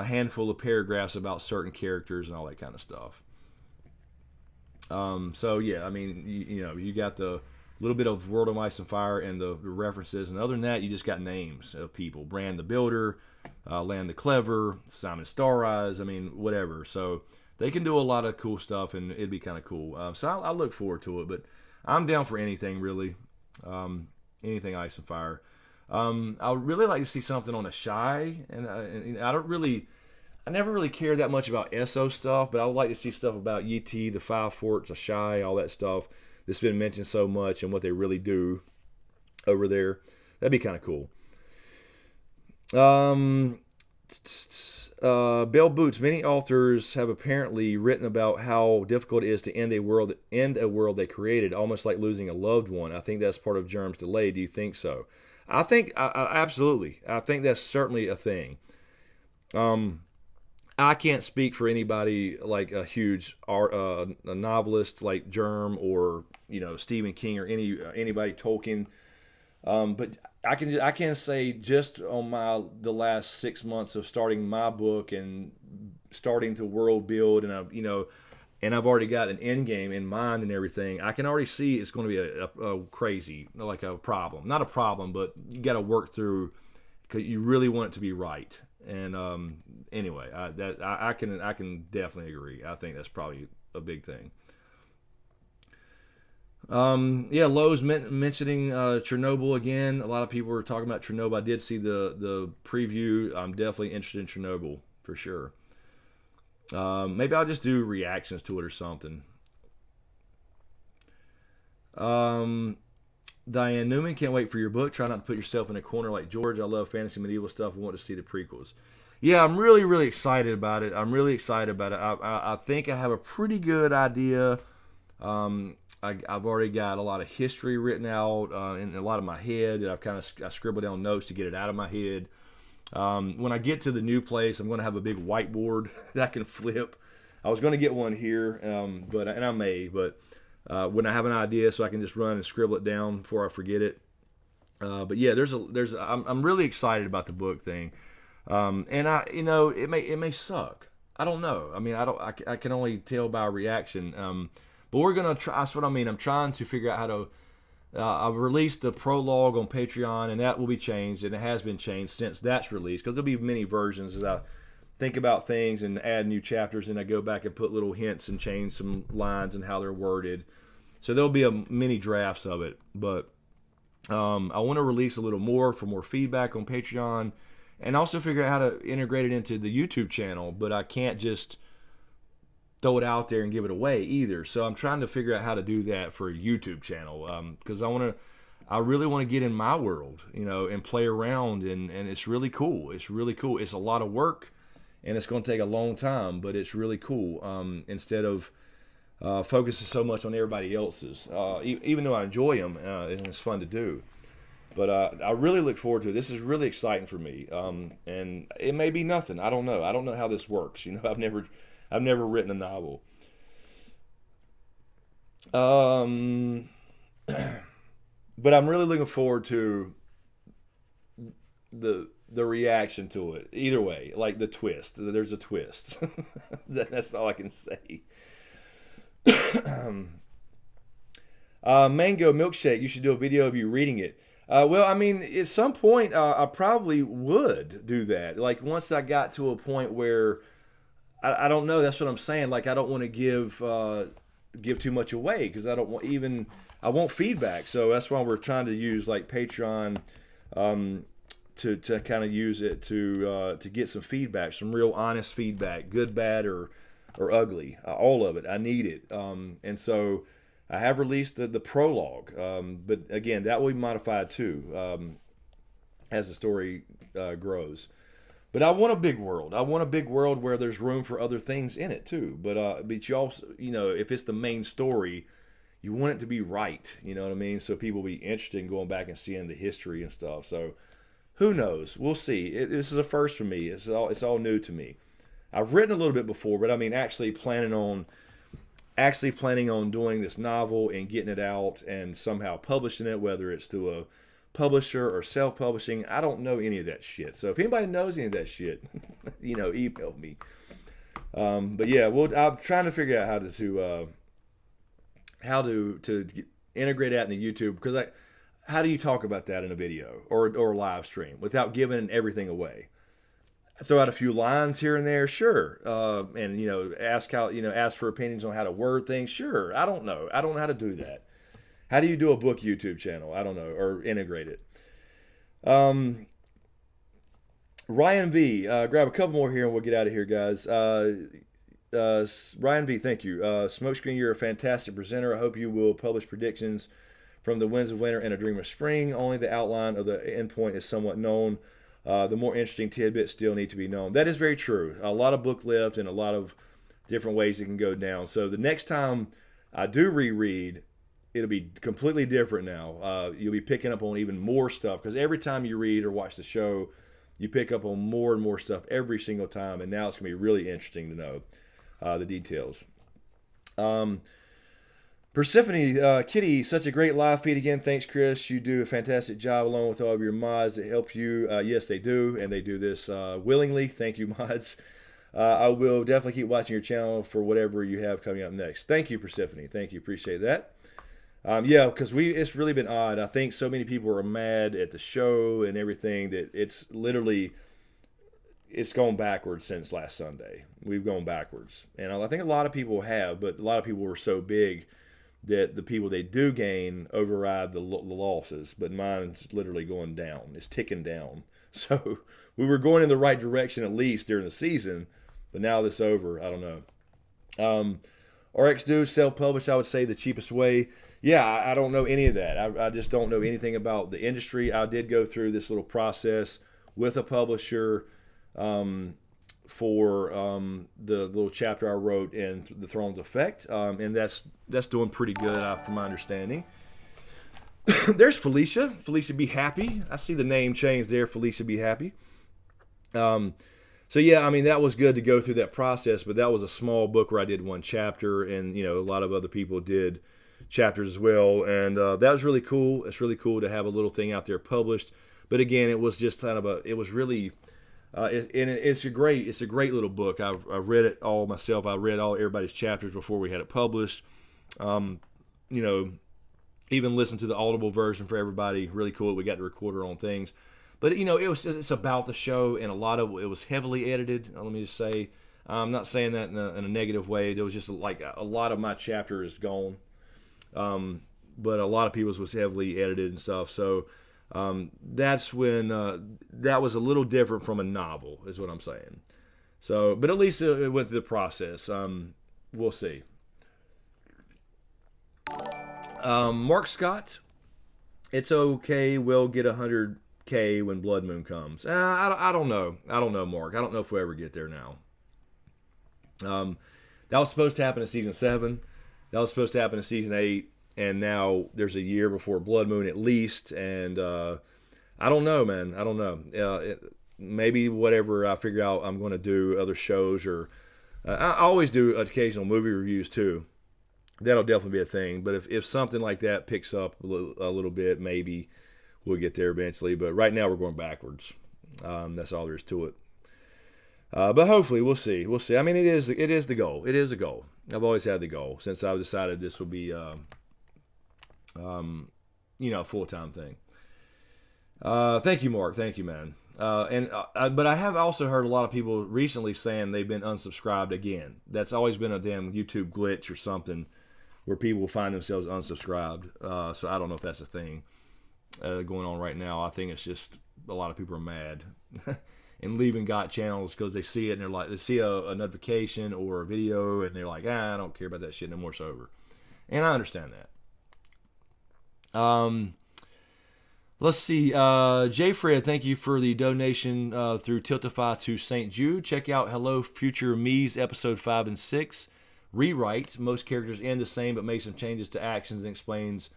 S2: handful of paragraphs about certain characters and all that kind of stuff. So yeah, I mean, you got the little bit of World of Ice and Fire and the references, and other than that, you just got names of people: Bran the Builder, Land the Clever, Simon Stareyes. I mean, whatever. So they can do a lot of cool stuff, and it'd be kind of cool. So I look forward to it. But I'm down for anything really, anything Ice and Fire. I would really like to see something on a Shy, and I never really cared that much about SO stuff, but I would like to see stuff about YT, the Five Forts, a Shy, all that stuff. This has been mentioned so much and what they really do over there. That'd be kind of cool. Bell Boots. Many authors have apparently written about how difficult it is to end a world they created, almost like losing a loved one. I think that's part of Germ's delay. Do you think so? I think absolutely. I think that's certainly a thing. I can't speak for anybody like a huge a novelist like Germ or Stephen King or anybody Tolkien, but I can say just on the last 6 months of starting my book and starting to world build, and I've already got an end game in mind and everything. I can already see it's going to be a crazy, like a problem, not a problem, but you got to work through because you really want it to be right. And anyway, I can definitely agree. I think that's probably a big thing. Yeah, Lowe's mentioning Chernobyl again. A lot of people were talking about Chernobyl. I did see the preview. I'm definitely interested in Chernobyl for sure. Maybe I'll just do reactions to it or something. Diane Newman, can't wait for your book. Try not to put yourself in a corner like George. I love fantasy medieval stuff. I want to see the prequels. Yeah, I'm really, really excited about it. I think I have a pretty good idea. I've already got a lot of history written out in a lot of my head that I scribbled down notes to get it out of my head. When I get to the new place, I'm going to have a big whiteboard that I can flip. I was going to get one here, but I may. But when I have an idea, so I can just run and scribble it down before I forget it. But yeah, I'm really excited about the book thing, and it may suck. I don't know. I mean, I can only tell by reaction. But we're gonna try. That's what I mean. I'm trying to figure out how to. I've released the prologue on Patreon, and that will be changed, and it has been changed since that's released, because there'll be many versions as I think about things and add new chapters, and I go back and put little hints and change some lines and how they're worded. So there'll be mini drafts of it, but I want to release a little more for more feedback on Patreon, and also figure out how to integrate it into the YouTube channel. But I can't just throw it out there and give it away either. So I'm trying to figure out how to do that for a YouTube channel, because I really want to get in my world, and play around, and it's really cool. It's really cool. It's a lot of work, and it's going to take a long time, but it's really cool. Instead of focusing so much on everybody else's, even though I enjoy them, and it's fun to do. But I really look forward to it. This is really exciting for me, and it may be nothing. I don't know. I don't know how this works. I've never written a novel. But I'm really looking forward to the reaction to it. Either way, like the twist. There's a twist. That's all I can say. Mango Milkshake, you should do a video of you reading it. Well, I mean, at some point, I probably would do that. Like, once I got to a point where I don't know. That's what I'm saying. Like, I don't want to give too much away, because I want feedback. So that's why we're trying to use like Patreon to kind of use it to get some feedback, some real honest feedback, good, bad, or ugly, all of it. I need it. And so I have released the prologue, but again, that will be modified too as the story grows. But I want a big world. I want a big world where there's room for other things in it too. But you also, if it's the main story, you want it to be right. You know what I mean? So people will be interested in going back and seeing the history and stuff. So Who knows? We'll see. This is a first for me. It's all new to me. I've written a little bit before, but I mean, actually planning on doing this novel and getting it out and somehow publishing it, whether it's through a publisher or self-publishing. I don't know any of that shit. So if anybody knows any of that shit, email me. But yeah, I'm trying to figure out how to integrate that in the YouTube, because how do you talk about that in a video or live stream without giving everything away? Throw out a few lines here and there, sure, and ask for opinions on how to word things, sure. I don't know how to do that. How do you do a book YouTube channel? I don't know, or integrate it. Ryan V, grab a couple more here and we'll get out of here, guys. Ryan V, thank you. SmokeScreen, you're a fantastic presenter. I hope you will publish predictions from the Winds of Winter and A Dream of Spring. Only the outline of the endpoint is somewhat known. The more interesting tidbits still need to be known. That is very true. A lot of book left and a lot of different ways it can go down. So the next time I do reread, it'll be completely different now. You'll be picking up on even more stuff, because every time you read or watch the show, you pick up on more and more stuff every single time, and now it's going to be really interesting to know the details. Persephone, Kitty, such a great live feed again. Thanks, Chris. You do a fantastic job along with all of your mods that help you. Yes, they do, and they do this willingly. Thank you, mods. I will definitely keep watching your channel for whatever you have coming up next. Thank you, Persephone. Thank you. Appreciate that. Yeah, because it's really been odd. I think so many people are mad at the show and everything that it's gone backwards since last Sunday. We've gone backwards. And I think a lot of people have, but a lot of people were so big that the people they do gain override the losses. But mine's literally going down. It's ticking down. So we were going in the right direction at least during the season, but now this over, I don't know. RX Dude, self-published, I would say the cheapest way. Yeah, I don't know any of that. I just don't know anything about the industry. I did go through this little process with a publisher for the little chapter I wrote in The Throne's Effect, and that's doing pretty good from my understanding. There's Felicia. Felicia Be Happy. I see the name change there, Felicia Be Happy. So yeah, I mean, that was good to go through that process, but that was a small book where I did one chapter, and a lot of other people did chapters as well, and that was really cool. It's really cool to have a little thing out there published, but again, it was just kind of it's a great little book. I read it all myself. I read all everybody's chapters before we had it published. Even listened to the Audible version for everybody. Really cool. We got to record our own things. But it's about the show, and a lot of it was heavily edited. Let me just say, I'm not saying that in a negative way. There was just like a lot of my chapter is gone, but a lot of people's was heavily edited and stuff. So that's when that was a little different from a novel, is what I'm saying. So, but at least it went through the process. We'll see. Mark Scott, it's okay. We'll get 100K when Blood Moon comes. I don't know. I don't know, Mark. I don't know if we'll ever get there now. That was supposed to happen in season 7. That was supposed to happen in season 8. And now there's a year before Blood Moon at least. And I don't know, man. I don't know. Maybe whatever I figure out, I'm going to do other shows, or I always do occasional movie reviews too. That'll definitely be a thing. But if something like that picks up a little bit, maybe we'll get there eventually. But right now we're going backwards. That's all there is to it. But hopefully we'll see. We'll see. I mean, it is the goal. It is a goal. I've always had the goal since I've decided this will be, a full-time thing. Thank you, Mark. Thank you, man. But I have also heard a lot of people recently saying they've been unsubscribed again. That's always been a damn YouTube glitch or something, where people find themselves unsubscribed. So I don't know if that's a thing going on right now. I think it's just a lot of people are mad and leaving Got channels because they see it and they're like, they see a notification or a video and they're like, I don't care about that shit no more. It's over. And I understand that. Let's see. J. Fred, thank you for the donation through Tiltify to St. Jude. Check out Hello Future Me's episode 5 and 6. Rewrite. Most characters end the same but make some changes to actions and explains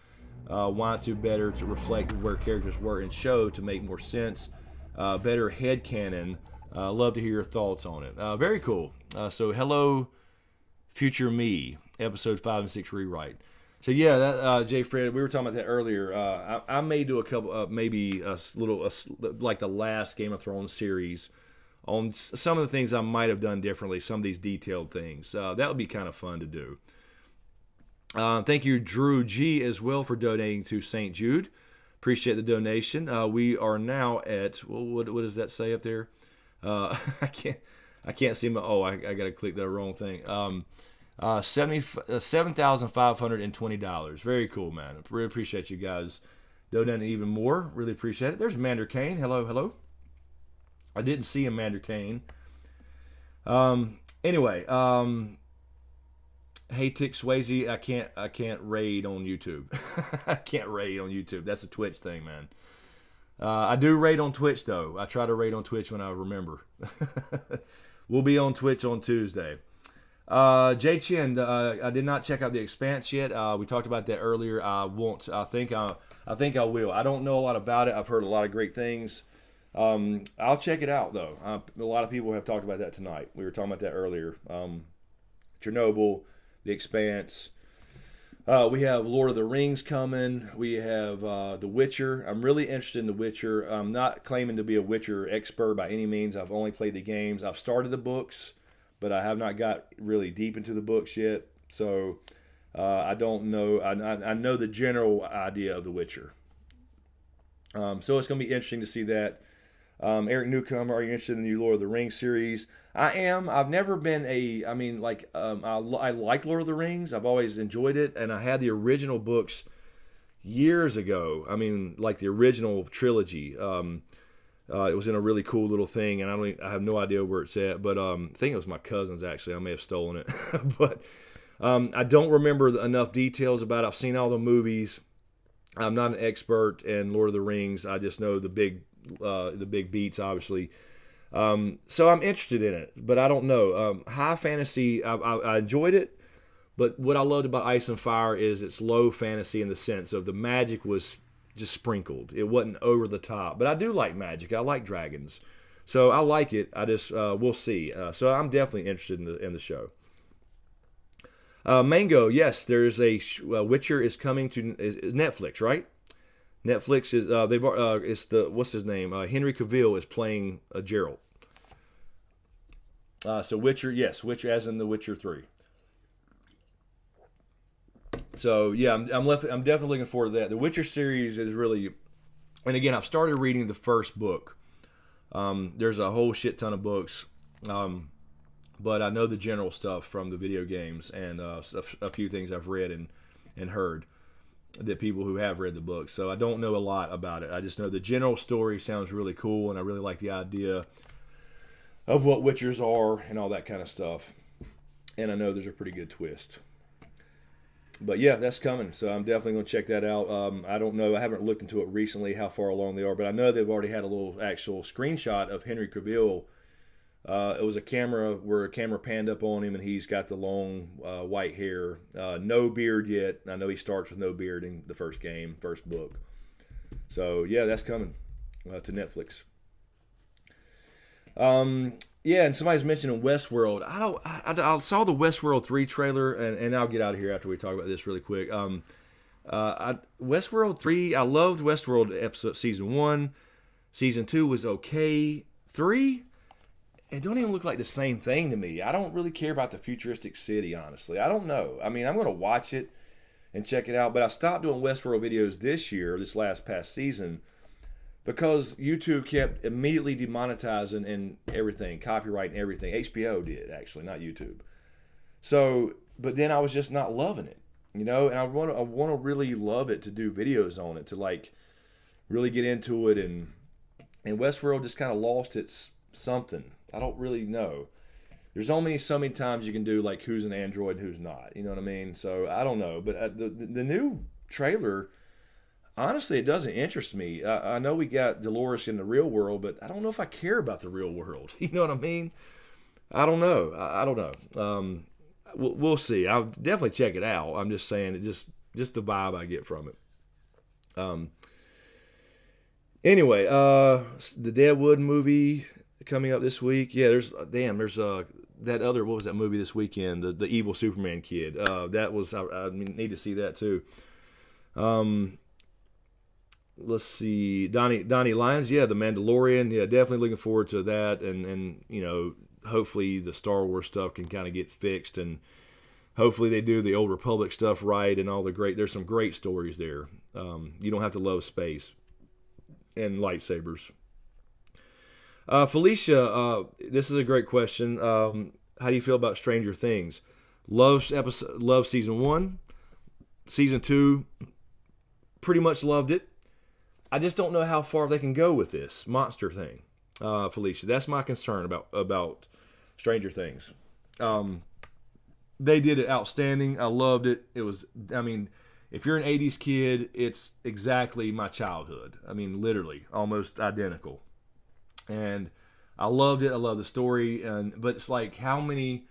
S2: why it's better to reflect where characters were in show to make more sense. better headcanon. Love to hear your thoughts on it. Very cool. So hello, future me, episode 5 and 6 rewrite. So yeah, that, Jay Fred, we were talking about that earlier. I may do a couple, maybe a little, like the last Game of Thrones series on some of the things I might have done differently, some of these detailed things. That would be kind of fun to do. Thank you, Drew G, as well, for donating to St. Jude. Appreciate the donation. We are now at, well, what does that say up there? I can't see my, I got to click the wrong thing. $7,520. Very cool, man. Really appreciate you guys donating even more. Really appreciate it. There's Mander Kane. Hello. I didn't see him, Mander Kane. Anyway, hey Tick Swayze, I can't raid on YouTube. I can't raid on YouTube. That's a Twitch thing, man. I do raid on Twitch though. I try to raid on Twitch when I remember. We'll be on Twitch on Tuesday. Jay Chin, I did not check out The Expanse yet. We talked about that earlier. I won't. I think I will. I don't know a lot about it. I've heard a lot of great things. I'll check it out though. A lot of people have talked about that tonight. We were talking about that earlier. Chernobyl, The Expanse. We have Lord of the Rings coming. We have The Witcher. I'm really interested in The Witcher. I'm not claiming to be a Witcher expert by any means. I've only played the games. I've started the books, but I have not got really deep into the books yet. So I don't know. I know the general idea of The Witcher. So it's going to be interesting to see that. Eric Newcomer, are you interested in the new Lord of the Rings series? I am. I've never been I like Lord of the Rings. I've always enjoyed it, and I had the original books years ago. I mean, like the original trilogy. It was in a really cool little thing, and I have no idea where it's at, but I think it was my cousin's actually. I may have stolen it, but I don't remember enough details about it. I've seen all the movies. I'm not an expert in Lord of the Rings. I just know the big beats, obviously. So I'm interested in it, but I don't know. High fantasy, I enjoyed it, but what I loved about Ice and Fire is it's low fantasy in the sense of the magic was just sprinkled. It wasn't over the top, but I do like magic. I like dragons, so I like it. I just we'll see. So I'm definitely interested in the show. Mango, yes, there's a Witcher is coming to Netflix, right? Netflix is it's the what's his name? Henry Cavill is playing Geralt. So Witcher, yes, Witcher as in The Witcher 3. So yeah, I'm definitely looking forward to that. The Witcher series is really, and again, I've started reading the first book. There's a whole shit ton of books, but I know the general stuff from the video games and a few things I've read and heard that people who have read the book. So I don't know a lot about it. I just know the general story sounds really cool, and I really like the idea of what Witchers are and all that kind of stuff. And I know there's a pretty good twist. But yeah, that's coming, so I'm definitely going to check that out. I don't know, I haven't looked into it recently how far along they are, but I know they've already had a little actual screenshot of Henry Cavill. It was a camera where a camera panned up on him, and he's got the long white hair. No beard yet. I know he starts with no beard in the first book. So yeah, that's coming to Netflix. Yeah, and somebody's mentioning Westworld. I saw the Westworld 3 trailer, and I'll get out of here after we talk about this really quick. Westworld 3, I loved Westworld season 1. Season 2 was okay. 3, it don't even look like the same thing to me. I don't really care about the futuristic city, honestly. I don't know. I mean, I'm going to watch it and check it out, but I stopped doing Westworld videos this past season, because YouTube kept immediately demonetizing and everything, copyright and everything. HBO did, actually, not YouTube. So, but then I was just not loving it, and I want to really love it to do videos on it, to like really get into it, and Westworld just kind of lost its something. I don't really know. There's only so many times you can do like who's an android and who's not. You know what I mean? So I don't know, but the new trailer, honestly, it doesn't interest me. I know we got Dolores in the real world, but I don't know if I care about the real world. You know what I mean? I don't know. I don't know. We'll see. I'll definitely check it out. I'm just saying, just the vibe I get from it. Anyway, the Deadwood movie coming up this week. Yeah, there's that other, what was that movie this weekend? The evil Superman kid. That was, I need to see that too. Let's see, Donnie Lyons. Yeah, The Mandalorian. Yeah, definitely looking forward to that. And you know, hopefully the Star Wars stuff can kind of get fixed, and hopefully they do the Old Republic stuff right and all the great. There's some great stories there. You don't have to love space and lightsabers. Felicia, this is a great question. How do you feel about Stranger Things? Love season 1, season 2. Pretty much loved it. I just don't know how far they can go with this monster thing, Felicia. That's my concern about Stranger Things. They did it outstanding. I loved it. It was, I mean, if you're an 80s kid, it's exactly my childhood. I mean, literally, almost identical. And I loved it. I love the story. But it's like, how many,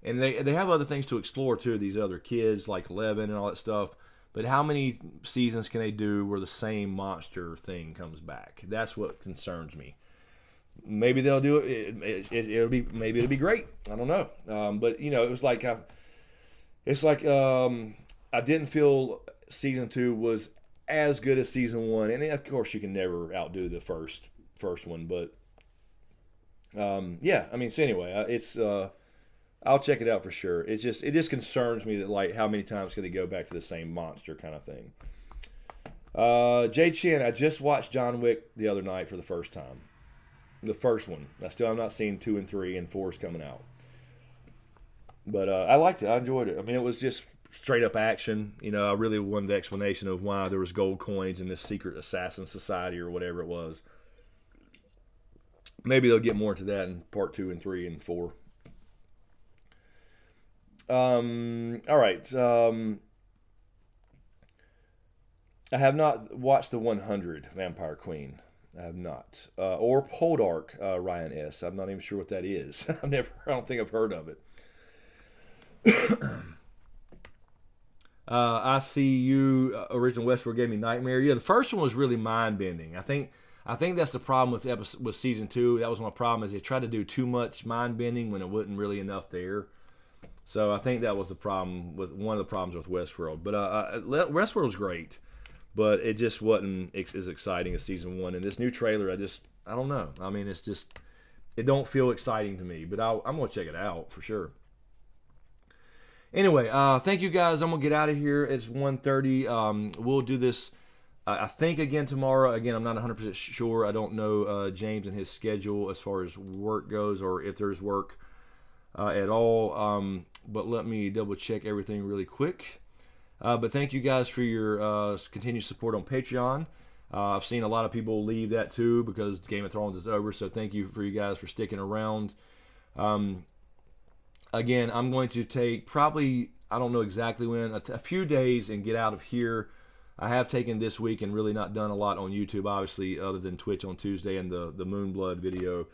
S2: and they have other things to explore too, these other kids, like 11 and all that stuff. But how many seasons can they do where the same monster thing comes back? That's what concerns me. Maybe they'll do it. It'll be great. I don't know. But you know, it was like I didn't feel season 2 was as good as season 1, and of course you can never outdo the first one. But yeah, I mean, so anyway, it's I'll check it out for sure. It just concerns me that, like, how many times can they go back to the same monster kind of thing. Jay Chin, I just watched John Wick the other night for the first time. The first one. I still have not seen 2 and 3, and 4 is coming out. But I liked it. I enjoyed it. I mean, it was just straight up action. You know, I really wanted the explanation of why there was gold coins in this secret assassin society or whatever it was. Maybe they'll get more into that in part 2 and 3 and 4. All right. I have not watched the 100 Vampire Queen. I have not. Or Poldark, Ryan S. I'm not even sure what that is. I don't think I've heard of it. I see you. Original Westworld gave me nightmare. Yeah, the first one was really mind bending. I think that's the problem with season 2. That was my problem, is they tried to do too much mind bending when it wasn't really enough there. So I think that was the problem with one of the problems with Westworld. But Westworld was great, but it just wasn't as exciting as season 1. And this new trailer, I don't know. I mean, it don't feel exciting to me. But I'm gonna check it out for sure. Anyway, thank you guys. I'm gonna get out of here. It's 1:30. We'll do this, I think, again tomorrow. Again, I'm not 100% sure. I don't know James and his schedule as far as work goes, or if there's work at all. But let me double check everything really quick. But thank you guys for your continued support on Patreon. I've seen a lot of people leave that too because Game of Thrones is over. So thank you for you guys for sticking around. Again, I'm going to take probably, I don't know exactly when, a few days and get out of here. I have taken this week and really not done a lot on YouTube, obviously, other than Twitch on Tuesday and the Moonblood video.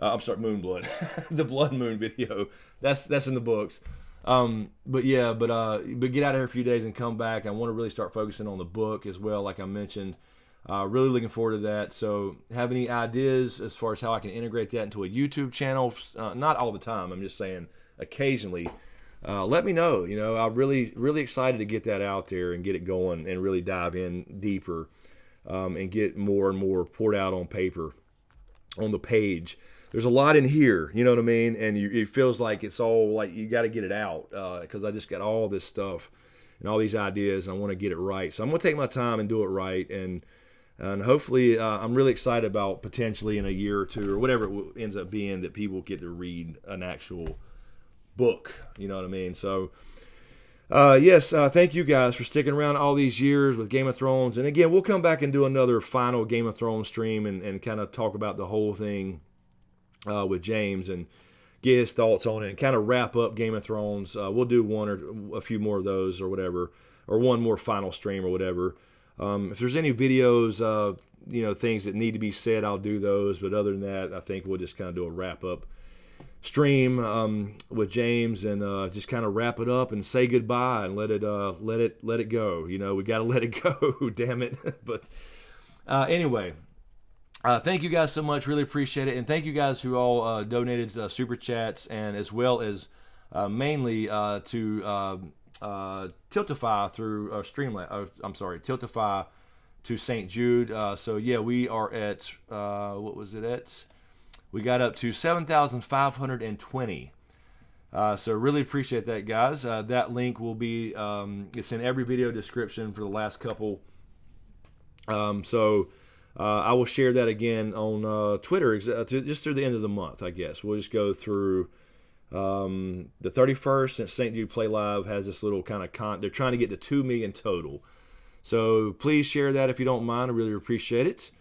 S2: I'm sorry, Moonblood, the Blood Moon video. That's in the books. But get out of here a few days and come back. I want to really start focusing on the book as well, like I mentioned. Really looking forward to that. So, have any ideas as far as how I can integrate that into a YouTube channel? Not all the time. I'm just saying occasionally. Let me know. You know, I'm really, really excited to get that out there and get it going and really dive in deeper and get more and more poured out on paper, on the page. There's a lot in here, you know what I mean? And it feels like it's all like you got to get it out because I just got all this stuff and all these ideas and I want to get it right. So I'm going to take my time and do it right. And hopefully I'm really excited about potentially in a year or two or whatever it ends up being that people get to read an actual book, you know what I mean? So yes, thank you guys for sticking around all these years with Game of Thrones. And again, we'll come back and do another final Game of Thrones stream and kind of talk about the whole thing with James and get his thoughts on it and kind of wrap up Game of Thrones. We'll do one or a few more of those or whatever, or one more final stream or whatever. If there's any videos, things that need to be said, I'll do those. But other than that, I think we'll just kind of do a wrap up stream with James and just kind of wrap it up and say goodbye and let it go. You know, we got to let it go. Damn it. But anyway. Thank you guys so much. Really appreciate it. And thank you guys who all donated super chats, and as well as mainly to Tiltify through Streamlabs. I'm sorry, Tiltify to St. Jude. So yeah, we are at, what was it at? We got up to 7,520. So really appreciate that, guys. That link will be, it's in every video description for the last couple. I will share that again on Twitter just through the end of the month, I guess. We'll just go through the 31st, since St. Jude Play Live has this little kind of they're trying to get to 2 million total. So please share that if you don't mind. I really appreciate it.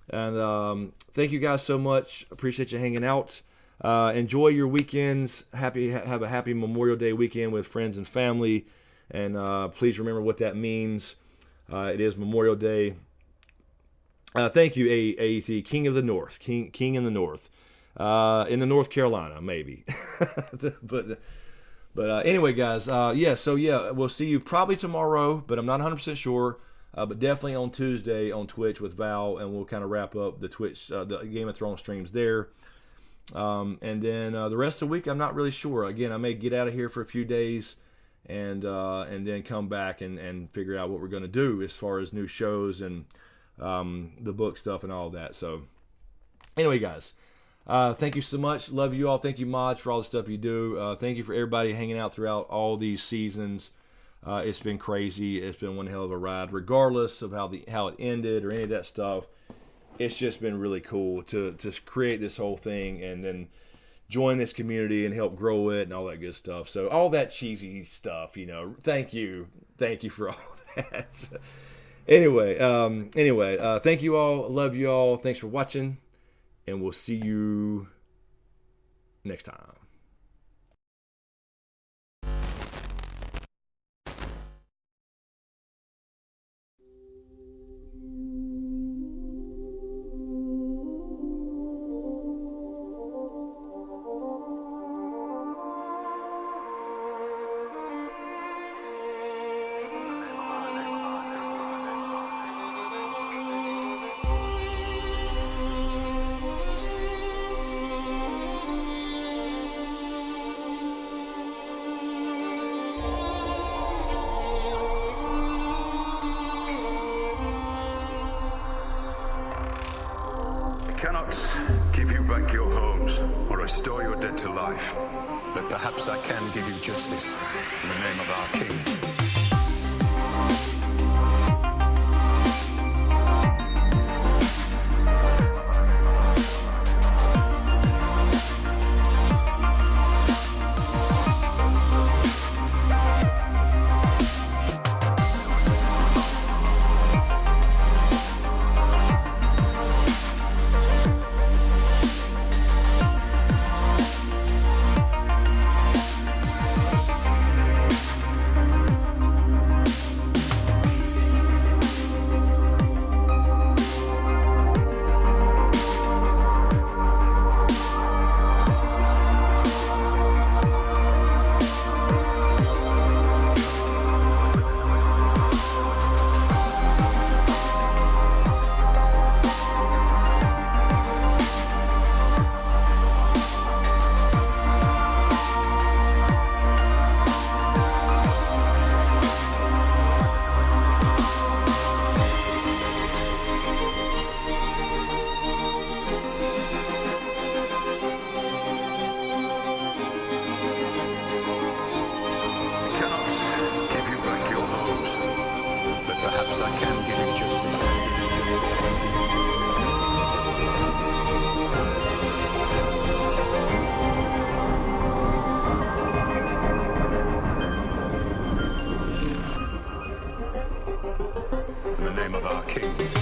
S2: And thank you guys so much. Appreciate you hanging out. Enjoy your weekends. Have a happy Memorial Day weekend with friends and family. And please remember what that means. It is Memorial Day. Thank you, AET, King of the North, King in the North, in the North Carolina, maybe. but anyway, guys, we'll see you probably tomorrow, but I'm not 100% sure. But definitely on Tuesday on Twitch with Val, and we'll kind of wrap up the Twitch, the Game of Thrones streams there. And then the rest of the week, I'm not really sure. Again, I may get out of here for a few days, and then come back and figure out what we're going to do as far as new shows and the book stuff and all that. So anyway, guys, thank you so much. Love you all. Thank you, mods, for all the stuff you do. Thank you for everybody hanging out throughout all these seasons. It's been crazy. It's been one hell of a ride, regardless of how it ended or any of that stuff. It's just been really cool to create this whole thing and then join this community and help grow it and all that good stuff. So all that cheesy stuff, thank you for all that. Anyway, thank you all. Love you all. Thanks for watching, and we'll see you next time.
S1: Cannot give you back your homes or restore your dead to life, but perhaps I can give you justice in the name of our King. Perhaps I can give you justice. In the name of our King.